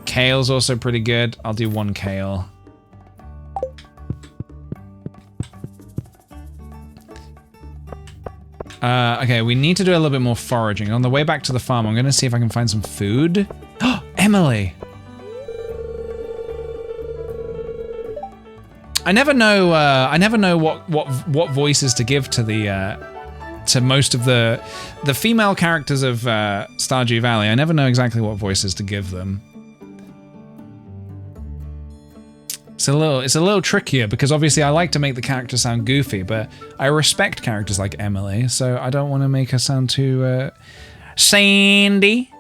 Kale's also pretty good. I'll do 1 kale. Okay, we need to do a little bit more foraging. On the way back to the farm, I'm gonna see if I can find some food. Oh, Emily! I never know what voices to give to the to most of the female characters of Stardew Valley. I never know exactly what voices to give them. It's a little trickier because obviously I like to make the character sound goofy, but I respect characters like Emily, so I don't want to make her sound too Sandy.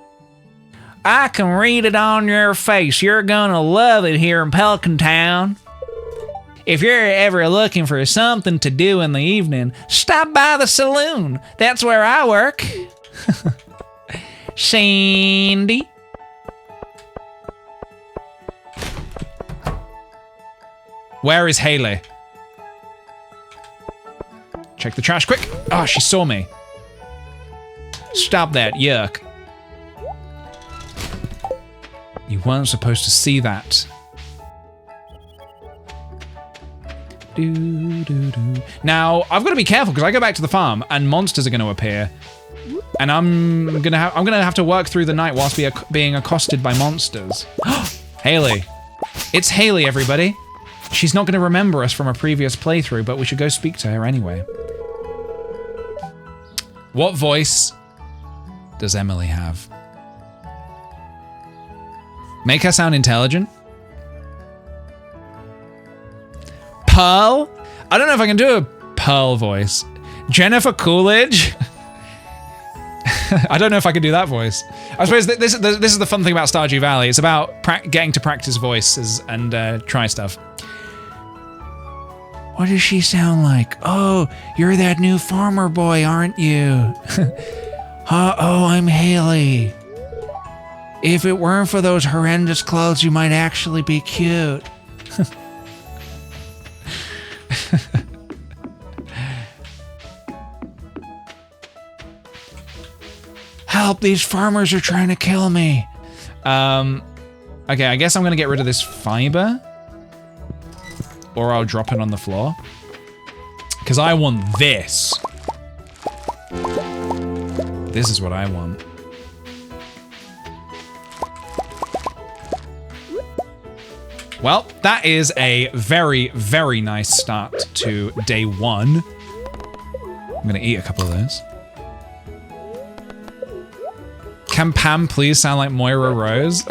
I can read it on your face. You're gonna love it here in Pelican Town. If you're ever looking for something to do in the evening, stop by the saloon. That's where I work. Sandy. Where is Haley? Check the trash quick. Oh, she saw me. Stop that, yuck. You weren't supposed to see that. Now, I've got to be careful because I go back to the farm and monsters are going to appear. And I'm gonna have to work through the night whilst being accosted by monsters. Haley. It's Haley, everybody. She's not going to remember us from a previous playthrough, but we should go speak to her anyway. What voice does Emily have? Make her sound intelligent? Pearl? I don't know if I can do a Pearl voice. Jennifer Coolidge? I don't know if I can do that voice. I suppose this is the fun thing about Stardew Valley. It's about getting to practice voices and try stuff. What does she sound like? Oh, you're that new farmer boy, aren't you? Oh, I'm Haley. If it weren't for those horrendous clothes, you might actually be cute. Help, these farmers are trying to kill me. Okay, I guess I'm gonna get rid of this fiber. Or I'll drop it on the floor. Because I want this. This is what I want. Well, that is a very, very nice start to day 1. I'm gonna eat a couple of those. Can Pam please sound like Moira Rose?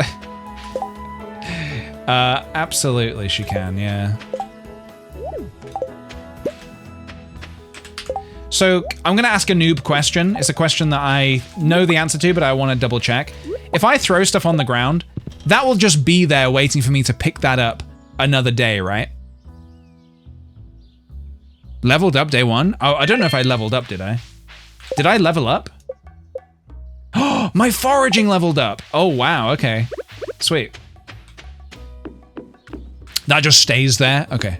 Absolutely she can, yeah. So I'm going to ask a noob question. It's a question that I know the answer to, but I want to double check. If I throw stuff on the ground, that will just be there waiting for me to pick that up another day, right? Leveled up day 1? Oh, I don't know if I leveled up, did I? Did I level up? Oh, my foraging leveled up. Oh, wow, okay. Sweet. That just stays there? Okay.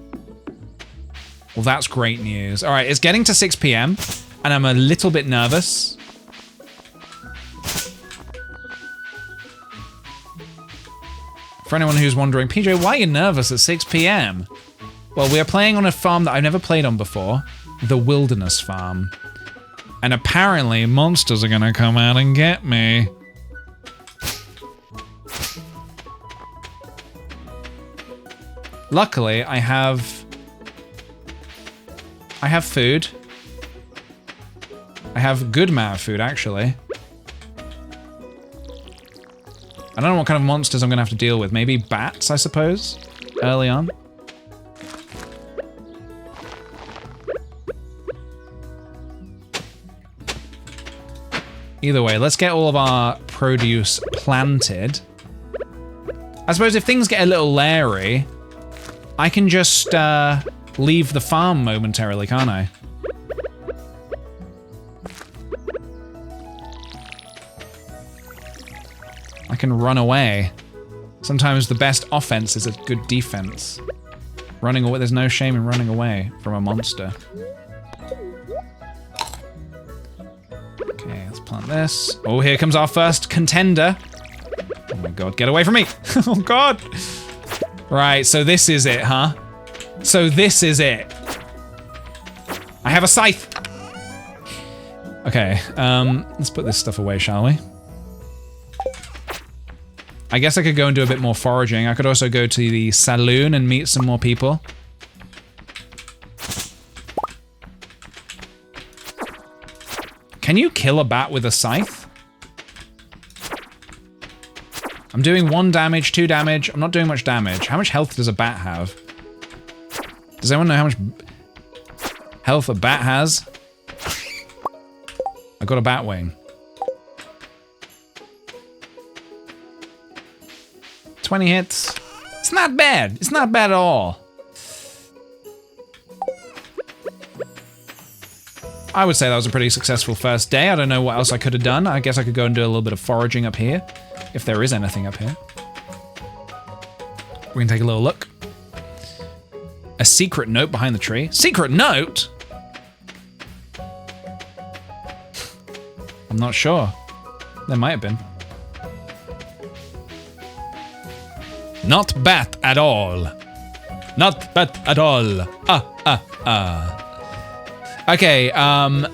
Well, that's great news. All right, it's getting to 6 p.m. and I'm a little bit nervous. For anyone who's wondering, PJ, why are you nervous at 6 p.m.? Well, we are playing on a farm that I've never played on before, the Wilderness Farm. And apparently, monsters are gonna come out and get me. Luckily, I have food. I have good amount of food, actually. I don't know what kind of monsters I'm gonna have to deal with. Maybe bats, I suppose, early on. Either way, let's get all of our produce planted. I suppose if things get a little leery, I can just leave the farm momentarily, can't I? I can run away. Sometimes the best offense is a good defense. Running away, there's no shame in running away from a monster. Okay, let's plant this. Oh, here comes our first contender. Oh my god, get away from me! Oh god! Right, so this is it, huh? So this is it. I have a scythe! Okay, let's put this stuff away, shall we? I guess I could go and do a bit more foraging. I could also go to the saloon and meet some more people. Can you kill a bat with a scythe? I'm doing 1 damage, 2 damage. I'm not doing much damage. How much health does a bat have? Does anyone know how much health a bat has? I got a bat wing. 20 hits. It's not bad. It's not bad at all. I would say that was a pretty successful first day. I don't know what else I could have done. I guess I could go and do a little bit of foraging up here, if there is anything up here. We can take a little look. A secret note behind the tree. Secret note? I'm not sure. There might have been. Not bad at all. Not bad at all. Okay,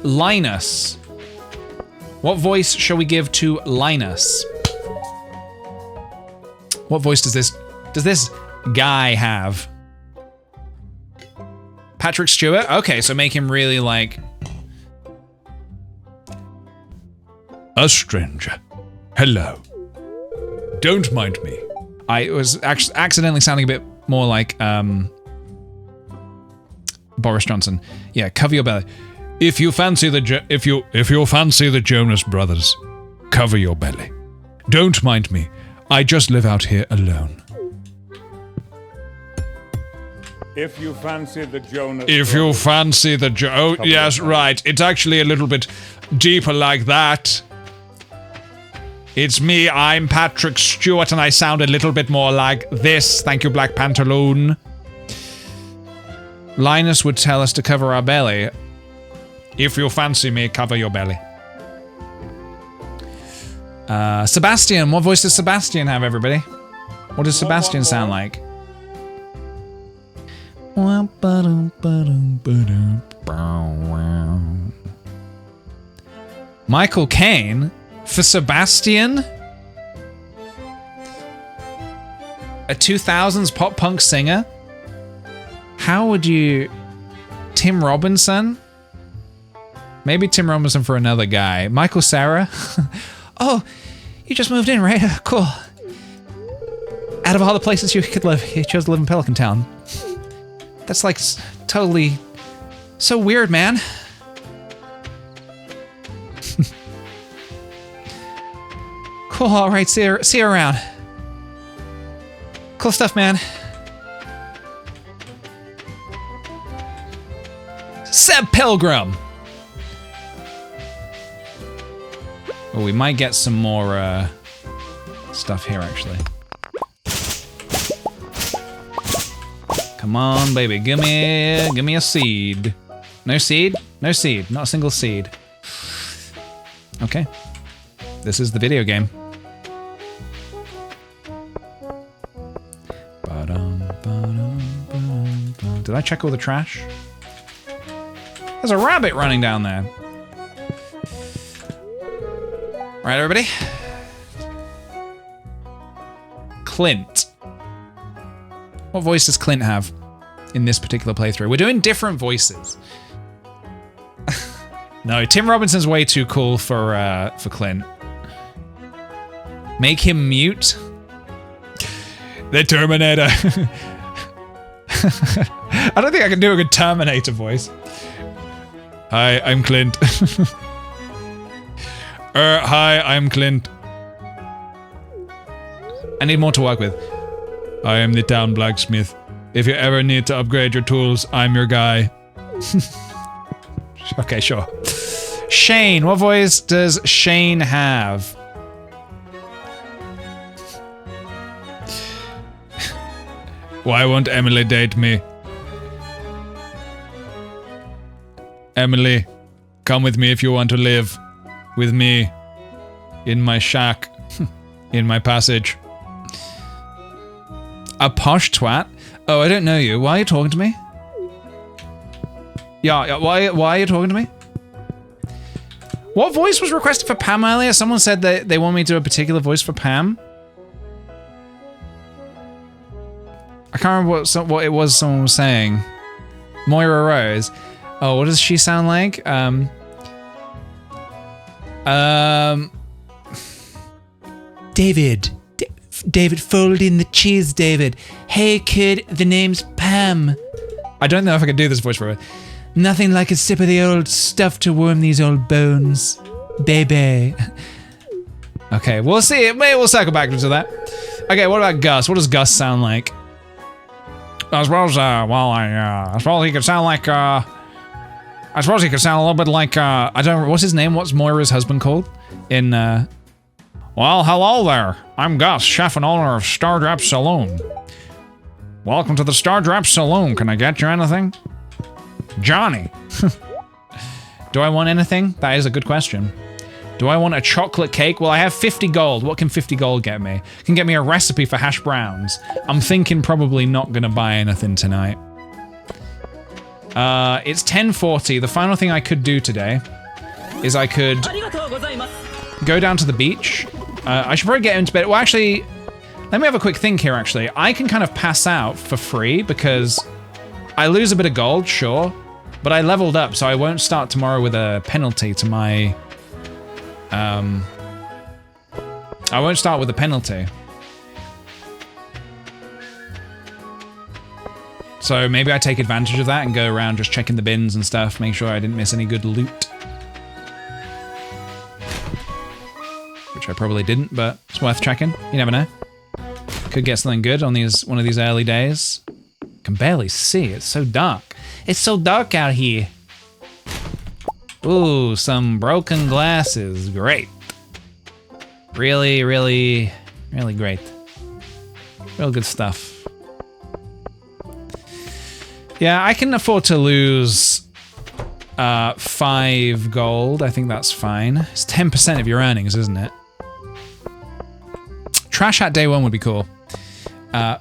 Linus. What voice shall we give to Linus? What voice does this guy have? Patrick Stewart? Okay, so make him really like... A stranger. Hello. Don't mind me. I was accidentally sounding a bit more like, Boris Johnson. Yeah, cover your belly. If you fancy the Jonas Brothers, cover your belly. Don't mind me. I just live out here alone. If you fancy the Jonas Oh, yes, right. It's actually a little bit deeper like that. It's me, I'm Patrick Stewart, and I sound a little bit more like this. Thank you, Black Pantaloon. Linus would tell us to cover our belly. If you fancy me, cover your belly. Sebastian, what voice does Sebastian have, everybody? What does Sebastian sound like? Michael Caine? For Sebastian? A 2000s pop punk singer? How would you... Tim Robinson? Maybe Tim Robinson for another guy. Michael Cera? Oh, you just moved in, right? Cool. Out of all the places you could live, you chose to live in Pelican Town. That's like totally... so weird, man. Cool, alright, see you around. Cool stuff, man. Seb Pilgrim! Oh, we might get some more, stuff here, actually. Come on, baby, give me a seed. No seed? No seed, not a single seed. Okay. This is the video game. Did I check all the trash? There's a rabbit running down there. Right, everybody. Clint. What voice does Clint have in this particular playthrough? We're doing different voices. No, Tim Robinson's way too cool for Clint. Make him mute. The Terminator. I don't think I can do a good Terminator voice. Hi, I'm Clint. Hi, I'm Clint. I need more to work with. I am the town blacksmith. If you ever need to upgrade your tools, I'm your guy. Okay, sure. Shane, what voice does Shane have? Why won't Emily date me? Emily, come with me if you want to live with me in my shack, in my passage. A posh twat? Oh, I don't know you. Why are you talking to me? Yeah, why are you talking to me? What voice was requested for Pam earlier? Someone said that they want me to do a particular voice for Pam. I can't remember what it was someone was saying. Moira Rose. Oh, what does she sound like? David. David, fold in the cheese, David. Hey, kid, the name's Pam. I don't know if I can do this voice for her. Nothing like a sip of the old stuff to warm these old bones, baby. Okay, we'll see. Maybe we'll circle back to that. Okay, what about Gus? What does Gus sound like? I suppose, I suppose he could sound like, I suppose he could sound a little bit like, I don't, what's his name? What's Moira's husband called? In, well, hello there. I'm Gus, chef and owner of Stardrap Saloon. Welcome to the Stardrap Saloon. Can I get you anything? Johnny. Do I want anything? That is a good question. Do I want a chocolate cake? Well, I have 50 gold. What can 50 gold get me? It can get me a recipe for hash browns. I'm thinking probably not gonna buy anything tonight. It's 10:40. The final thing I could do today is I could go down to the beach. I should probably get into bed. Well, actually, let me have a quick think here, actually. I can kind of pass out for free because I lose a bit of gold, sure, but I leveled up, so I won't start tomorrow with a penalty to my... I won't start with a penalty. So maybe I take advantage of that and go around just checking the bins and stuff, make sure I didn't miss any good loot. Which I probably didn't, but it's worth checking. You never know. Could get something good on one of these early days. Can barely see, it's so dark. It's so dark out here. Ooh, some broken glasses, great. Really, really, really great. Real good stuff. Yeah, I can afford to lose 5 gold. I think that's fine. It's 10% of your earnings, isn't it? Trash hat day 1 would be cool.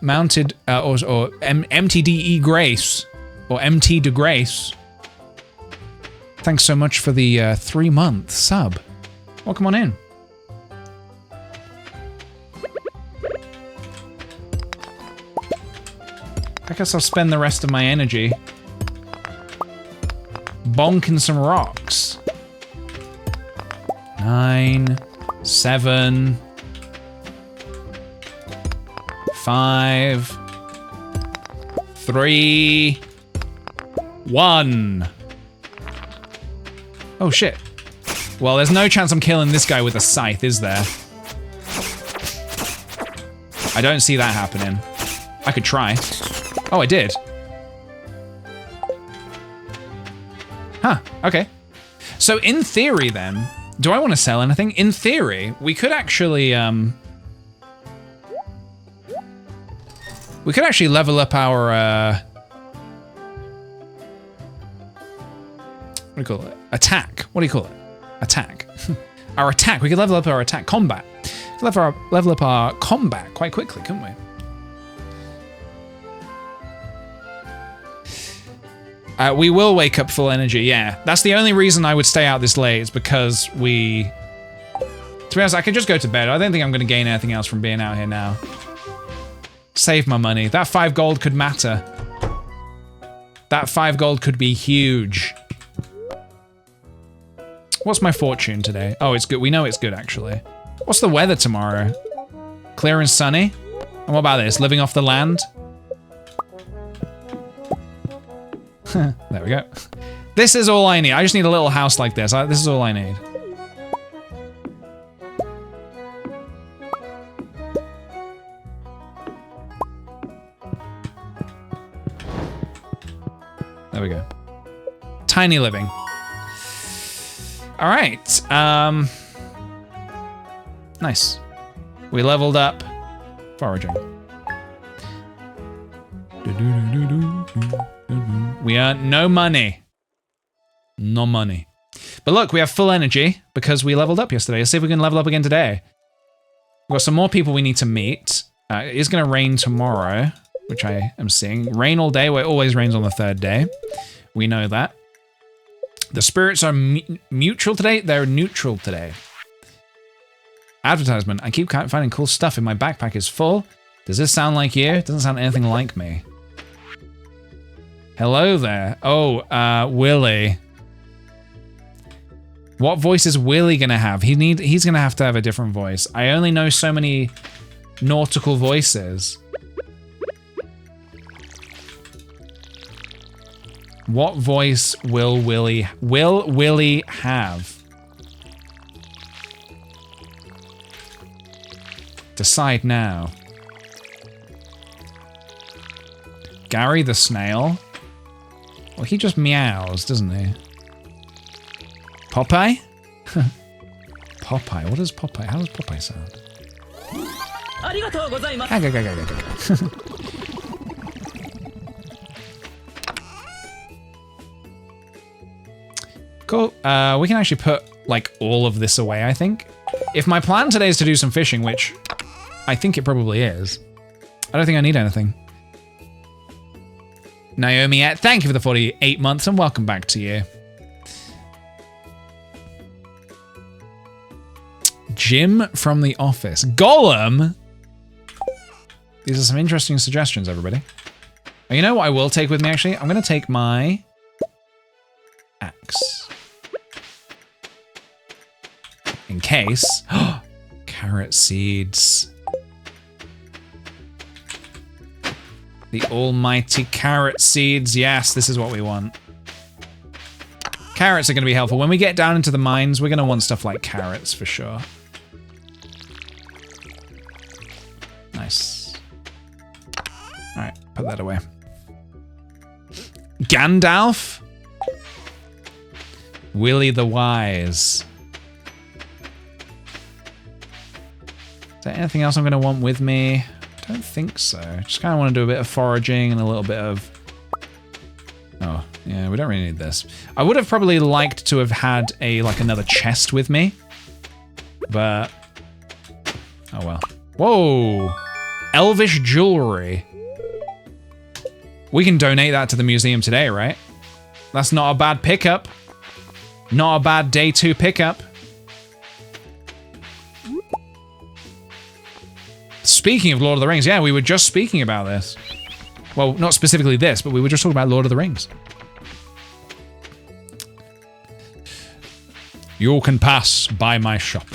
Mounted, or MTDE Grace, or MT de Grace. Thanks so much for the 3-month sub. Welcome on in. I guess I'll spend the rest of my energy bonking some rocks. 9, 7, 5, 3, 1. Oh shit. Well, there's no chance I'm killing this guy with a scythe, is there? I don't see that happening. I could try. Oh, I did. Huh, okay. So in theory then, do I want to sell anything? In theory, we could actually level up our what do you call it? Attack. What do you call it? Attack. Our attack. We could level up our attack. Combat. Level up our combat quite quickly, couldn't we? We will wake up full energy, yeah. That's the only reason I would stay out this late, is because we... To be honest, I could just go to bed. I don't think I'm going to gain anything else from being out here now. Save my money. That 5 gold could matter. That 5 gold could be huge. What's my fortune today? Oh, it's good. We know it's good, actually. What's the weather tomorrow? Clear and sunny? And what about this? Living off the land? There we go. This is all I need. I just need a little house like this. This is all I need. There we go. Tiny living. All right. Nice. We leveled up foraging. We earn no money. No money. But look, we have full energy because we leveled up yesterday. Let's see if we can level up again today. We've got some more people we need to meet. It is going to rain tomorrow, which I am seeing. Rain all day. Well, it always rains on the 3rd day. We know that. The spirits are mutual today. They're neutral today. Advertisement. I keep finding cool stuff in my backpack is full. Does this sound like you? It doesn't sound anything like me. Hello there. Oh, Willy. What voice is Willy gonna have? He's gonna have to have a different voice. I only know so many nautical voices. What voice will Willy have? Decide now. Gary the snail? Well, he just meows, doesn't he? Popeye? Popeye. What is Popeye? How does Popeye sound? Cool. We can actually put, like, all of this away, I think. If my plan today is to do some fishing, which I think it probably is, I don't think I need anything. Naomi, thank you for the 48 months and welcome back to you. Jim from the office. Gollum? These are some interesting suggestions, everybody. And you know what I will take with me, actually? I'm going to take my axe. In case. Carrot seeds. The almighty carrot seeds. Yes, this is what we want. Carrots are going to be helpful. When we get down into the mines, we're going to want stuff like carrots for sure. Nice. All right, put that away. Gandalf? Willy the Wise. Is there anything else I'm going to want with me? I don't think so. Just kind of want to do a bit of foraging and a little bit of... Oh, yeah, we don't really need this. I would have probably liked to have had like another chest with me. But... Oh well. Whoa! Elvish jewelry. We can donate that to the museum today, right? That's not a bad pickup. Not a bad day 2 pickup. Speaking of Lord of the Rings, yeah, we were just speaking about this. Well, not specifically this, but we were just talking about Lord of the Rings. You can pass by my shop.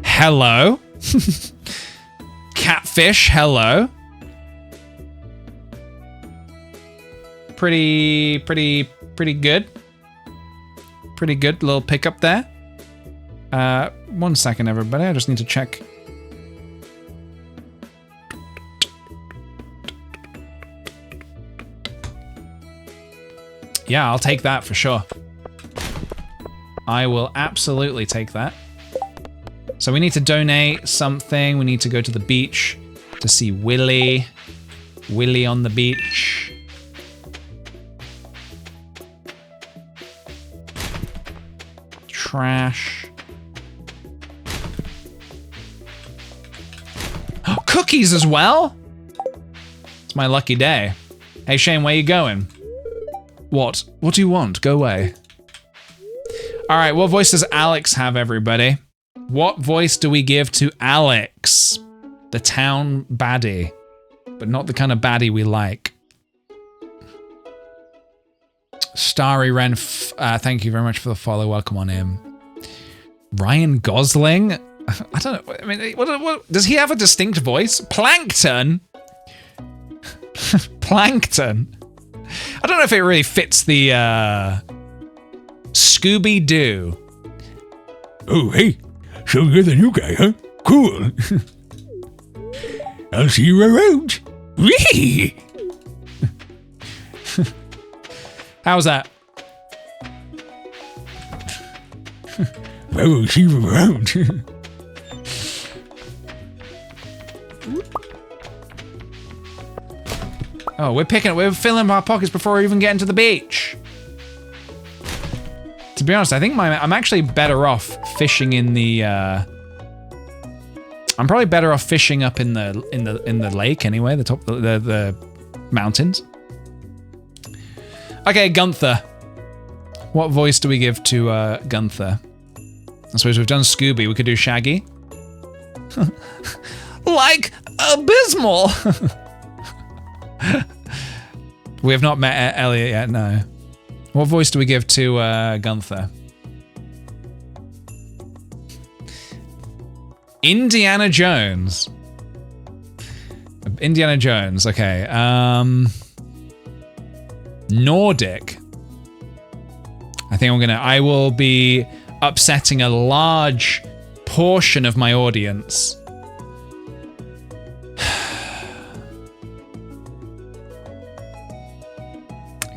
Hello? Catfish, hello? Pretty good. Pretty good little pickup there. 1 second, everybody. I just need to check. Yeah, I'll take that for sure. I will absolutely take that. So we need to donate something. We need to go to the beach to see Willy. Willy on the beach. Trash. Cookies as well? It's my lucky day. Hey Shane, where you going? What? What do you want? Go away. Alright, what voice does Alex have, everybody? What voice do we give to Alex? The town baddie. But not the kind of baddie we like. Starry Wren, thank you very much for the follow. Welcome on in. Ryan Gosling? I don't know. I mean, what does he have a distinct voice? Plankton? Plankton? I don't know if it really fits the Scooby-Doo. Oh, hey. So you're the new guy, huh? Cool. I'll see you around. Whee! How's that? Well, we'll see you around. Oh, we're filling our pockets before we even get into the beach. To be honest, I think I'm actually better off fishing in the. I'm probably better off fishing up in the lake anyway, the top the mountains. Okay, Gunther. What voice do we give to Gunther? I suppose we've done Scooby. We could do Shaggy. Like abysmal. We have not met Elliot yet. No. What voice do we give to Gunther? Indiana Jones. Indiana Jones. Okay. Nordic. I will be upsetting a large portion of my audience.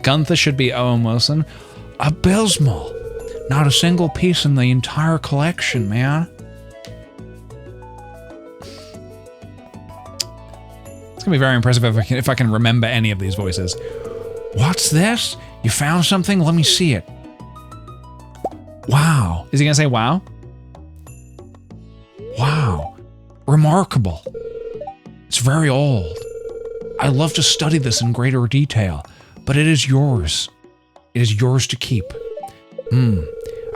Gunther should be Owen Wilson. Abysmal. Not a single piece in the entire collection, man. It's gonna be very impressive if I can remember any of these voices. What's this? You found something? Let me see it. Wow. Is he gonna say wow? Wow. Remarkable. It's very old. I'd love to study this in greater detail, but it is yours. It is yours to keep.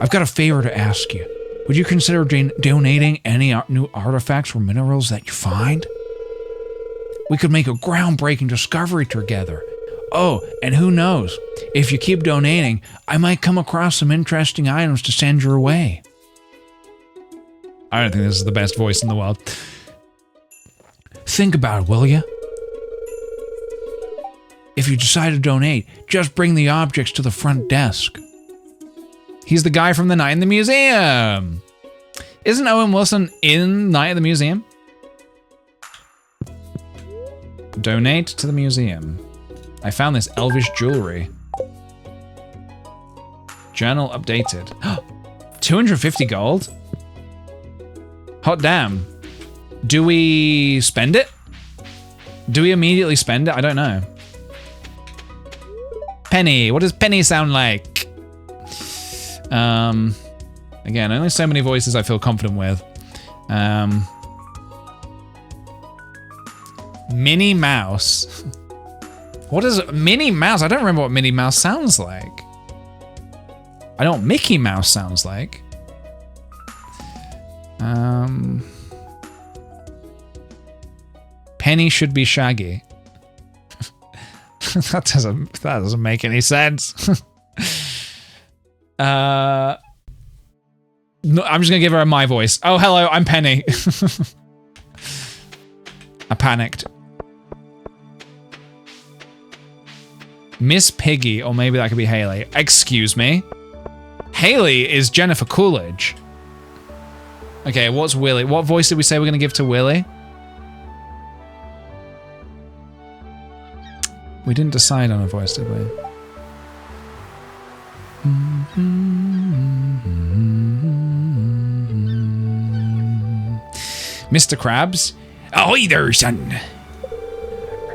I've got a favor to ask you. Would you consider donating any new artifacts or minerals that you find? We could make a groundbreaking discovery together. Oh, and who knows? If you keep donating, I might come across some interesting items to send your way. I don't think this is the best voice in the world. Think about it, will you? If you decide to donate, just bring the objects to the front desk. He's the guy from the Night in the Museum. Isn't Owen Wilson in Night at the Museum? Donate to the museum. I found this elvish jewelry. Journal updated. 250 gold? Hot damn. Do we spend it? Do we immediately spend it? I don't know. Penny. What does Penny sound like? Again, only so many voices I feel confident with. Minnie Mouse. What is Minnie Mouse? I don't remember what Minnie Mouse sounds like. I know what Mickey Mouse sounds like. Penny should be Shaggy. that doesn't make any sense. No, I'm just gonna give her my voice. Oh, hello, I'm Penny. I panicked. Miss Piggy, or maybe that could be Haley. Excuse me. Haley is Jennifer Coolidge. Okay, what's Willie? What voice did we say we're going to give to Willie? We didn't decide on a voice, did we? Mr. Krabs? Ahoy there, son.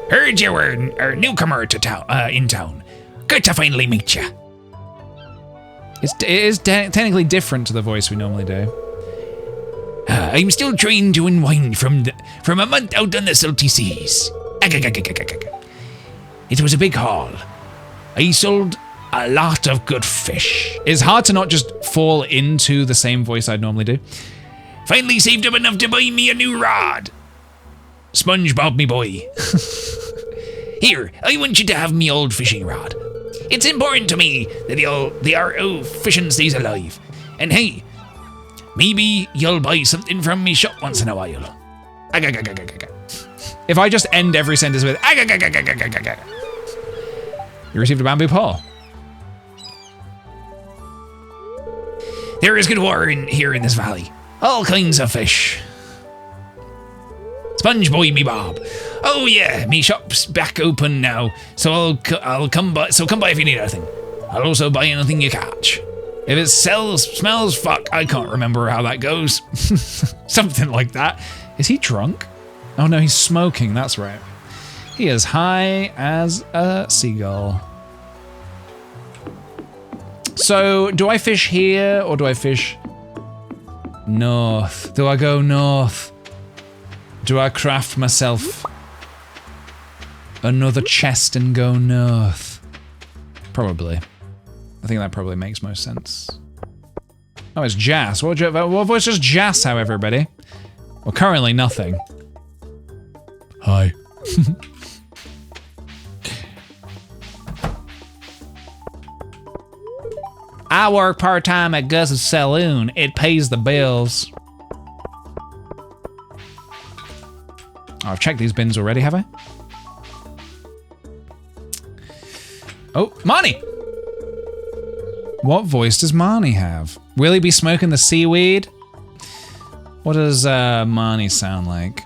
Heard you were a newcomer to town, in town. Good to finally meet you. It is technically different to the voice we normally do. I'm still trying to unwind from a month out on the salty seas. It was a big haul. I sold a lot of good fish. It's hard to not just fall into the same voice I'd normally do. Finally saved up enough to buy me a new rod. SpongeBob, me boy. Here, I want you to have me old fishing rod. It's important to me that the art of fishing stays alive. And hey, maybe you'll buy something from me shop once in a while. If I just end every sentence with you received a bamboo pole. There is good water here in this valley. All kinds of fish. Sponge boy, me Bob. Oh yeah, me shop's back open now, so I'll come by. So come by if you need anything. I'll also buy anything you catch. If it smells, fuck. I can't remember how that goes. Something like that. Is he drunk? Oh no, he's smoking. That's right. He is high as a seagull. So, do I fish here or do I fish north? Do I go north? Do I craft myself another chest and go north? Probably. I think that probably makes most sense. Oh, it's Jas. What voice does Jas have, everybody? Well, currently nothing. Hi. I work part-time at Gus's saloon. It pays the bills. Oh, I've checked these bins already, have I? Oh, Marnie! What voice does Marnie have? Will he be smoking the seaweed? What does Marnie sound like?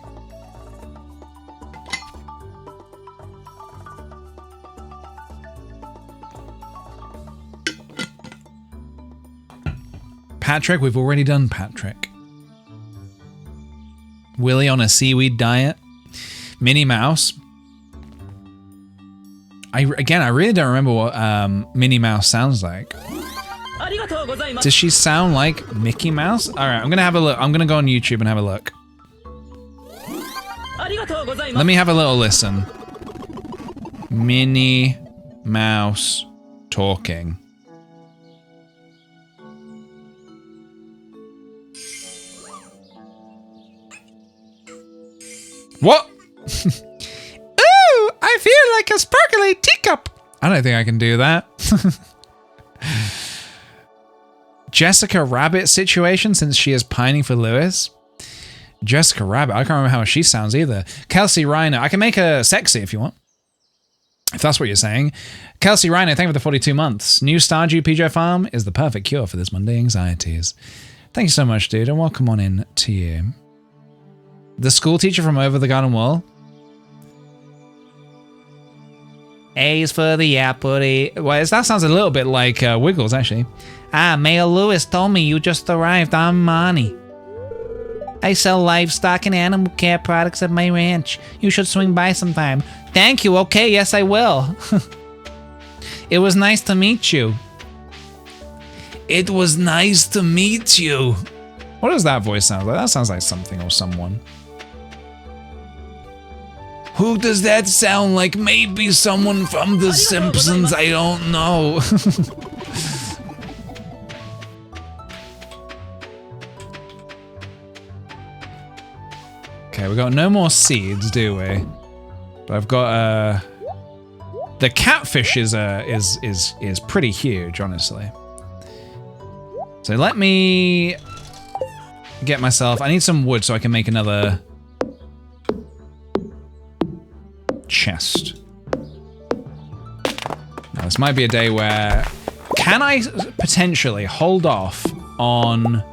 Patrick, we've already done Patrick. Willie on a seaweed diet. Minnie Mouse. I really don't remember what Minnie Mouse sounds like. Does she sound like Mickey Mouse? All right, I'm gonna have a look. I'm gonna go on YouTube and have a look. Let me have a little listen. Minnie Mouse talking. What? Ooh, I feel like a sparkly teacup. I don't think I can do that. Jessica Rabbit situation since she is pining for Lewis. Jessica Rabbit, I can't remember how she sounds either. Kelsey Reiner, I can make her sexy if you want. If that's what you're saying. Kelsey Reiner, thank you for the 42 months. New Stardew PJ Farm is the perfect cure for this Monday anxieties. Thank you so much, dude, and welcome on in to you. The school teacher from over the garden wall. A's for the apple. Well, that sounds a little bit like Wiggles, actually. Ah, Mayor Lewis told me you just arrived. I'm Monty. I sell livestock and animal care products at my ranch. You should swing by sometime. Thank you. Okay, yes, I will. It was nice to meet you. It was nice to meet you. What does that voice sound like? That sounds like something or someone. Who does that sound like? Maybe someone from The Simpsons. I don't know. Okay, we got no more seeds, do we? But I've got the catfish is pretty huge, honestly. So let me get myself. I need some wood so I can make another chest. This might be a day where... Can I potentially hold off on...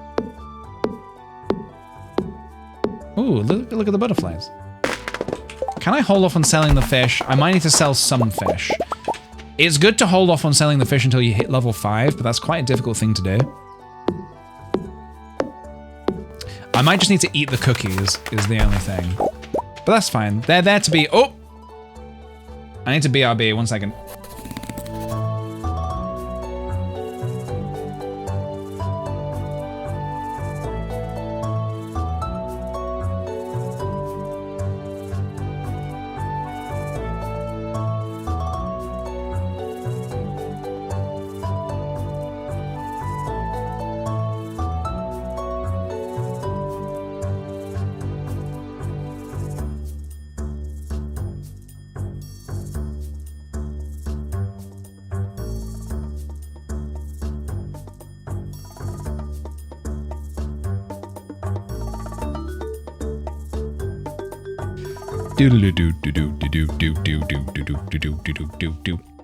Ooh, look at the butterflies. Can I hold off on selling the fish? I might need to sell some fish. It's good to hold off on selling the fish until you hit level 5, but that's quite a difficult thing to do. I might just need to eat the cookies, is the only thing. But that's fine. They're there to be... Oh! I need to BRB, 1 second.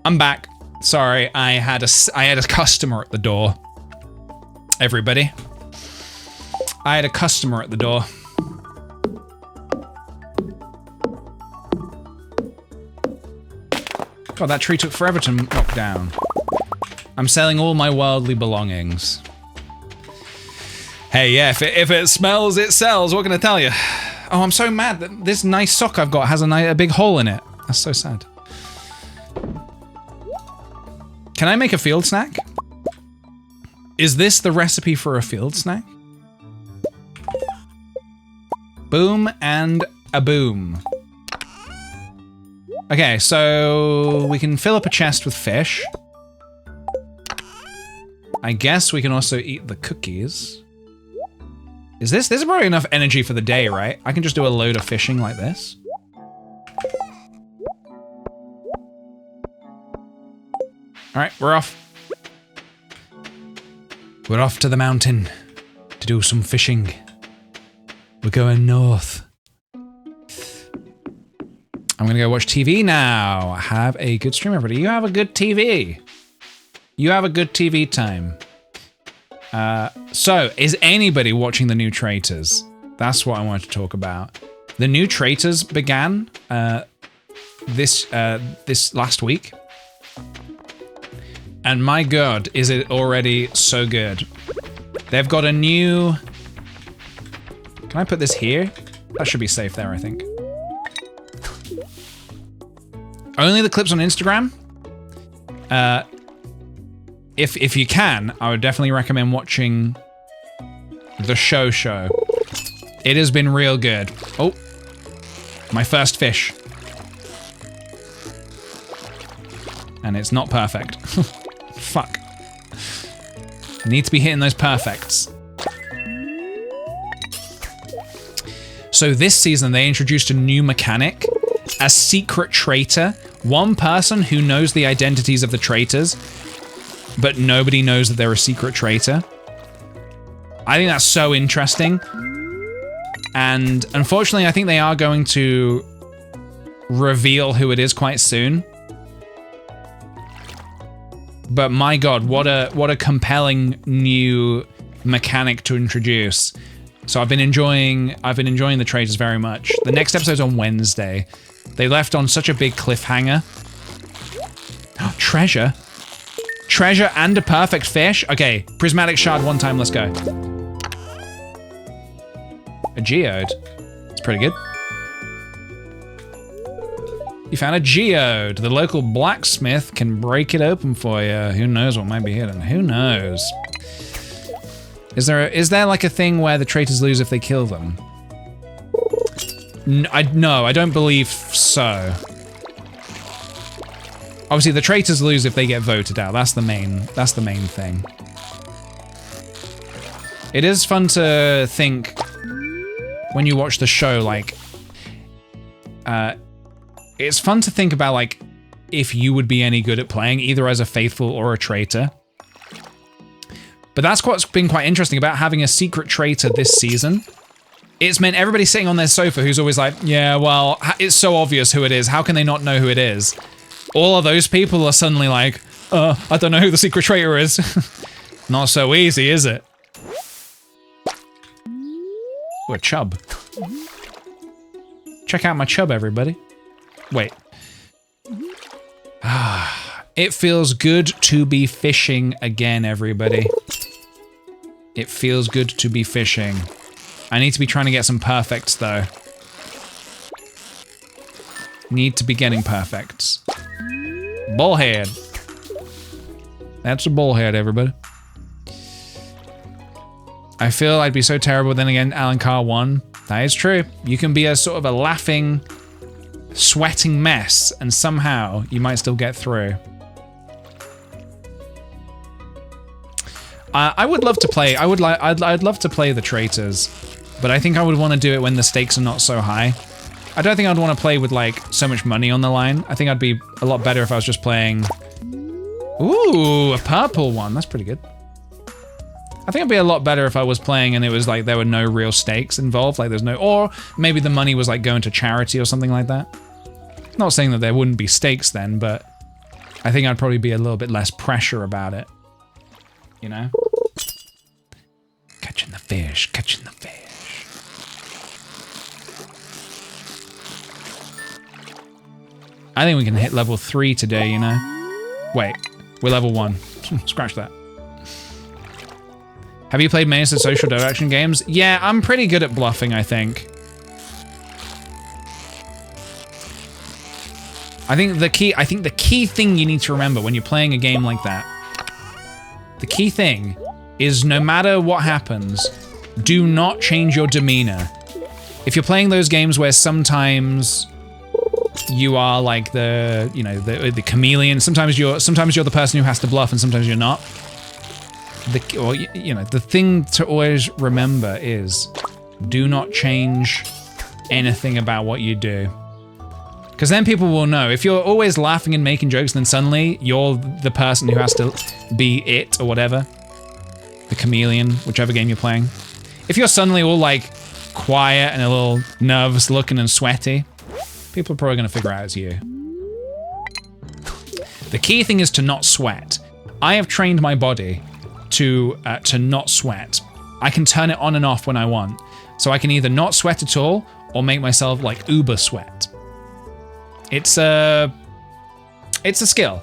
I'm back. Sorry, I had a customer at the door. Everybody. I had a customer at the door. God, that tree took forever to knock down. I'm selling all my worldly belongings. Hey, yeah, if it smells, it sells. What can I tell you? Oh, I'm so mad that this nice sock I've got has a big hole in it. That's so sad. Can I make a field snack? Is this the recipe for a field snack? Boom and a boom. Okay, so we can fill up a chest with fish. I guess we can also eat the cookies. This is probably enough energy for the day, right? I can just do a load of fishing like this. All right, we're off. We're off to the mountain to do some fishing. We're going north. I'm gonna go watch TV now. Have a good stream, everybody. You have a good TV. You have a good TV time. So, is anybody watching the new Traitors? That's what I wanted to talk about. The new Traitors began this last week. And my god, is it already so good. They've got a new... Can I put this here? That should be safe there, I think. Only the clips on Instagram? If you can, I would definitely recommend watching the show. It has been real good. Oh, my first fish. And it's not perfect. Fuck. Need to be hitting those perfects. So this season, they introduced a new mechanic, a secret traitor. One person who knows the identities of the traitors, but nobody knows that they're a secret traitor. I think that's so interesting. And unfortunately, I think they are going to reveal who it is quite soon. But my god, what a compelling new mechanic to introduce. So I've been enjoying the traitors very much. The next episode's on Wednesday. They left on such a big cliffhanger. Oh, treasure. Treasure and a perfect fish? Okay, prismatic shard one time, let's go. A geode. It's pretty good. You found a geode. The local blacksmith can break it open for you. Who knows what might be hidden? Who knows? Is there like a thing where the traitors lose if they kill them? No, I don't believe so. Obviously, the traitors lose if they get voted out. That's the main thing. It is fun to think when you watch the show, like, it's fun to think about, like, if you would be any good at playing, either as a faithful or a traitor. But that's what's been quite interesting about having a secret traitor this season. It's meant everybody sitting on their sofa who's always like, yeah, well, it's so obvious who it is. How can they not know who it is? all of those people are suddenly like, I don't know who the secret traitor is. Not so easy, is it? Ooh, a chub. Check out my chub, everybody. Wait. It feels good to be fishing again, everybody. It feels good to be fishing. I need to be trying to get some perfects, though. Need to be getting perfects. Bullhead. That's a bullhead, everybody. I feel I'd be so terrible, then again, Alan Carr won. That is true. You can be a sort of a laughing, sweating mess, and somehow you might still get through. I would love to play. I'd love to play the traitors, but I think I would want to do it when the stakes are not so high. I don't think I'd want to play with like so much money on the line. I think I'd be a lot better if I was just playing. Ooh, a purple one. That's pretty good. I think it'd be a lot better if I was playing and it was like there were no real stakes involved, like there's no, or maybe the money was like going to charity or something like that. Not saying that there wouldn't be stakes then, but I think I'd probably be a little bit less pressure about it. You know? Catching the fish, catching the fish. I think we can hit level 3 today, you know? Wait, we're level 1. Scratch that. Have you played many of the social deduction games? Yeah, I'm pretty good at bluffing, I think. I think the key thing you need to remember when you're playing a game like that, the key thing is no matter what happens, do not change your demeanor. If you're playing those games where sometimes you are like the, you know, the chameleon, sometimes you're the person who has to bluff and sometimes you're not. The thing to always remember is do not change anything about what you do. Because then people will know. If you're always laughing and making jokes, then suddenly you're the person who has to be it or whatever. The chameleon, whichever game you're playing. If you're suddenly all like quiet and a little nervous looking and sweaty, people are probably going to figure out it's you. The key thing is to not sweat. I have trained my body to not sweat. I can turn it on and off when I want. So I can either not sweat at all or make myself like uber sweat. It's a skill.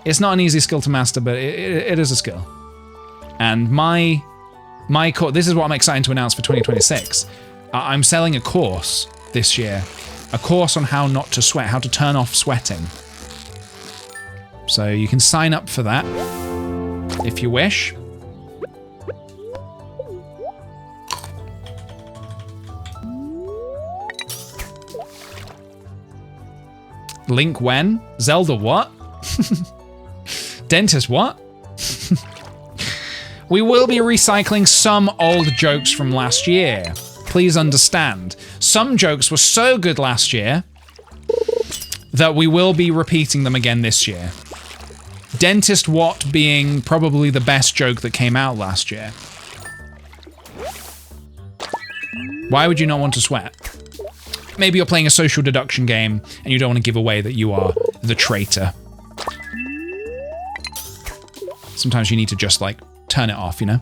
It's not an easy skill to master, but it is a skill. And my course, this is what I'm excited to announce for 2026. I'm selling a course this year. A course on how not to sweat, how to turn off sweating. So you can sign up for that if you wish. Link when? Zelda what? Dentist what? We will be recycling some old jokes from last year. Please understand. Some jokes were so good last year that we will be repeating them again this year. Dentist what being probably the best joke that came out last year. Why would you not want to sweat? Maybe you're playing a social deduction game and you don't want to give away that you are the traitor. Sometimes you need to just like turn it off, you know?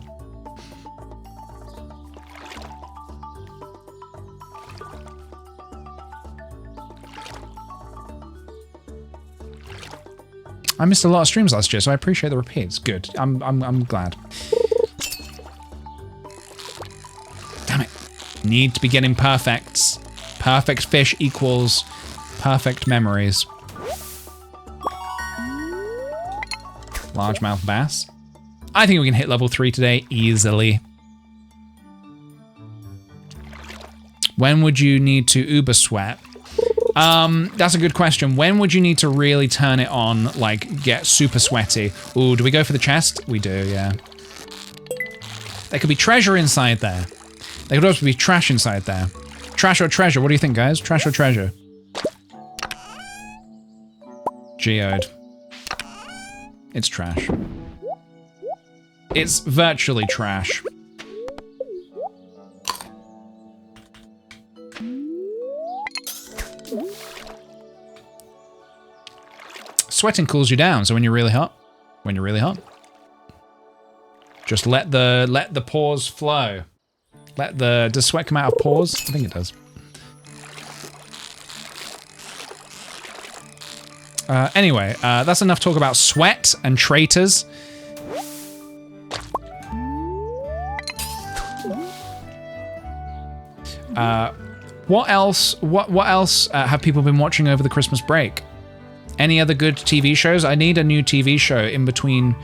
I missed a lot of streams last year, so I appreciate the repeats. Good. I'm glad. Damn it. Need to be getting perfects. Perfect fish equals perfect memories. Largemouth bass. I think we can hit level 3 today easily. When would you need to uber sweat? That's a good question. When would you need to really turn it on, like get super sweaty? Ooh, do we go for the chest? We do, yeah. There could be treasure inside there. There could also be trash inside there. Trash or treasure? What do you think, guys? Trash or treasure? Geode. It's trash. It's virtually trash. Sweating cools you down, so when you're really hot, just let the pores flow. Does sweat come out of pores? I think it does. Anyway, that's enough talk about sweat and traitors. What else have people been watching over the Christmas break? Any other good TV shows? I need a new TV show in between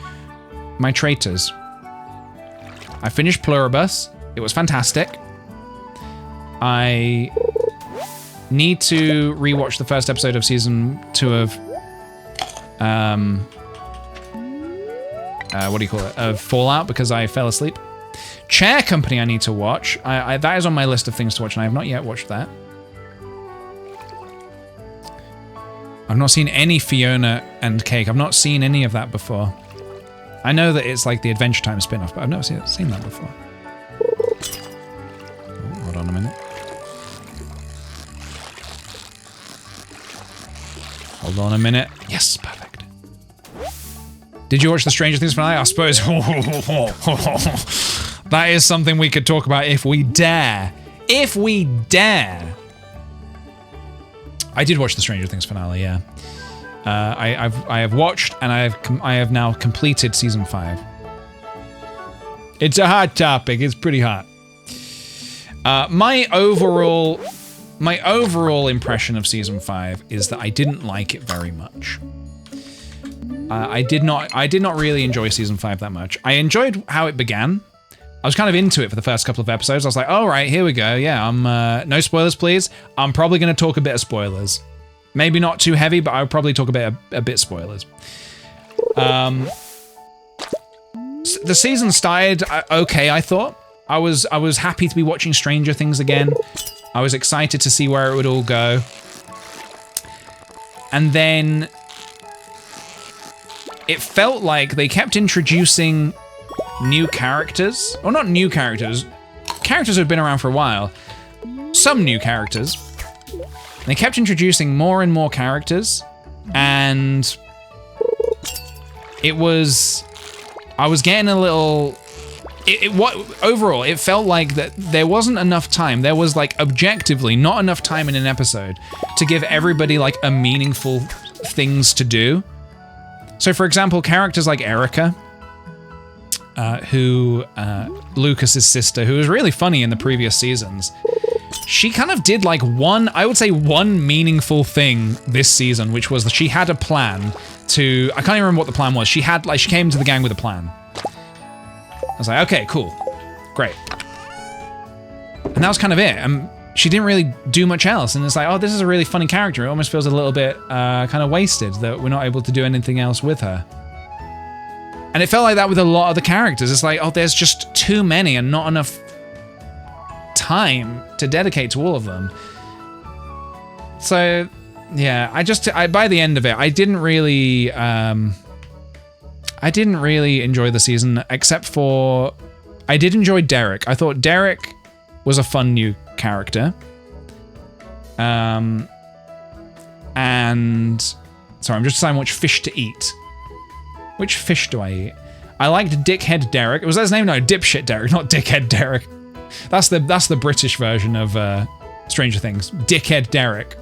my traitors. I finished Pluribus. It was fantastic. I need to rewatch the first episode of season 2 of what do you call it? Of Fallout, because I fell asleep. Chair Company I need to watch. That is on my list of things to watch, and I have not yet watched that. I've not seen any Fiona and Cake. I've not seen any of that before. I know that it's like the Adventure Time spin-off, but I've never seen that before. Oh, hold on a minute. Hold on a minute. Yes, perfect. Did you watch the Stranger Things finale? I suppose. That is something we could talk about if we dare. If we dare. I did watch the Stranger Things finale, yeah. I have watched, and I have now completed season 5. It's a hot topic. It's pretty hot. My overall impression of season 5 is that I didn't like it very much. I did not really enjoy season 5 that much. I enjoyed how it began. I was kind of into it for the first couple of episodes. I was like, all right, here we go. Yeah, no spoilers, please. I'm probably going to talk a bit of spoilers. Maybe not too heavy, but I'll probably talk a bit spoilers. The season started okay, I thought. I was happy to be watching Stranger Things again. I was excited to see where it would all go. And then it felt like they kept introducing new characters. Or not new characters. Characters who had been around for a while. Some new characters. And they kept introducing more and more characters. And it was... I was getting a little... Overall, it felt like that there wasn't enough time. There was, like, objectively not enough time in an episode to give everybody, like, a meaningful things to do. So, for example, characters like Erica, Lucas's sister, who was really funny in the previous seasons, she kind of did, like, I would say one meaningful thing this season, which was that she had a plan to... I can't even remember what the plan was. She came to the gang with a plan. I was like, okay, cool. Great. And that was kind of it. She didn't really do much else. And it's like, oh, this is a really funny character. It almost feels a little bit kind of wasted that we're not able to do anything else with her. And it felt like that with a lot of the characters. It's like, oh, there's just too many and not enough time to dedicate to all of them. So, yeah, by the end of it, I didn't really enjoy the season, except for I did enjoy Derek. I thought Derek was a fun new character. And sorry, I'm just deciding which fish to eat. Which fish do I eat? I liked Dickhead Derek. Was that his name? No, Dipshit Derek, not Dickhead Derek. That's the British version of Stranger Things. Dickhead Derek.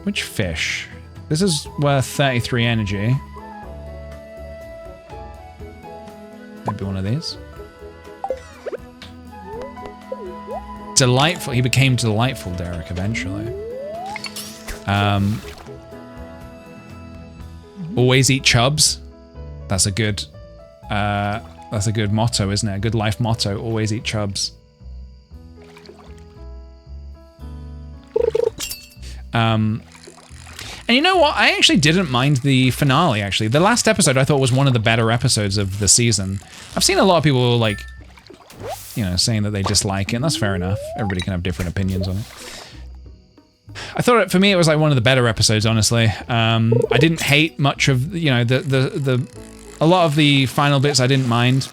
Which fish? This is worth 33 energy. Maybe one of these. Delightful. He became Delightful Derek eventually. Always eat chubs. That's a good motto, isn't it? A good life motto. Always eat chubs. And you know what? I actually didn't mind the finale, actually. The last episode I thought was one of the better episodes of the season. I've seen a lot of people, like, you know, saying that they dislike it, and that's fair enough. Everybody can have different opinions on it. I thought, for me, it was like one of the better episodes, honestly. I didn't hate much of, you know, a lot of the final bits I didn't mind.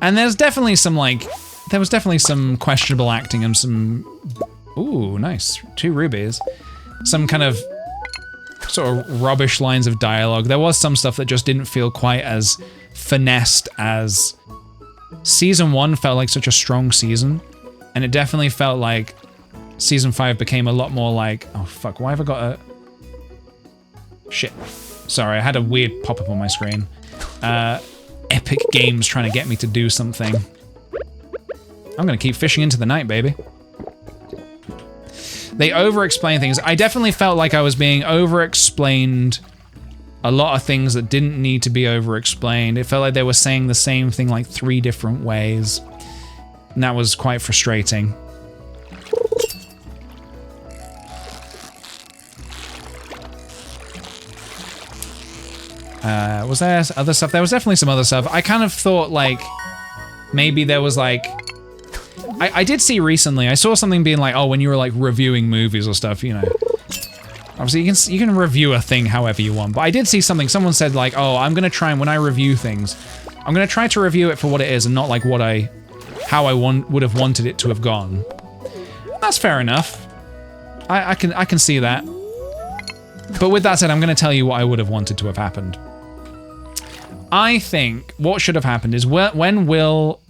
And there was definitely some questionable acting and some Ooh, nice. 2 rubies. Some kind of sort of rubbish lines of dialogue. There was some stuff that just didn't feel quite as finessed as Season 1 felt like such a strong season. And it definitely felt like Season 5 became a lot more like... Oh, fuck. Why have I got a... Shit. Sorry, I had a weird pop-up on my screen. Epic Games trying to get me to do something. I'm gonna keep fishing into the night, baby. They over-explain things. I definitely felt like I was being over-explained a lot of things that didn't need to be over-explained. It felt like they were saying the same thing like 3 different ways. And that was quite frustrating. Was there other stuff? There was definitely some other stuff. I kind of thought like maybe there was like... I did see recently, I saw something being like, oh, when you were like reviewing movies or stuff, you know. Obviously you can review a thing however you want, but I did see something, someone said like, oh, I'm gonna try and when I review things, I'm gonna try to review it for what it is and not like how I would have wanted it to have gone. That's fair enough. I can see that. But with that said, I'm gonna tell you what I would have wanted to have happened. I think what should have happened is when Will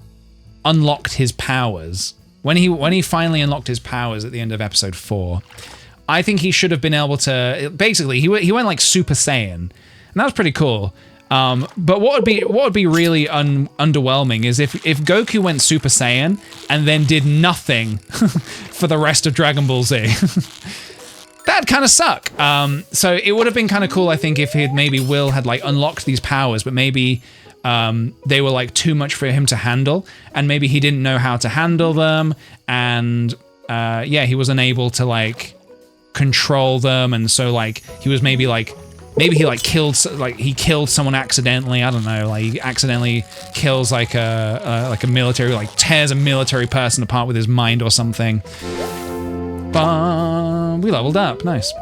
unlocked his powers, when he finally unlocked his powers at the end of episode 4, I think he should have been able to, basically he went like Super Saiyan, and that was pretty cool. But what would be really underwhelming is if Goku went Super Saiyan and then did nothing for the rest of Dragon Ball Z. That'd kind of suck. So it would have been kind of cool, I think, if maybe Will had like unlocked these powers, but maybe they were like too much for him to handle, and maybe he didn't know how to handle them, and yeah, he was unable to like control them, and so like he was maybe he like killed someone accidentally. I don't know, like he accidentally kills like a military, like tears a military person apart with his mind or something. We leveled up, nice.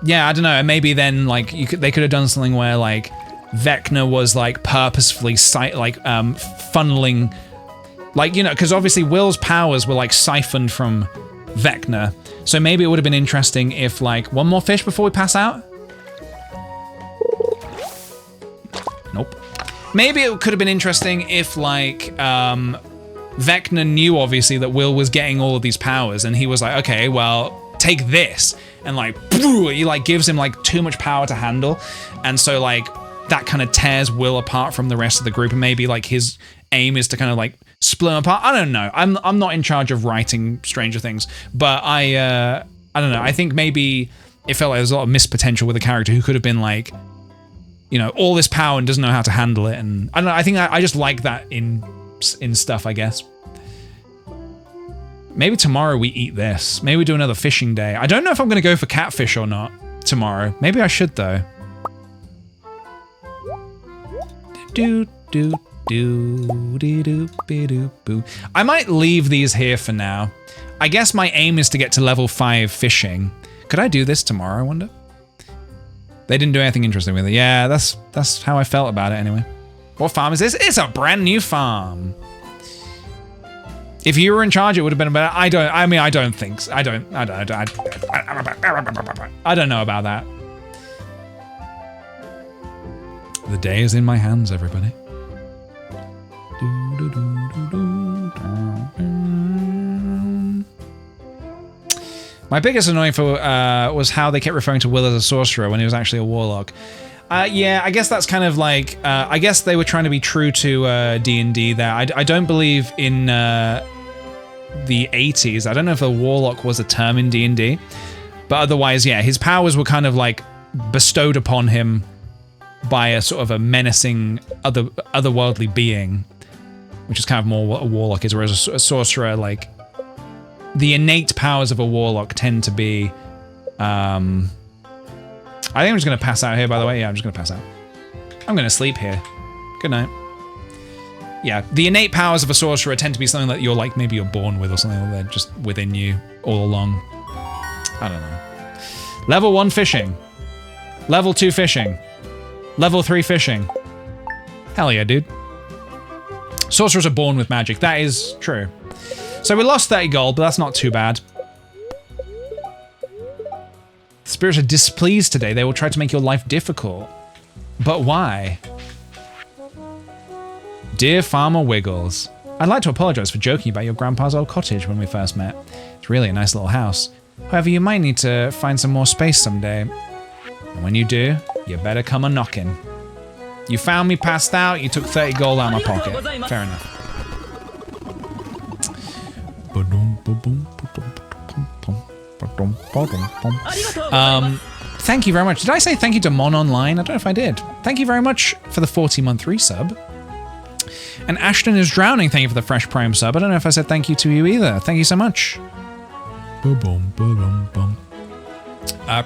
Yeah, I don't know. Maybe then, like, they could have done something where, like, Vecna was like purposefully funneling, like, you know, because obviously Will's powers were like siphoned from Vecna. So maybe it would have been interesting if, like, one more fish before we pass out. Nope. Maybe it could have been interesting if, like, Vecna knew obviously that Will was getting all of these powers, and he was like, okay, well, take this, and like, he like gives him like too much power to handle, and so like that kind of tears Will apart from the rest of the group, and maybe like his aim is to kind of like split him apart. I don't know. I'm not in charge of writing Stranger Things, but I don't know. I think maybe it felt like there was a lot of missed potential with a character who could have been like, you know, all this power and doesn't know how to handle it, and I don't know. I think I just like that in stuff, I guess. Maybe tomorrow we eat this. Maybe we do another fishing day. I don't know if I'm going to go for catfish or not tomorrow. Maybe I should, though. I might leave these here for now. I guess my aim is to get to level 5 fishing. Could I do this tomorrow, I wonder? They didn't do anything interesting with it. Yeah, that's how I felt about it anyway. What farm is this? It's a brand new farm. If you were in charge, it would have been better. I don't think so. I don't know about that. The day is in my hands, everybody. My biggest annoying was how they kept referring to Will as a sorcerer when he was actually a warlock. Yeah, I guess that's kind of like, I guess they were trying to be true to D&D there. I don't believe in the 80s. I don't know if a warlock was a term in D&D, but otherwise, yeah, his powers were kind of like bestowed upon him by a sort of a menacing otherworldly being, which is kind of more what a warlock is, whereas a sorcerer, like, the innate powers of a warlock tend to be, I think I'm just going to pass out here, by the way. Yeah, I'm just going to pass out. I'm going to sleep here. Good night. Yeah, the innate powers of a sorcerer tend to be something that you're like, maybe you're born with or something, or they're just within you all along. I don't know. Level 1 fishing. Level 2 fishing. Level 3 fishing. Hell yeah, dude. Sorcerers are born with magic. That is true. So we lost 30 gold, but that's not too bad. The spirits are displeased today. They will try to make your life difficult. But why? Dear Farmer Wiggles, I'd like to apologize for joking about your grandpa's old cottage when we first met. It's really a nice little house. However, you might need to find some more space someday. And when you do, you better come a-knocking. You found me passed out, you took 30 gold out of my pocket. Fair enough. Thank you very much. Did I say thank you to Mon Online? I don't know if I did. Thank you very much for the 40-month resub. And Ashton is drowning. Thank you for the fresh prime sub. I don't know if I said thank you to you either. Thank you so much.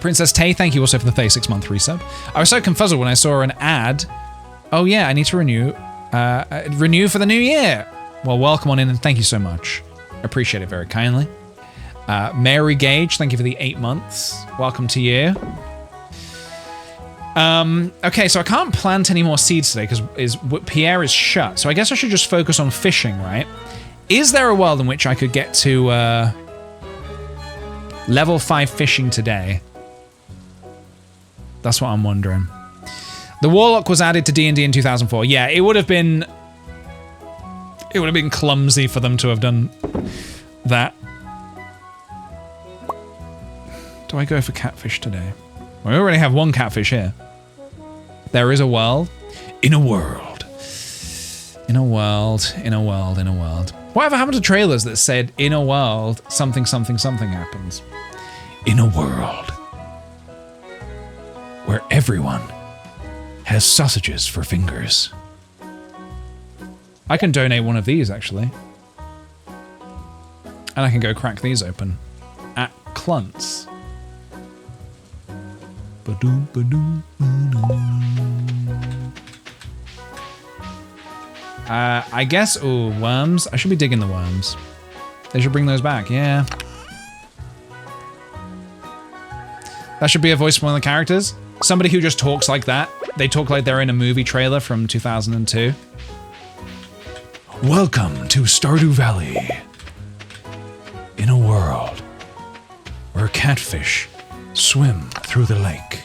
Princess Tay, thank you also for the 36-month resub. I was so confuzzled when I saw an ad. Oh yeah, I need to renew for the new year. Well, welcome on in and thank you so much. Appreciate it very kindly. Mary Gage, thank you for the 8 months. Welcome to you. Okay, so I can't plant any more seeds today because Pierre is shut. So I guess I should just focus on fishing, right? Is there a world in which I could get to level 5 fishing today? That's what I'm wondering. The Warlock was added to D&D in 2004. Yeah, it would have been clumsy for them to have done that. Do I go for catfish today? We already have one catfish here. There is a world. In a world. In a world. In a world. In a world. Whatever happened to trailers that said, in a world, something, something, something happens? In a world where everyone has sausages for fingers. I can donate one of these, actually. And I can go crack these open. At Clunt's. I guess, ooh, worms. I should be digging the worms. They should bring those back, yeah. That should be a voice for one of the characters. Somebody who just talks like that. They talk like they're in a movie trailer from 2002. Welcome to Stardew Valley. In a world where catfish swim through the lake.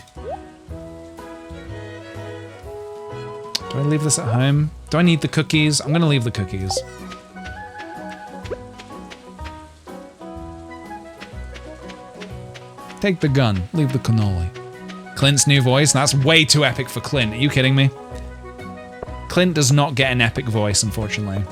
Do I leave this at home? Do I need the cookies? I'm gonna leave the cookies. Take the gun, leave the cannoli. Clint's new voice? That's way too epic for Clint. Are you kidding me? Clint does not get an epic voice, unfortunately.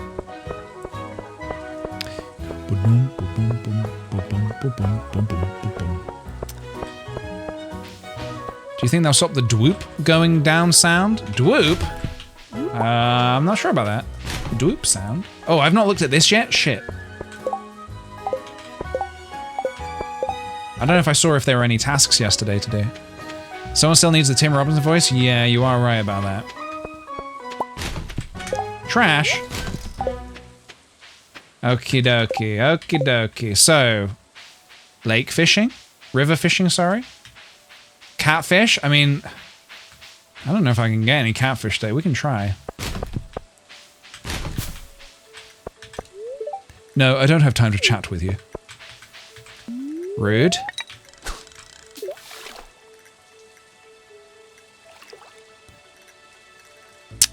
Do you think they'll stop the dwoop going down sound? Dwoop? I'm not sure about that. Dwoop sound? Oh, I've not looked at this yet? Shit. I don't know if I saw if there were any tasks yesterday to do. Someone still needs the Tim Robinson voice? Yeah, you are right about that. Trash. Okie dokie, okie dokie. So, lake fishing? River fishing, sorry? Catfish? I mean, I don't know if I can get any catfish today. We can try. No, I don't have time to chat with you. Rude.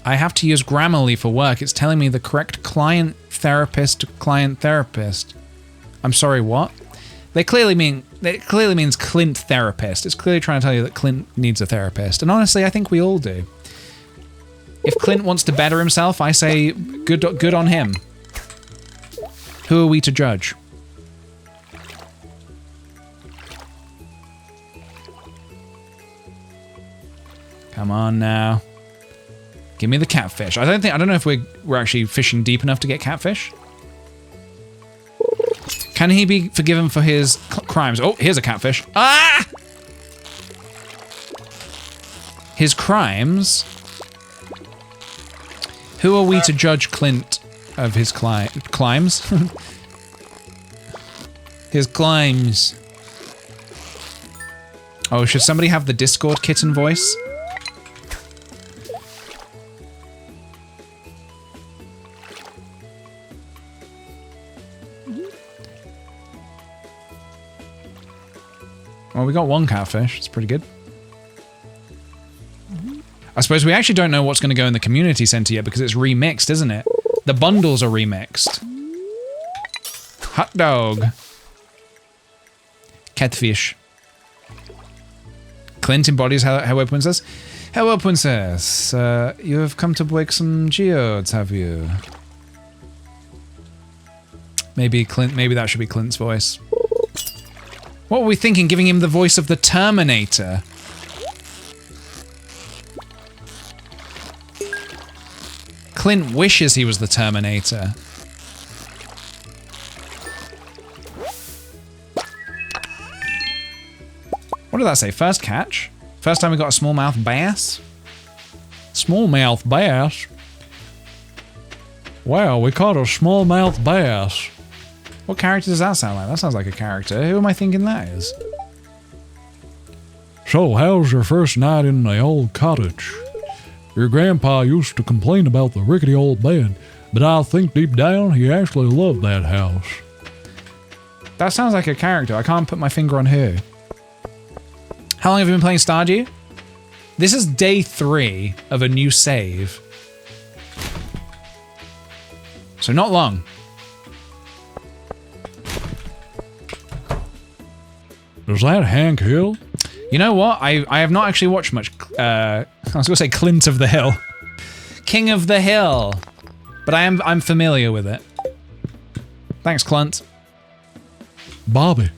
I have to use Grammarly for work. It's telling me the correct client therapist to client therapist. I'm sorry, what? It clearly means Clint therapist. It's clearly trying to tell you that Clint needs a therapist. And honestly, I think we all do. If Clint wants to better himself, I say good on him. Who are we to judge? Come on now. Give me the catfish. I don't know if we're actually fishing deep enough to get catfish. Can he be forgiven for his crimes? Oh, here's a catfish. Ah! His crimes? Who are we to judge Clint of his climbs? His climbs. Oh, should somebody have the Discord kitten voice? Well, we got one catfish. It's pretty good. I suppose we actually don't know what's going to go in the community center yet because it's remixed, isn't it? The bundles are remixed. Hot dog. Catfish. Clint embodies Hello Princess. Hello Princess. You have come to break some geodes, have you? Maybe Clint. Maybe that should be Clint's voice. What were we thinking? Giving him the voice of the Terminator. Clint wishes he was the Terminator. What did that say? First catch? First time we got a smallmouth bass? Smallmouth bass? Wow, we caught a smallmouth bass. What character does that sound like? That sounds like a character. Who am I thinking that is? So, how's your first night in the old cottage? Your grandpa used to complain about the rickety old bed, but I think deep down he actually loved that house. That sounds like a character. I can't put my finger on who. How long have you been playing Stardew? This is day 3 of a new save. So not long. Is that Hank Hill? You know what? I have not actually watched much. I was going to say Clint of the Hill. King of the Hill. But I'm familiar with it. Thanks, Clint. Bobby.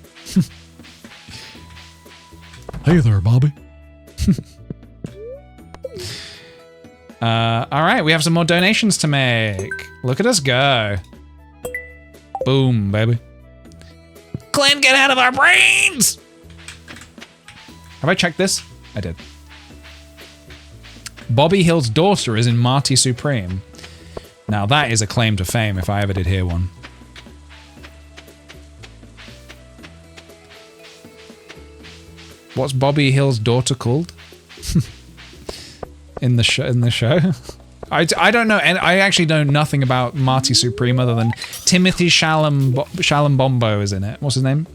Hey there, Bobby. All right, we have some more donations to make. Look at us go. Boom, baby. Clint, get out of our brains! Have I checked this? I did. Bobby Hill's daughter is in Marty Supreme. Now that is a claim to fame if I ever did hear one. What's Bobby Hill's daughter called? in the show? I don't know, and I actually know nothing about Marty Supreme other than Timothy Chalamet is in it. What's his name?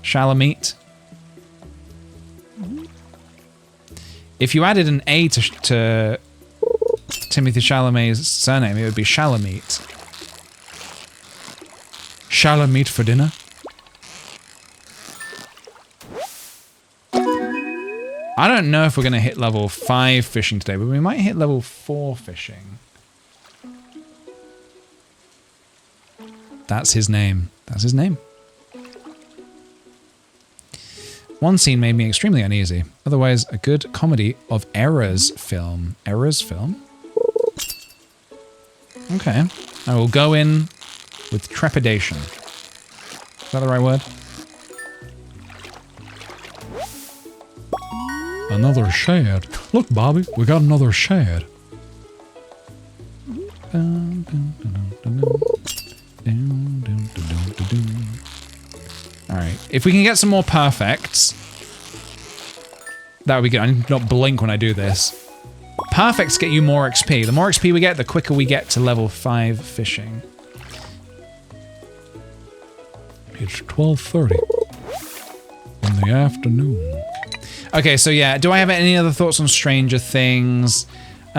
Chalamet. If you added an A to Timothy Chalamet's surname, it would be Chalamet. Chalamet for dinner. I don't know if we're going to hit level 5 fishing today, but we might hit level 4 fishing. That's his name. That's his name. One scene made me extremely uneasy. Otherwise, a good comedy of errors film. Errors film? Okay. I will go in with trepidation. Is that the right word? Another shad. Look, Bobby, we got another shad. Alright, if we can get some more perfects, that would be good. I need to not blink when I do this. Perfects get you more XP. The more XP we get, the quicker we get to level 5 fishing. It's 12:30 in the afternoon. Okay, so yeah, do I have any other thoughts on Stranger Things?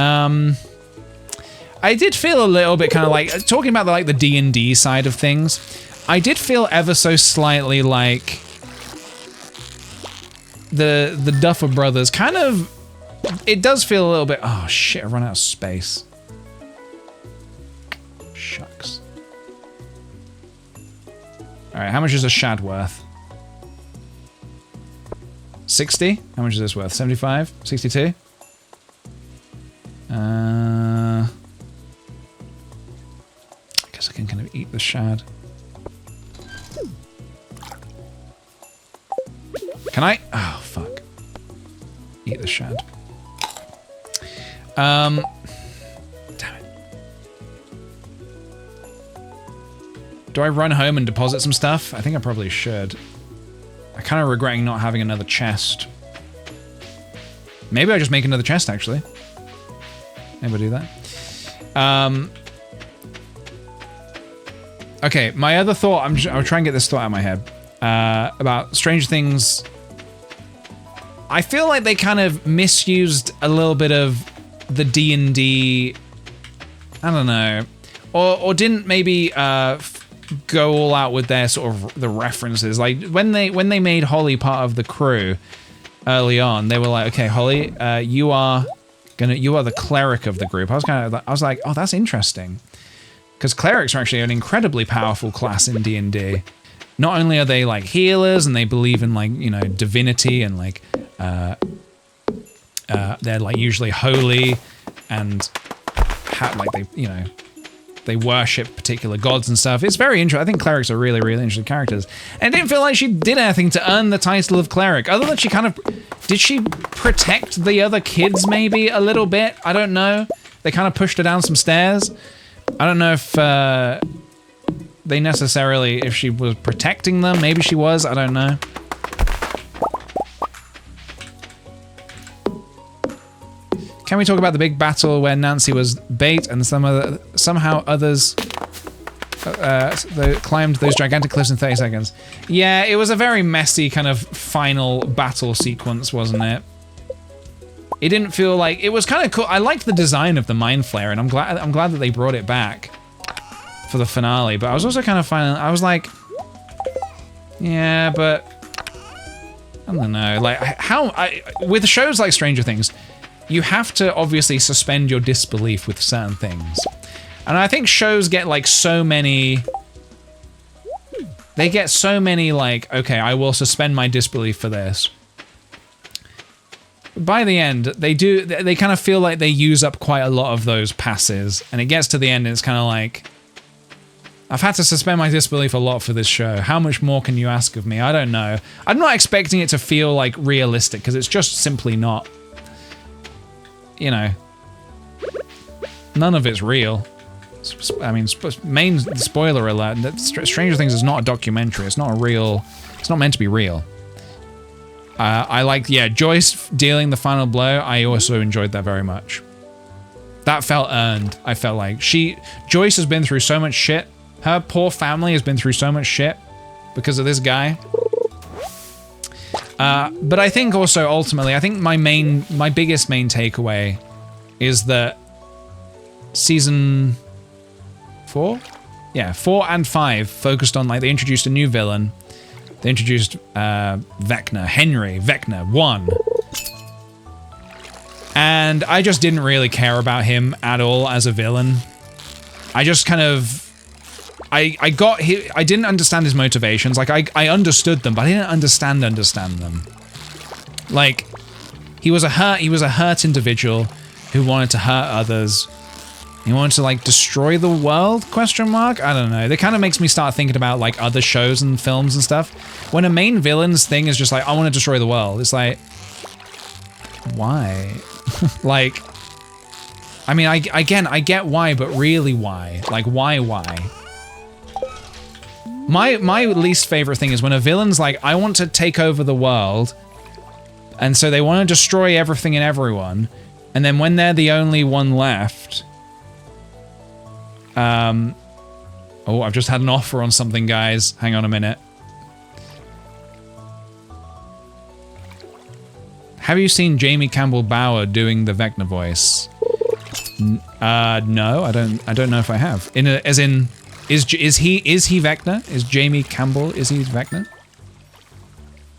I did feel a little bit kind of like, talking about the D&D side of things, I did feel ever so slightly like the Duffer Brothers kind of, it does feel a little bit, oh shit, I've run out of space. Shucks. All right, how much is a shad worth? 60? How much is this worth? 75? 62? I guess I can kind of eat the shad. Can I? Oh, fuck. Eat the shad. Damn it. Do I run home and deposit some stuff? I think I probably should. I'm kind of regretting not having another chest. Maybe I just make another chest, actually. Maybe I do that. Okay, my other thought, I'll try and get this thought out of my head, about Stranger Things. I feel like they kind of misused a little bit of the D&D, I don't know, or didn't maybe go all out with their sort of the references. Like when they made Holly part of the crew early on, they were like, okay, Holly, you are the cleric of the group. I was like, oh, that's interesting. Because clerics are actually an incredibly powerful class in D&D. Not only are they like healers and they believe in like, you know, divinity and like, they're like usually holy and like they, you know, they worship particular gods and stuff. It's very interesting. I think clerics are really, really interesting characters. And it didn't feel like she did anything to earn the title of cleric, other than she kind of, did she protect the other kids maybe a little bit? I don't know. They kind of pushed her down some stairs. I don't know if they necessarily, if she was protecting them. Maybe she was, I don't know. Can we talk about the big battle where Nancy was bait and somehow others they climbed those gigantic cliffs in 30 seconds? Yeah, it was a very messy kind of final battle sequence, wasn't it? It didn't feel like, it was kind of cool. I liked the design of the Mind Flayer, and I'm glad that they brought it back for the finale. But I was also kind of finding, I was like, yeah, but I don't know. Like with shows like Stranger Things, you have to obviously suspend your disbelief with certain things. And I think shows get like so many, they get so many like, okay, I will suspend my disbelief for this. By the end, they kind of feel like they use up quite a lot of those passes. And it gets to the end and it's kind of like, I've had to suspend my disbelief a lot for this show. How much more can you ask of me? I don't know. I'm not expecting it to feel like realistic because it's just simply not. You know, none of it's real. I mean, main spoiler alert, that Stranger Things is not a documentary. It's not a real, it's not meant to be real. I like, yeah, Joyce dealing the final blow. I also enjoyed that very much. That felt earned. I felt like Joyce has been through so much shit. Her poor family has been through so much shit because of this guy. But I think also ultimately, I think my biggest main takeaway is that season 4? Yeah, 4 and 5 focused on, like, they introduced a new villain. They introduced Henry Vecna 1. And I just didn't really care about him at all as a villain. I just kind of, I didn't understand his motivations. Like, I understood them, but I didn't understand them. Like, he was a hurt individual who wanted to hurt others. He wanted to, like, destroy the world, ? I don't know. That kind of makes me start thinking about, like, other shows and films and stuff. When a main villain's thing is just like, I want to destroy the world, it's like, why? Like, I mean, I get why, but really why? Like, why? My least favorite thing is when a villain's like, I want to take over the world, and so they want to destroy everything and everyone, and then when they're the only one left, oh, I've just had an offer on something, guys. Hang on a minute. Have you seen Jamie Campbell Bower doing the Vecna voice? No, I don't know if I have. Is he Vecna? Is Jamie Campbell, is he Vecna?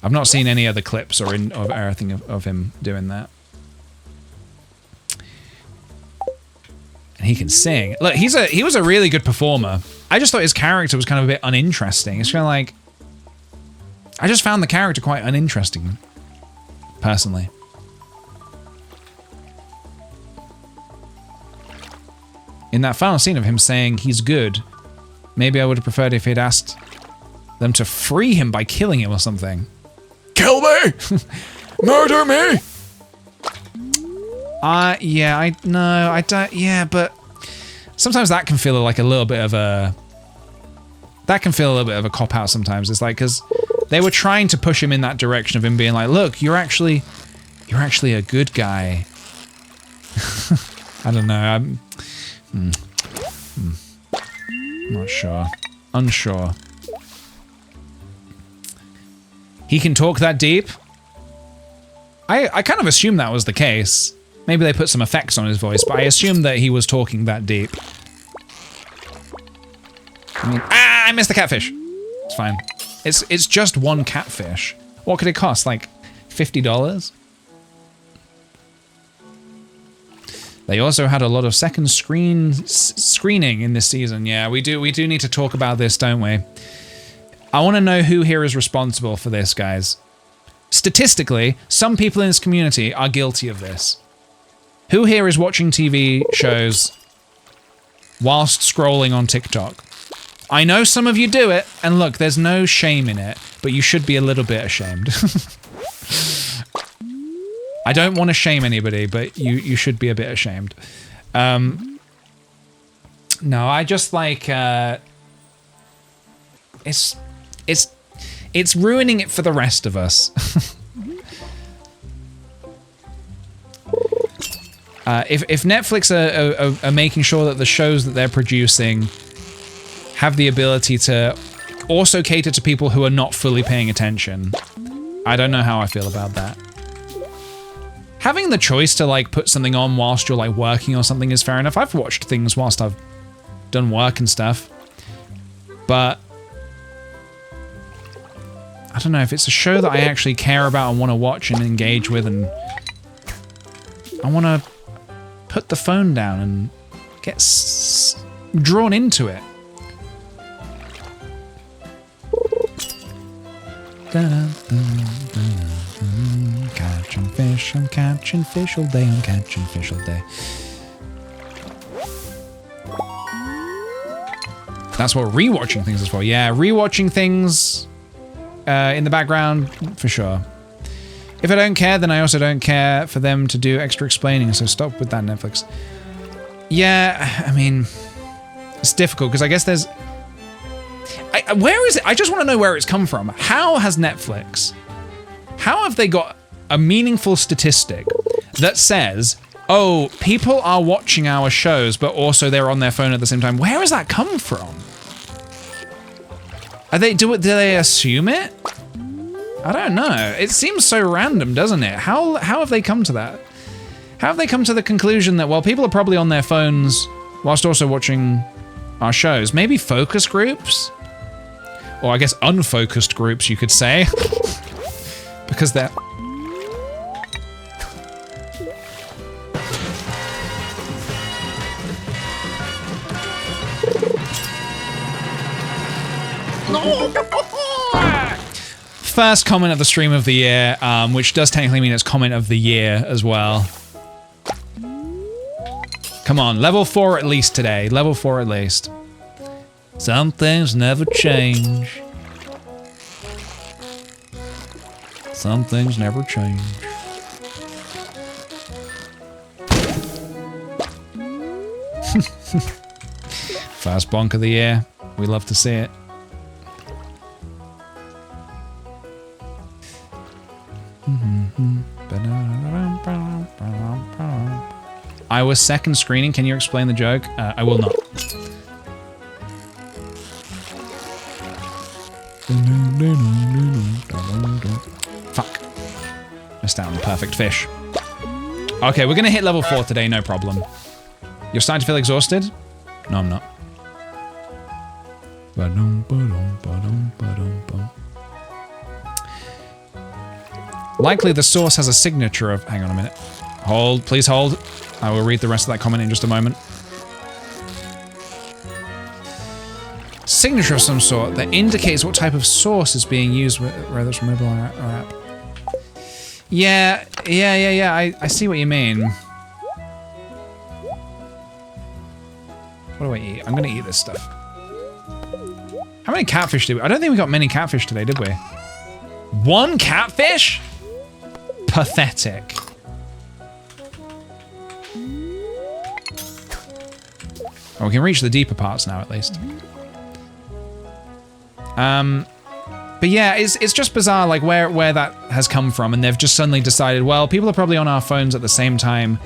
I've not seen any other clips or anything of him doing that. And he can sing. Look, he was a really good performer. I just thought his character was kind of a bit uninteresting. It's kind of like, I just found the character quite uninteresting, personally. In that final scene of him saying he's good, maybe I would have preferred if he'd asked them to free him by killing him or something. Kill me! Murder me! Yeah, I don't, yeah, but sometimes that can feel like a little bit of a, cop-out sometimes. It's like, because they were trying to push him in that direction of him being like, look, you're actually a good guy. I don't know, I'm not sure. Unsure. He can talk that deep? I kind of assumed that was the case. Maybe they put some effects on his voice, but I assumed that he was talking that deep. I mean, I missed the catfish. It's fine. It's just one catfish. What could it cost? Like $50? They also had a lot of second screening in this season. Yeah, we do need to talk about this, don't we? I want to know who here is responsible for this, guys. Statistically, some people in this community are guilty of this. Who here is watching TV shows whilst scrolling on TikTok? I know some of you do it, and look, there's no shame in it, but you should be a little bit ashamed. I don't want to shame anybody, but you should be a bit ashamed. No, I just like it's ruining it for the rest of us. If Netflix are making sure that the shows that they're producing have the ability to also cater to people who are not fully paying attention, I don't know how I feel about that. Having the choice to like put something on whilst you're like working or something is fair enough. I've watched things whilst I've done work and stuff, but I don't know if it's a show that I actually care about and want to watch and engage with, and I want to put the phone down and get drawn into it. Catching fish, I'm catching fish all day, I'm catching fish all day. That's what rewatching things is for. Yeah, rewatching things in the background, for sure. If I don't care, then I also don't care for them to do extra explaining, so stop with that, Netflix. Yeah, I mean, it's difficult, because I guess there's... where is it? I just want to know where it's come from. How has Netflix... How have they got a meaningful statistic that says, oh, people are watching our shows, but also they're on their phone at the same time? Where has that come from? Do they assume it? I don't know. It seems so random, doesn't it? How have they come to that? How have they come to the conclusion that, well, people are probably on their phones whilst also watching our shows? Maybe focus groups? Or I guess unfocused groups, you could say. Because they're... First comment of the stream of the year, which does technically mean it's comment of the year as well. Come on, level 4 at least today. Level 4 at least. Some things never change. Some things never change. First bonk of the year. We love to see it. I was second screening. Can you explain the joke? I will not. Fuck. Missed out on the perfect fish. Okay, we're gonna hit level 4 today, no problem. You're starting to feel exhausted? No, I'm not. Likely the source has a signature of... Hang on a minute. Hold, please hold. I will read the rest of that comment in just a moment. Signature of some sort that indicates what type of source is being used, whether it's mobile or app. Yeah. I see what you mean. What do I eat? I'm gonna eat this stuff. How many catfish did we... I don't think we got many catfish today, did we? 1 catfish? Pathetic. Oh, we can reach the deeper parts now, at least. But yeah, it's just bizarre, like, where that has come from, and they've just suddenly decided, well, people are probably on our phones at the same time.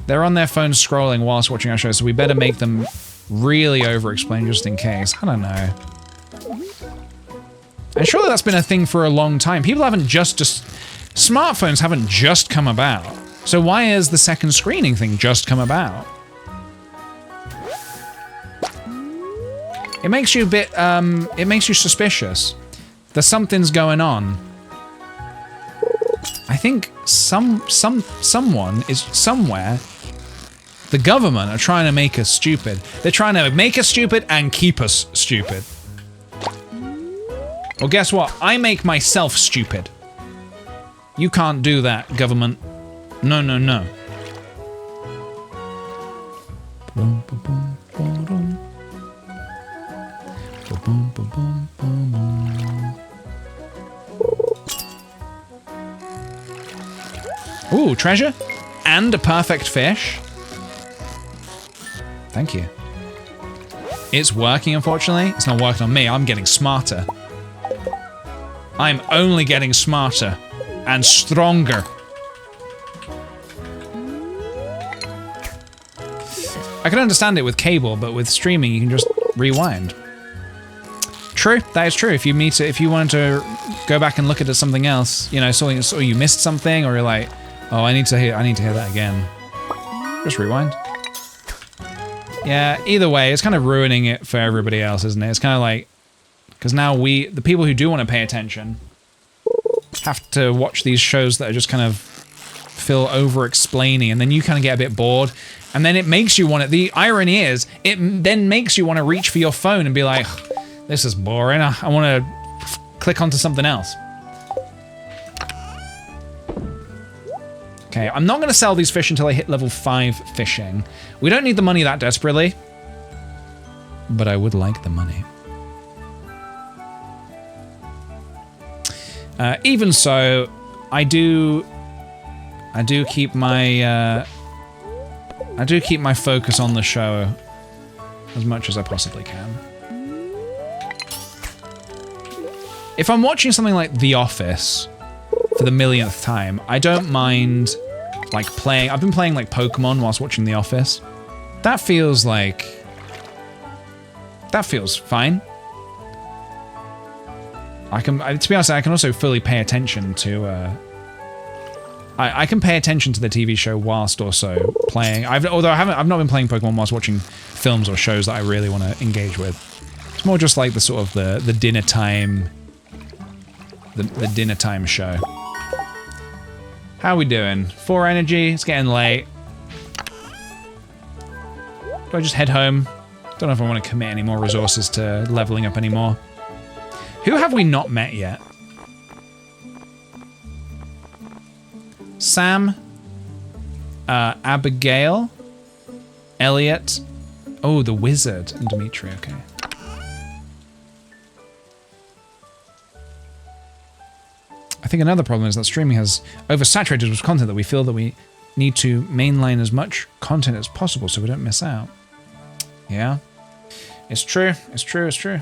They're on their phones scrolling whilst watching our show, so we better make them really over-explain just in case. I don't know. And surely that's been a thing for a long time. People haven't just smartphones haven't just come about. So why is the second screening thing just come about? It makes you a bit, it makes you suspicious. There's something's going on. I think someone is somewhere. The government are trying to make us stupid. They're trying to make us stupid and keep us stupid. Well, guess what? I make myself stupid. You can't do that, government. No, no, no. Ooh, treasure and a perfect fish. Thank you. It's working, unfortunately. It's not working on me. I'm getting smarter. I'm only getting smarter and stronger. I can understand it with cable, but with streaming, you can just rewind. True, that is true. If you wanted to go back and look at something else, you know, so you missed something, or you're like, oh, I need to hear that again. Just rewind. Yeah, either way, it's kind of ruining it for everybody else, isn't it? It's kind of like, because now the people who do want to pay attention, have to watch these shows that are just kind of feel over-explaining, and then you kind of get a bit bored, and then it makes you want to, the irony is, it then makes you want to reach for your phone and be like, this is boring, I want to click onto something else. Okay, I'm not going to sell these fish until I hit level 5 fishing. We don't need the money that desperately, but I would like the money. Even so, I do keep my focus on the show as much as I possibly can. If I'm watching something like The Office for the millionth time, I don't mind like playing. I've been playing like Pokemon whilst watching The Office. That feels fine. To be honest, I can also fully pay attention to. I can pay attention to the TV show whilst also playing. I've not been playing Pokemon whilst watching films or shows that I really want to engage with. It's more just like the sort of the dinner time. The dinner time show. How are we doing? 4 energy. It's getting late. Do I just head home? Don't know if I want to commit any more resources to leveling up anymore. Who have we not met yet? Sam, Abigail, Elliot. Oh, the wizard and Dimitri. Okay. I think another problem is that streaming has oversaturated with content that we feel that we need to mainline as much content as possible so we don't miss out. Yeah, it's true. It's true. It's true.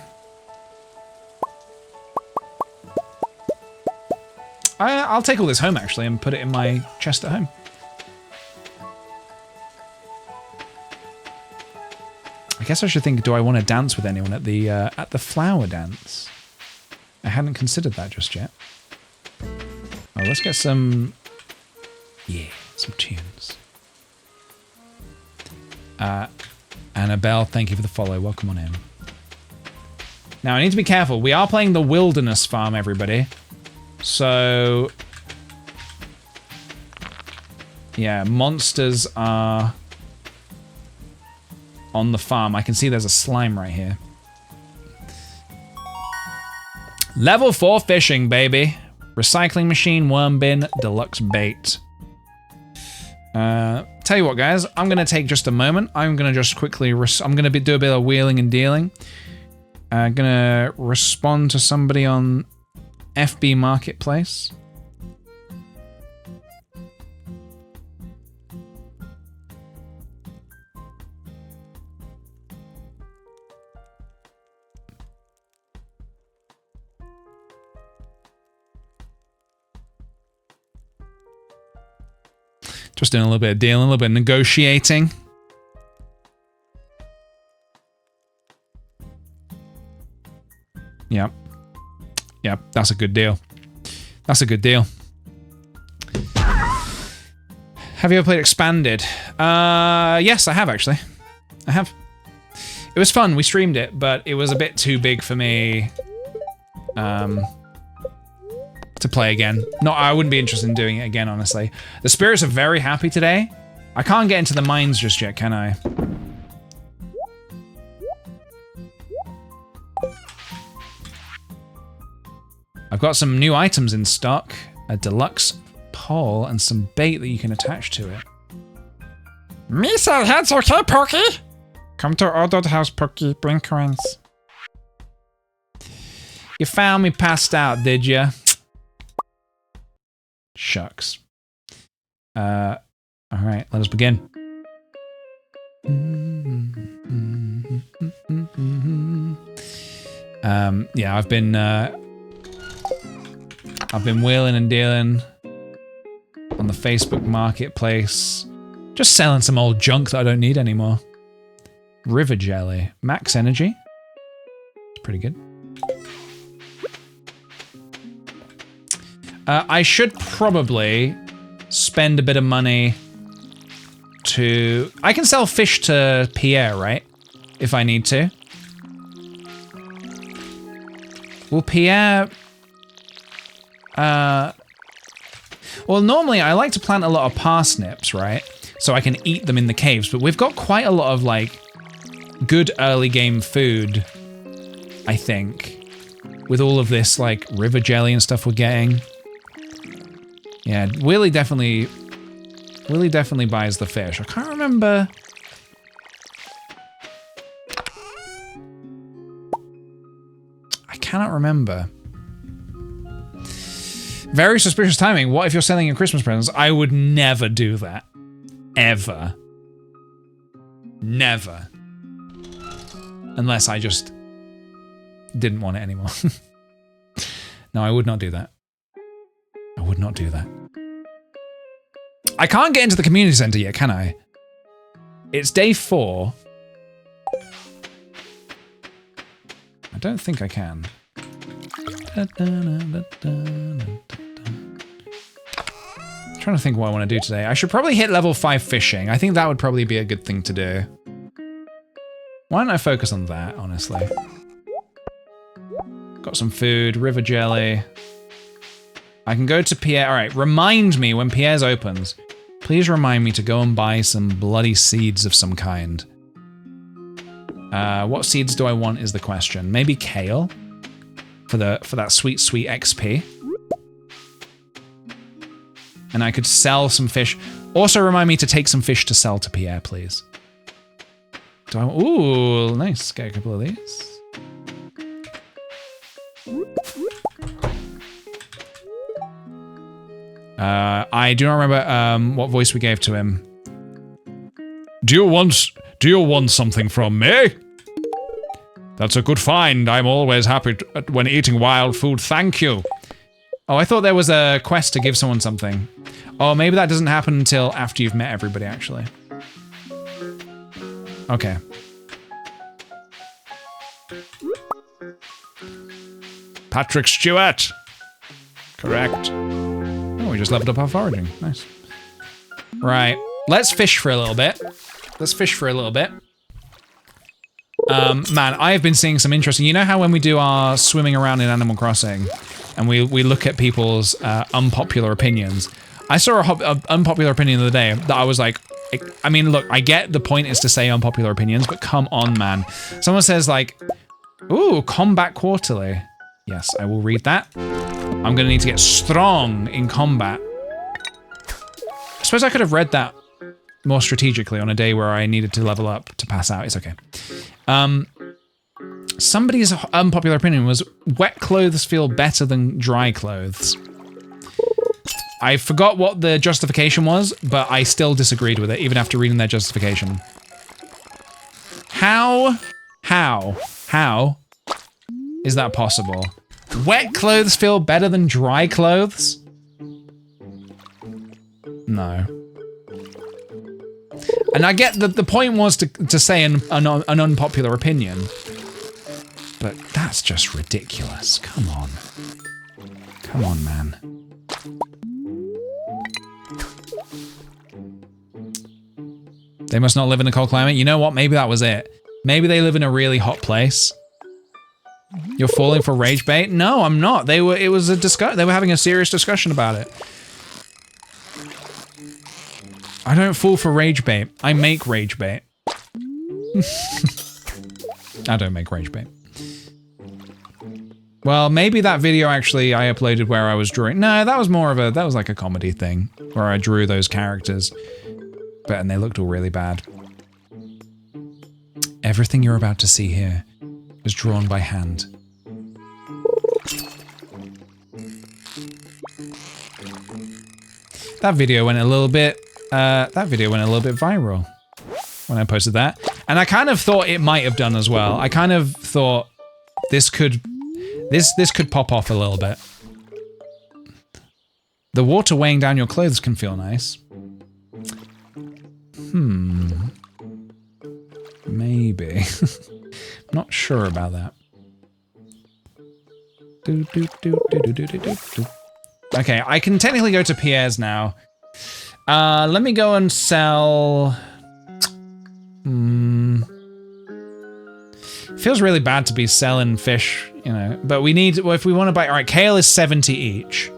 I'll take all this home actually and put it in my chest at home. I guess I should think, do I want to dance with anyone at the flower dance? I hadn't considered that just yet. Oh, let's get some tunes. Annabelle, thank you for the follow. Welcome on in. Now I need to be careful. We are playing the Wilderness Farm, everybody. So, yeah, monsters are on the farm. I can see there's a slime right here. Level 4 fishing, baby. Recycling machine, worm bin, deluxe bait. Tell you what, guys, I'm going to take just a moment. I'm going to just quickly, I'm going to do a bit of wheeling and dealing. I'm going to respond to somebody on FB Marketplace. Just doing a little bit of dealing, a little bit of negotiating. Yep. Yep, that's a good deal. That's a good deal. Have you ever played Expanded? Yes, I have actually. I have. It was fun, we streamed it, but it was a bit too big for me to play again. No, I wouldn't be interested in doing it again, honestly. The spirits are very happy today. I can't get into the mines just yet, can I? I've got some new items in stock. A deluxe pole and some bait that you can attach to it. Me sell heads, okay, Pokey? Come to Ordered House, Pokey. Bring coins. You found me passed out, did you? Shucks. Alright, let us begin. Yeah, I've been wheeling and dealing on the Facebook Marketplace. Just selling some old junk that I don't need anymore. River Jelly. Max Energy. It's pretty good. I should probably spend a bit of money to... I can sell fish to Pierre, right? If I need to. Will Pierre... well, normally I like to plant a lot of parsnips, right? So I can eat them in the caves, but we've got quite a lot of, like, good early game food, I think. With all of this, like, river jelly and stuff we're getting. Yeah, Willy definitely buys the fish. I can't remember... I cannot remember. Very suspicious timing. What if you're selling your Christmas presents? I would never do that. Ever. Never. Unless I just didn't want it anymore. No, I would not do that. I would not do that. I can't get into the community center yet, can I? It's day 4. I don't think I can. Trying to think what I want to do today. I should probably hit level 5 fishing. I think that would probably be a good thing to do. Why don't I focus on that, honestly? Got some food, river jelly. I can go to Pierre. All right, remind me when Pierre's opens. Please remind me to go and buy some bloody seeds of some kind. What seeds do I want is the question. Maybe kale for that sweet XP. And I could sell some fish. Also remind me to take some fish to sell to Pierre, please. Do I? Ooh, nice. Get a couple of these. I do not remember what voice we gave to him. Do you want something from me? That's a good find. I'm always happy when eating wild food. Thank you. Oh, I thought there was a quest to give someone something. Oh, maybe that doesn't happen until after you've met everybody, actually. Okay. Patrick Stewart. Correct. Oh, we just leveled up our foraging. Nice. Right. Let's fish for a little bit. Man, I have been seeing some interesting... You know how when we do our swimming around in Animal Crossing and we look at people's unpopular opinions, I saw a unpopular opinion the other day that I was like, I mean, look, I get the point is to say unpopular opinions, but come on, man. Someone says like, ooh, combat quarterly. Yes, I will read that. I'm gonna need to get strong in combat. I suppose I could have read that more strategically on a day where I needed to level up to pass out. It's okay. Somebody's unpopular opinion was wet clothes feel better than dry clothes. I forgot what the justification was, but I still disagreed with it, even after reading their justification. How is that possible? Wet clothes feel better than dry clothes? No. And I get that the point was to say an unpopular opinion. But that's just ridiculous. Come on. Come on, man. They must not live in a cold climate. You know what? Maybe that was it. Maybe they live in a really hot place. You're falling for rage bait? No, I'm not. They were having a serious discussion about it. I don't fall for rage bait. I make rage bait. I don't make rage bait. Well, maybe that video actually I uploaded where I was drawing. No, that was more of a, that was like a comedy thing where I drew those characters. And they looked all really bad. Everything you're about to see here was drawn by hand. That video went a little bit viral when I posted that. And I kind of thought it might have done as well. I kind of thought this could pop off a little bit. The water weighing down your clothes can feel nice. Maybe. Not sure about that. Okay, I can technically go to Pierre's now. Let me go and sell... Feels really bad to be selling fish, you know, but we need, well, if we want to buy, all right, kale is 70 each.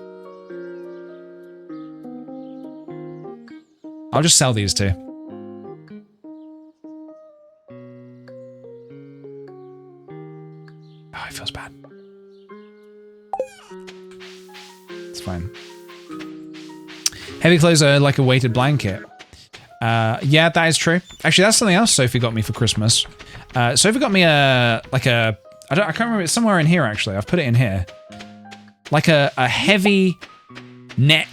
I'll just sell these two. Oh, it feels bad. It's fine. Heavy clothes are like a weighted blanket. Yeah, that is true. Actually, that's something else Sophie got me for Christmas. Sophie got me I can't remember, it's somewhere in here actually. I've put it in here. Like a heavy neck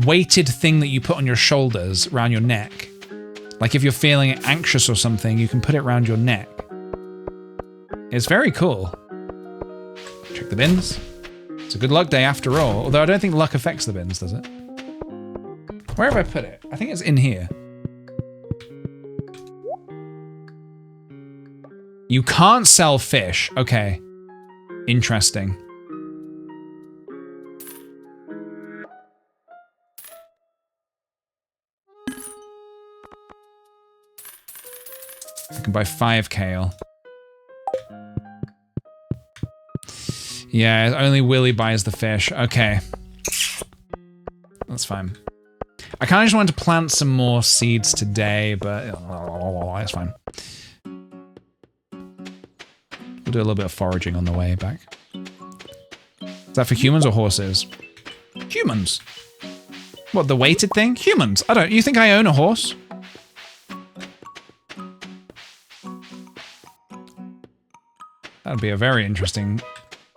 weighted thing that you put on your shoulders, around your neck. Like if you're feeling anxious or something, you can put it around your neck. It's very cool. Check the bins. It's a good luck day after all. Although I don't think luck affects the bins, does it? Where have I put it? I think it's in here. You can't sell fish. Okay. Interesting. I can buy 5 kale. Yeah, only Willy buys the fish. Okay. That's fine. I kind of just wanted to plant some more seeds today, but that's fine. We'll do a little bit of foraging on the way back. Is that for humans or horses? Humans. What, the weighted thing? Humans. I don't. You think I own a horse? That'd be a very interesting...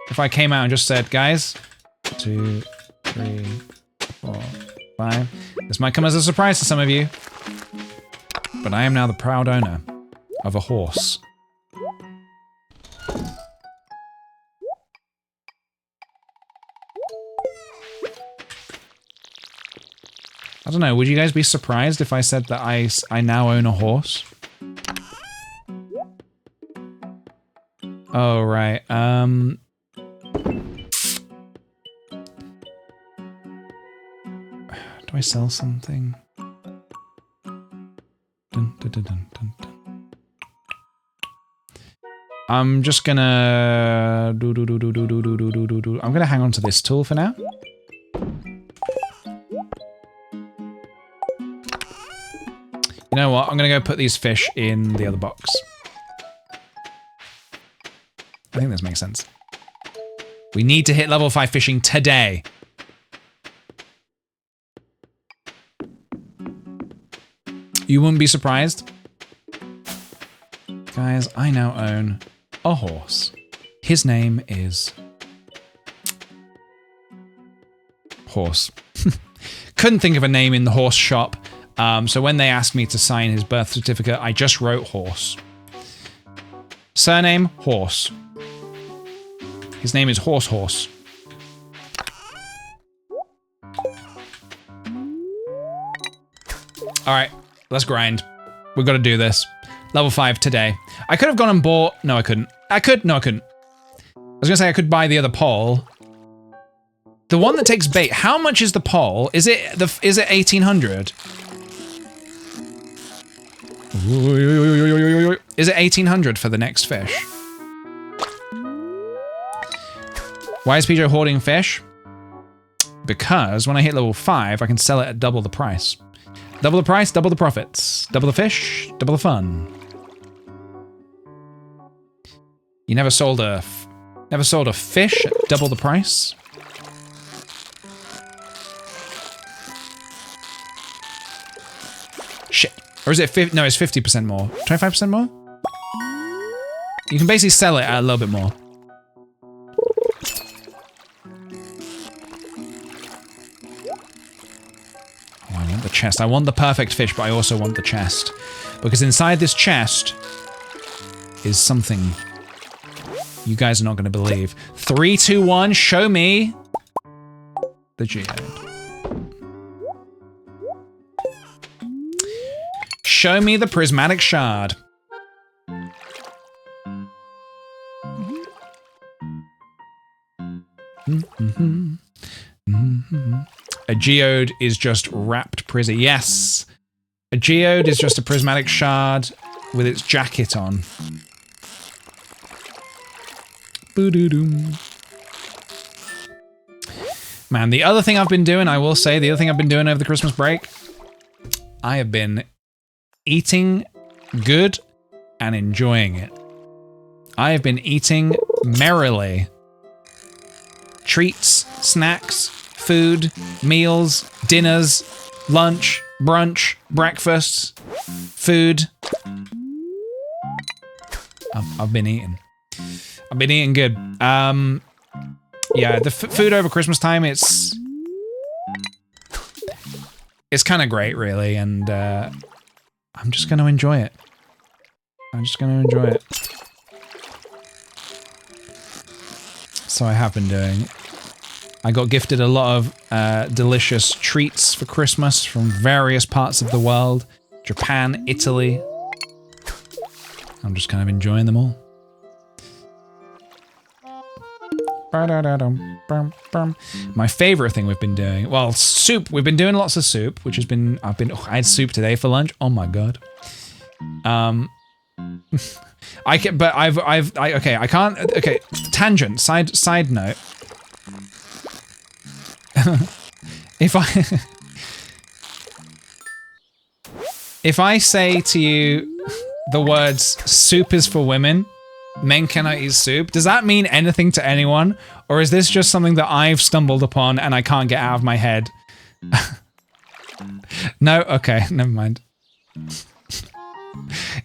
If I came out and just said, guys, 2, 3, 4, 5. This might come as a surprise to some of you, but I am now the proud owner of a horse. I don't know, would you guys be surprised if I said that I now own a horse? Oh, right, do I sell something? Dun, dun, dun, dun, dun, dun. I'm just gonna I'm gonna hang on to this tool for now. You know what? I'm gonna go put these fish in the other box. I think this makes sense. We need to hit level 5 fishing today. You wouldn't be surprised. Guys, I now own a horse. His name is... Horse. Couldn't think of a name in the horse shop, so when they asked me to sign his birth certificate, I just wrote Horse. Surname, Horse. His name is Horse. Alright. Let's grind. We've got to do this. Level 5 today. I could have gone and bought... No, I couldn't. I could. No, I couldn't. I was gonna say I could buy the other pole. The one that takes bait. How much is the pole? Is it 1800? Is it 1800 for the next fish? Why is PJ hoarding fish? Because when I hit level 5, I can sell it at double the price. Double the price, double the profits. Double the fish, double the fun. You never sold a fish at double the price? Shit. Or is it no, it's 50% more. 25% more? You can basically sell it at a little bit more. Oh, I want the chest. I want the perfect fish, but I also want the chest. Because inside this chest is something you guys are not going to believe. 3, 2, 1, show me the geode. Show me the prismatic shard. A geode is just wrapped prizzy. Yes. A geode is just a prismatic shard with its jacket on. Boo-doo-doom. Man, the other thing I've been doing, I will say, the other thing I've been doing over the Christmas break, I have been eating good and enjoying it. I have been eating merrily. Treats, snacks, food, meals, dinners, lunch, brunch, breakfast, food. I've been eating. I've been eating good. Yeah, the food over Christmas time, it's kind of great, really, and I'm just going to enjoy it. I'm just going to enjoy it. So I have been doing. I got gifted a lot of delicious treats for Christmas from various parts of the world. Japan, Italy. I'm just kind of enjoying them all. My favorite thing we've been doing, well, soup. We've been doing lots of soup, which has been, I had soup today for lunch. Oh my god. I can, but okay, I can't, okay, tangent, side note. If I say to you the words soup is for women, men cannot eat soup, does that mean anything to anyone? Or is this just something that I've stumbled upon and I can't get out of my head? No? Okay, never mind.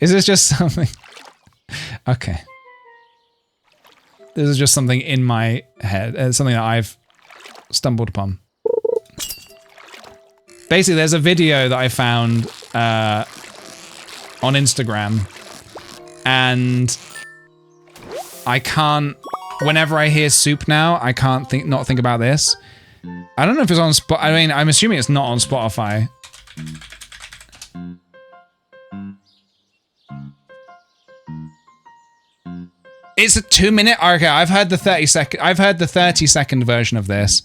Is this just something? Okay. This is just something in my head, something that I've stumbled upon. Basically, there's a video that I found on Instagram, and I can't, whenever I hear soup now, I can't not think about this. I don't know if it's on I mean, I'm assuming it's not on Spotify. It's a 2-minute. Okay, I've heard the 30-second version of this.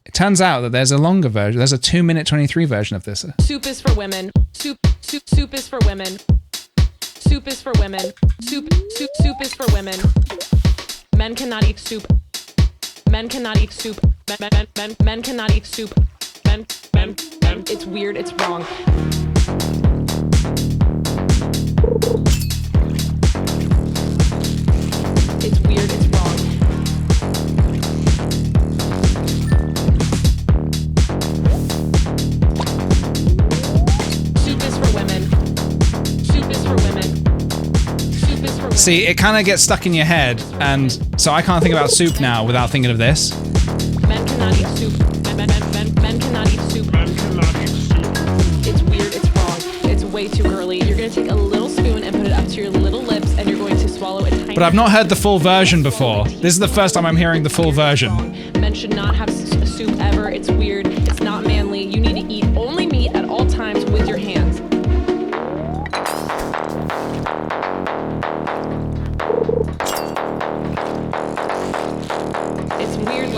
It turns out that there's a longer version. There's a 2-minute 23 version of this. Soup is for women. Soup is for women. Soup is for women. Soup is for women. Men cannot eat soup. Men cannot eat soup. Men cannot eat soup. Men. It's weird. It's wrong. It's weird. It's wrong. Soup is for women. Soup is for women. Soup is for women. See, it kind of gets stuck in your head, and so I can't think about soup now without thinking of this. Men cannot eat soup. Men cannot eat soup. Men cannot eat soup. It's weird. It's wrong. It's way too early. You're gonna take a little spoon and put it up to your little lips, and you're going to swallow a tiny. But I've not heard the full version before. This is the first time I'm hearing the full version. Men should not have soup ever. It's weird. It's not manly. You need to eat only meat at all times with your hands.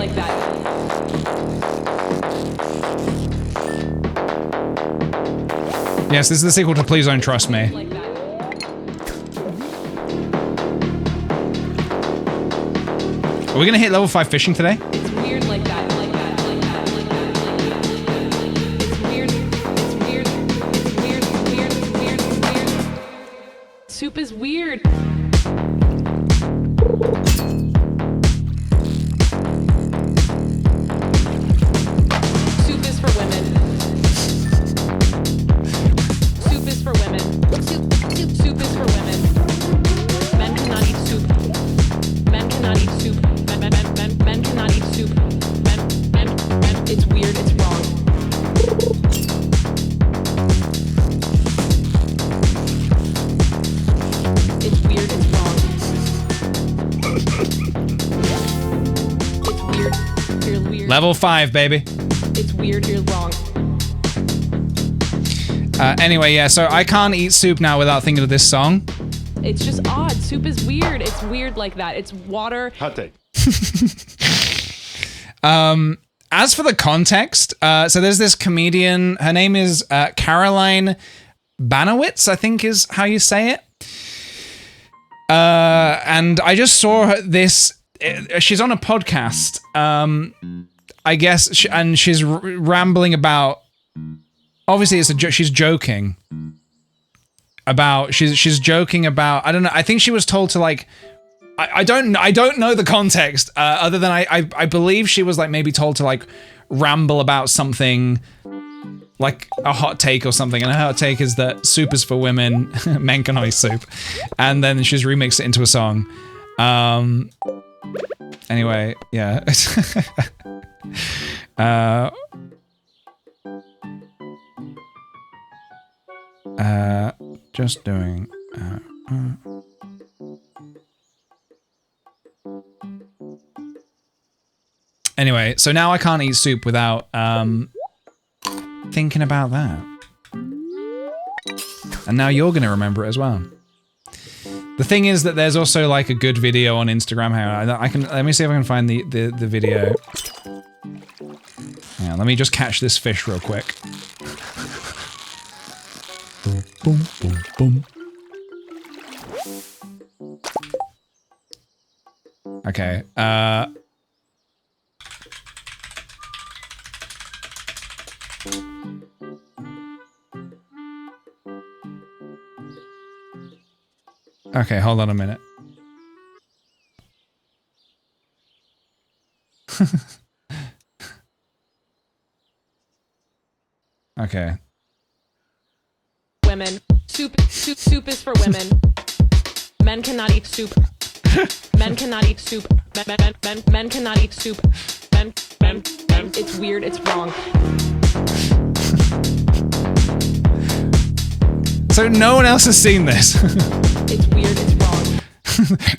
like that. Yes, this is the sequel to Please Don't Trust Me. Like that. Are we gonna hit level 5 fishing today? It's weird like that. Like that. Like that. Like that. Like that. It's weird. It's weird. It's weird. Weird. Weird. Weird. Soup is weird. Soup is for women. Soup is for women. Soup is for women. Men cannot eat soup. Men cannot eat soup. Men cannot eat soup. Men. It's weird. It's wrong. It's weird. It's wrong. It's weird. You're weird. Level 5, baby. It's weird. You're wrong. Anyway, yeah, so I can't eat soup now without thinking of this song. It's just odd. Soup is weird. It's weird like that. It's water. Hot take. As for the context, so there's this comedian, her name is Caroline Banowitz, I think is how you say it. And I just saw this, she's on a podcast, I guess, and she's rambling about, obviously it's she's joking about, she's joking about, I don't know, I think she was told to like, I don't know the context, other than I believe she was like maybe told to like ramble about something, like a hot take or something, and her hot take is that soup is for women, men can only soup, and then she's remixed it into a song. Anyway, yeah. Just doing. Anyway, so now I can't eat soup without thinking about that. And now you're gonna remember it as well. The thing is that there's also like a good video on Instagram. Hang on, I can, let me see if I can find the video. Yeah, let me just catch this fish real quick. Boom, boom, boom, boom. Okay, okay, hold on a minute. Okay. Women. Soup is for women. Men cannot eat soup. Men cannot eat soup. Men cannot eat soup. Men. It's weird. It's wrong. So no one else has seen this. It's weird. It's wrong.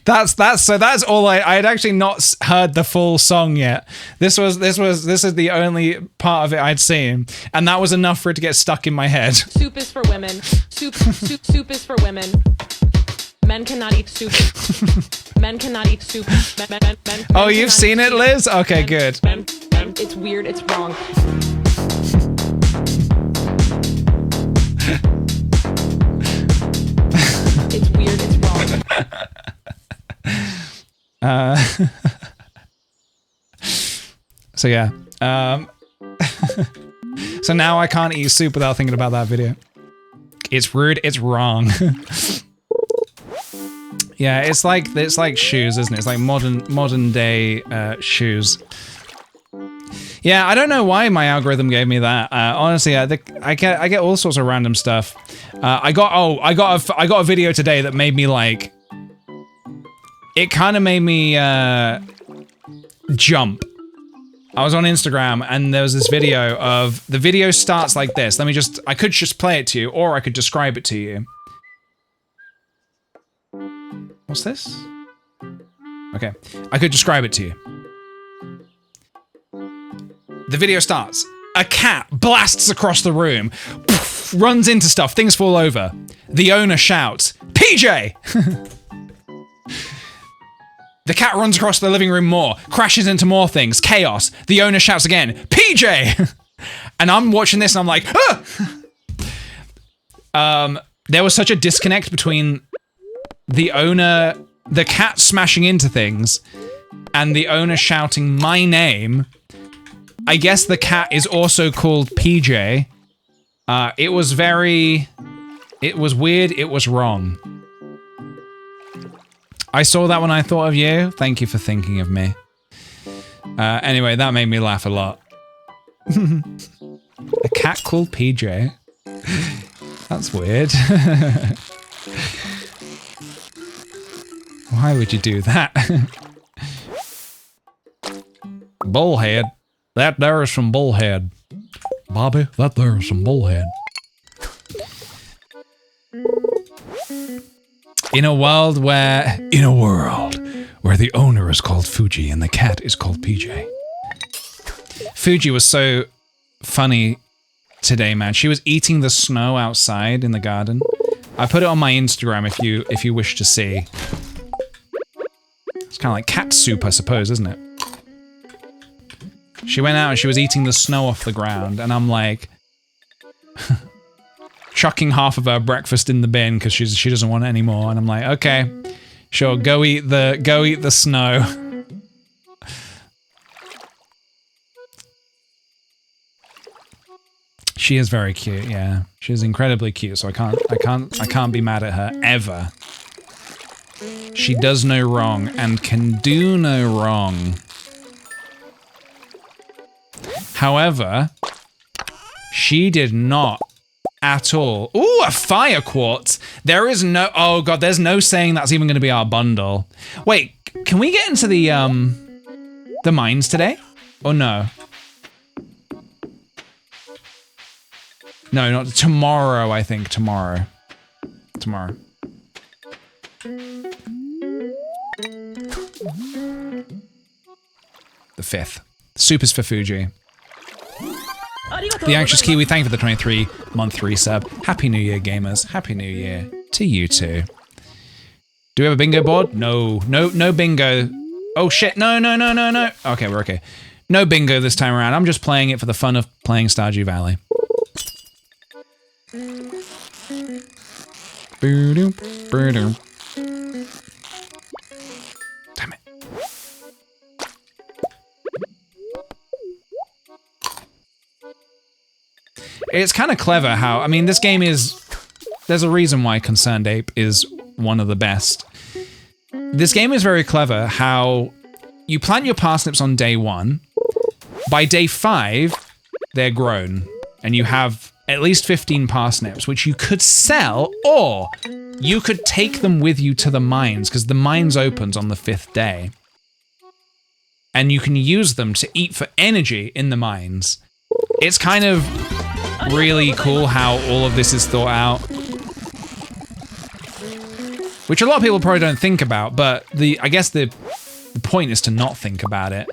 that's all I had actually not heard the full song yet. This is the only part of it I'd seen, and that was enough for it to get stuck in my head. Soup is for women. Soup is for women. Men cannot eat soup. Men cannot eat soup. Men Oh, you've seen it, Liz? Okay, good. It's weird. It's wrong. It's weird. It's wrong. So yeah. So now I can't eat soup without thinking about that video. It's rude. It's wrong. Yeah, it's like shoes, isn't it? It's like modern day shoes. Yeah, I don't know why my algorithm gave me that. Honestly, I get all sorts of random stuff. I got a video today that made me like. It kind of made me jump. I was on Instagram and there was this video of, the video starts like this. I could just play it to you, or I could describe it to you. What's this? Okay, I could describe it to you. The video starts. A cat blasts across the room, runs into stuff, things fall over. The owner shouts, PJ! The cat runs across the living room more, crashes into more things, chaos. The owner shouts again, PJ! And I'm watching this and I'm like, ah! There was such a disconnect between the owner, the cat smashing into things, and the owner shouting my name. I guess the cat is also called PJ. It was weird, it was wrong. I saw that when I thought of you. Thank you for thinking of me. Anyway, that made me laugh a lot. A cat called PJ? That's weird. Why would you do that? Bullhead. That there is some bullhead. Bobby, that there is some bullhead. In a world where the owner is called Fuji and the cat is called PJ. Fuji was so funny today, man. She was eating the snow outside in the garden. I put it on my Instagram if you wish to see. It's kind of like cat soup, I suppose, isn't it? She went out and she was eating the snow off the ground, and I'm like chucking half of her breakfast in the bin because she doesn't want it anymore, and I'm like, okay, sure, go eat the snow. She is very cute, yeah. She's incredibly cute, so I can't be mad at her ever. She does no wrong and can do no wrong. However, she did not at all. Ooh, a fire quartz. There is no, oh god, there's no saying that's even going to be our bundle. Wait, can we get into the mines today? Or no? No, not tomorrow, I think. Tomorrow. Tomorrow. The 5th. Soup is for Fuji. The Anxious Kiwi, thank you for the 23-month resub. Happy New Year, gamers. Happy New Year to you too. Do we have a bingo board? No. No bingo. Oh shit, no. Okay, we're okay. No bingo this time around. I'm just playing it for the fun of playing Stardew Valley. Damn it. It's kind of clever how, I mean, this game is, there's a reason why Concerned Ape is one of the best. This game is very clever how you plant your parsnips on day 1. By day 5, they're grown, and you have at least 15 parsnips, which you could sell, or you could take them with you to the mines, because the mines opens on the 5th day. And you can use them to eat for energy in the mines. It's kind of really cool how all of this is thought out. Which a lot of people probably don't think about, but I guess the point is to not think about it.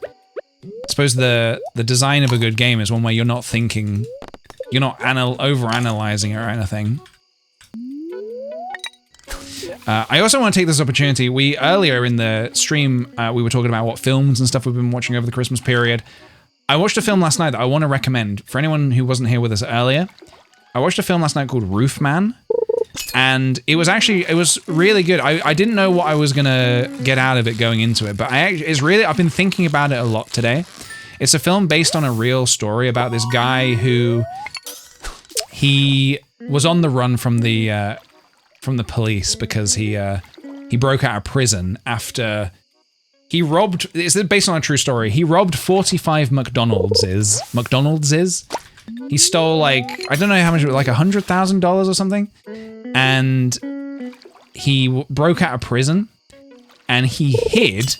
I suppose the design of a good game is one where you're not thinking, you're not over-analyzing it or anything. I also want to take this opportunity. Earlier in the stream, we were talking about what films and stuff we've been watching over the Christmas period. I watched a film last night that I want to recommend for anyone who wasn't here with us earlier. I watched a film last night called Roofman, and it was really good. I didn't know what I was gonna get out of it going into it, but I've been thinking about it a lot today. It's a film based on a real story about this guy who he was on the run from the police because he broke out of prison after he robbed. It's based on a true story. He robbed 45 McDonald's. He stole like, I don't know how much, like $100,000 or something. And he broke out of prison and he hid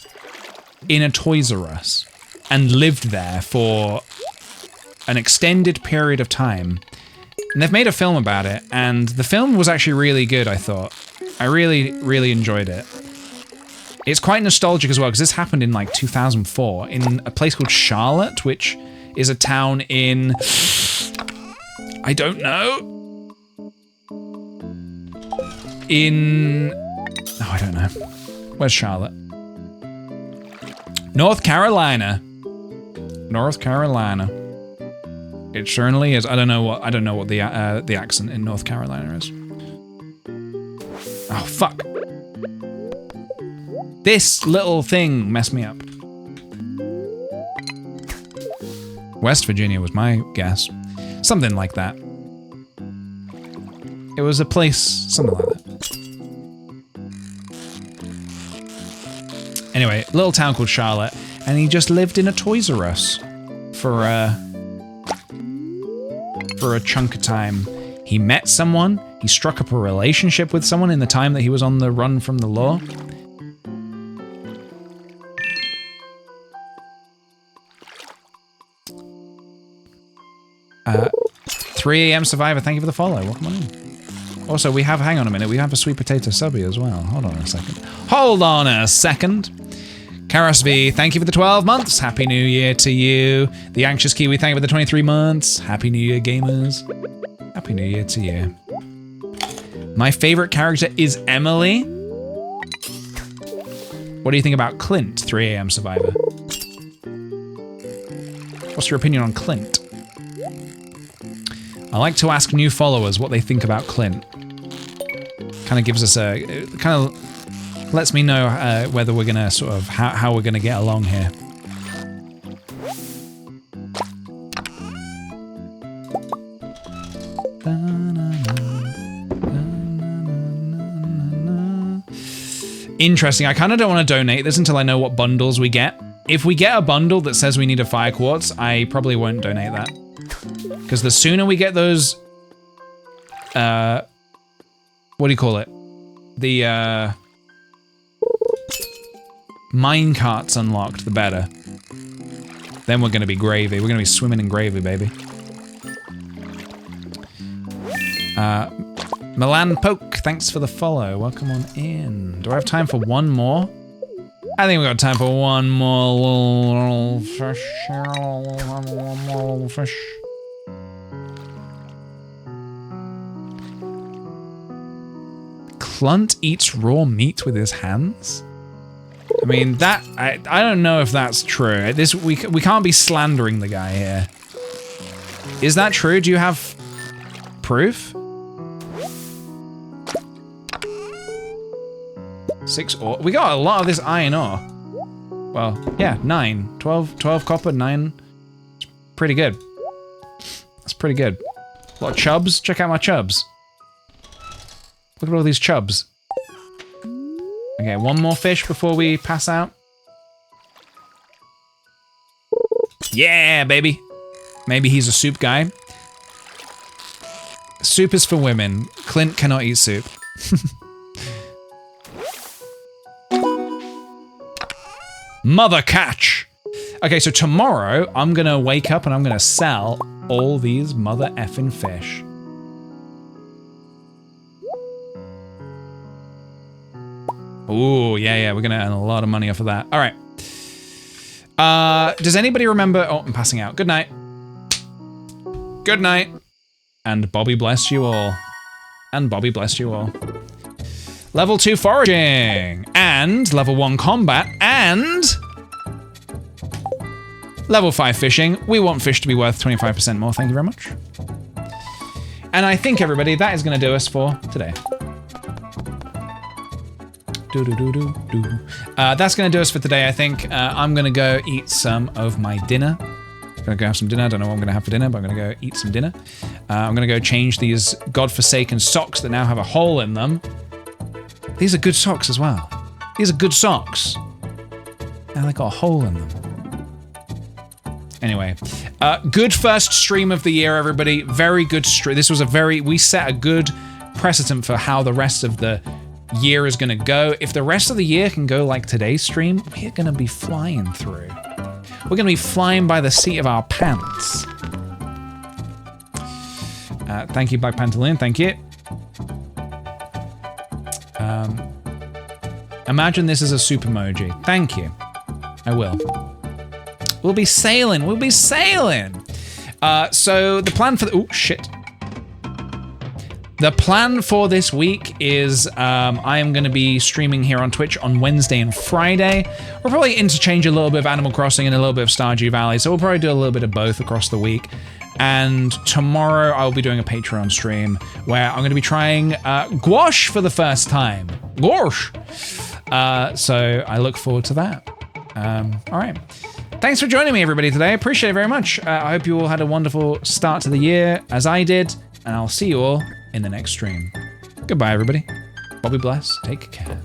in a Toys R Us and lived there for an extended period of time. And they've made a film about it, and the film was actually really good, I thought. I really, really enjoyed it. It's quite nostalgic as well, because this happened in like 2004 in a place called Charlotte, which is a town in, I don't know. I don't know. Where's Charlotte? North Carolina. North Carolina. It certainly is. I don't know what the accent in North Carolina is. Oh fuck. This little thing messed me up. West Virginia was my guess. Something like that. It was a place, something like that. Anyway, little town called Charlotte, and he just lived in a Toys R Us for a chunk of time. He met someone, he struck up a relationship with someone in the time that he was on the run from the law. Uh, 3 AM Survivor, thank you for the follow. Welcome on in. Also, hang on a minute, we have a sweet potato subby as well. Hold on a second. Hold on a second. Karas V, thank you for the 12 months. Happy New Year to you. The Anxious Kiwi, thank you for the 23 months. Happy New Year, gamers. Happy New Year to you. My favorite character is Emily. What do you think about Clint, 3 AM Survivor? What's your opinion on Clint? I like to ask new followers what they think about Clint. Kind of gives us lets me know whether we're gonna sort of, how we're gonna get along here. Interesting, I kind of don't want to donate this until I know what bundles we get. If we get a bundle that says we need a fire quartz, I probably won't donate that. Because the sooner we get those, what do you call it? The mine carts unlocked, the better. Then we're gonna be gravy. We're gonna be swimming in gravy, baby. Milan Poke, thanks for the follow. Welcome on in. Do I have time for one more? I think we got time for one more little fish. One more little fish. Clunt eats raw meat with his hands? I mean, that, I don't know if that's true. We can't be slandering the guy here. Is that true? Do you have proof? 6 ore. We got a lot of this iron ore. Well, yeah, 9. 12 copper, 9. It's pretty good. That's pretty good. A lot of chubs. Check out my chubs. Look at all these chubs. Okay, one more fish before we pass out. Yeah, baby. Maybe he's a soup guy. Soup is for women. Clint cannot eat soup. Mother catch. Okay, so tomorrow I'm gonna wake up and I'm gonna sell all these mother effing fish. Ooh, yeah, we're gonna earn a lot of money off of that. All right. Does anybody remember? Oh, I'm passing out. Good night. Good night. And Bobby bless you all. And Bobby bless you all. Level 2 foraging. And level 1 combat. And level 5 fishing. We want fish to be worth 25% more. Thank you very much. And I think, everybody, that is going to do us for today. That's going to do us for today, I think. I'm going to go eat some of my dinner. I'm going to go have some dinner. I don't know what I'm going to have for dinner, but I'm going to go eat some dinner. I'm going to go change these godforsaken socks that now have a hole in them. These are good socks as well. These are good socks. Now they got a hole in them. Anyway, good first stream of the year, everybody. Very good stream. This was we set a good precedent for how the rest of the year is gonna go. If the rest of the year can go like today's stream, we're gonna be flying through. We're gonna be flying by the seat of our pants. Thank you, Black Pantaloon, thank you. Imagine this as a soup emoji. Thank you. I will. We'll be sailing, we'll be sailing. So the plan for the, oh shit. The plan for this week is I am going to be streaming here on Twitch on Wednesday and Friday. We'll probably interchange a little bit of Animal Crossing and a little bit of Stardew Valley, so we'll probably do a little bit of both across the week. And tomorrow I'll be doing a Patreon stream where I'm going to be trying gouache for the first time. Gouache! So I look forward to that. All right. Thanks for joining me, everybody, today. I appreciate it very much. I hope you all had a wonderful start to the year, as I did, and I'll see you all in the next stream. Goodbye, everybody. Bobby bless. Take care.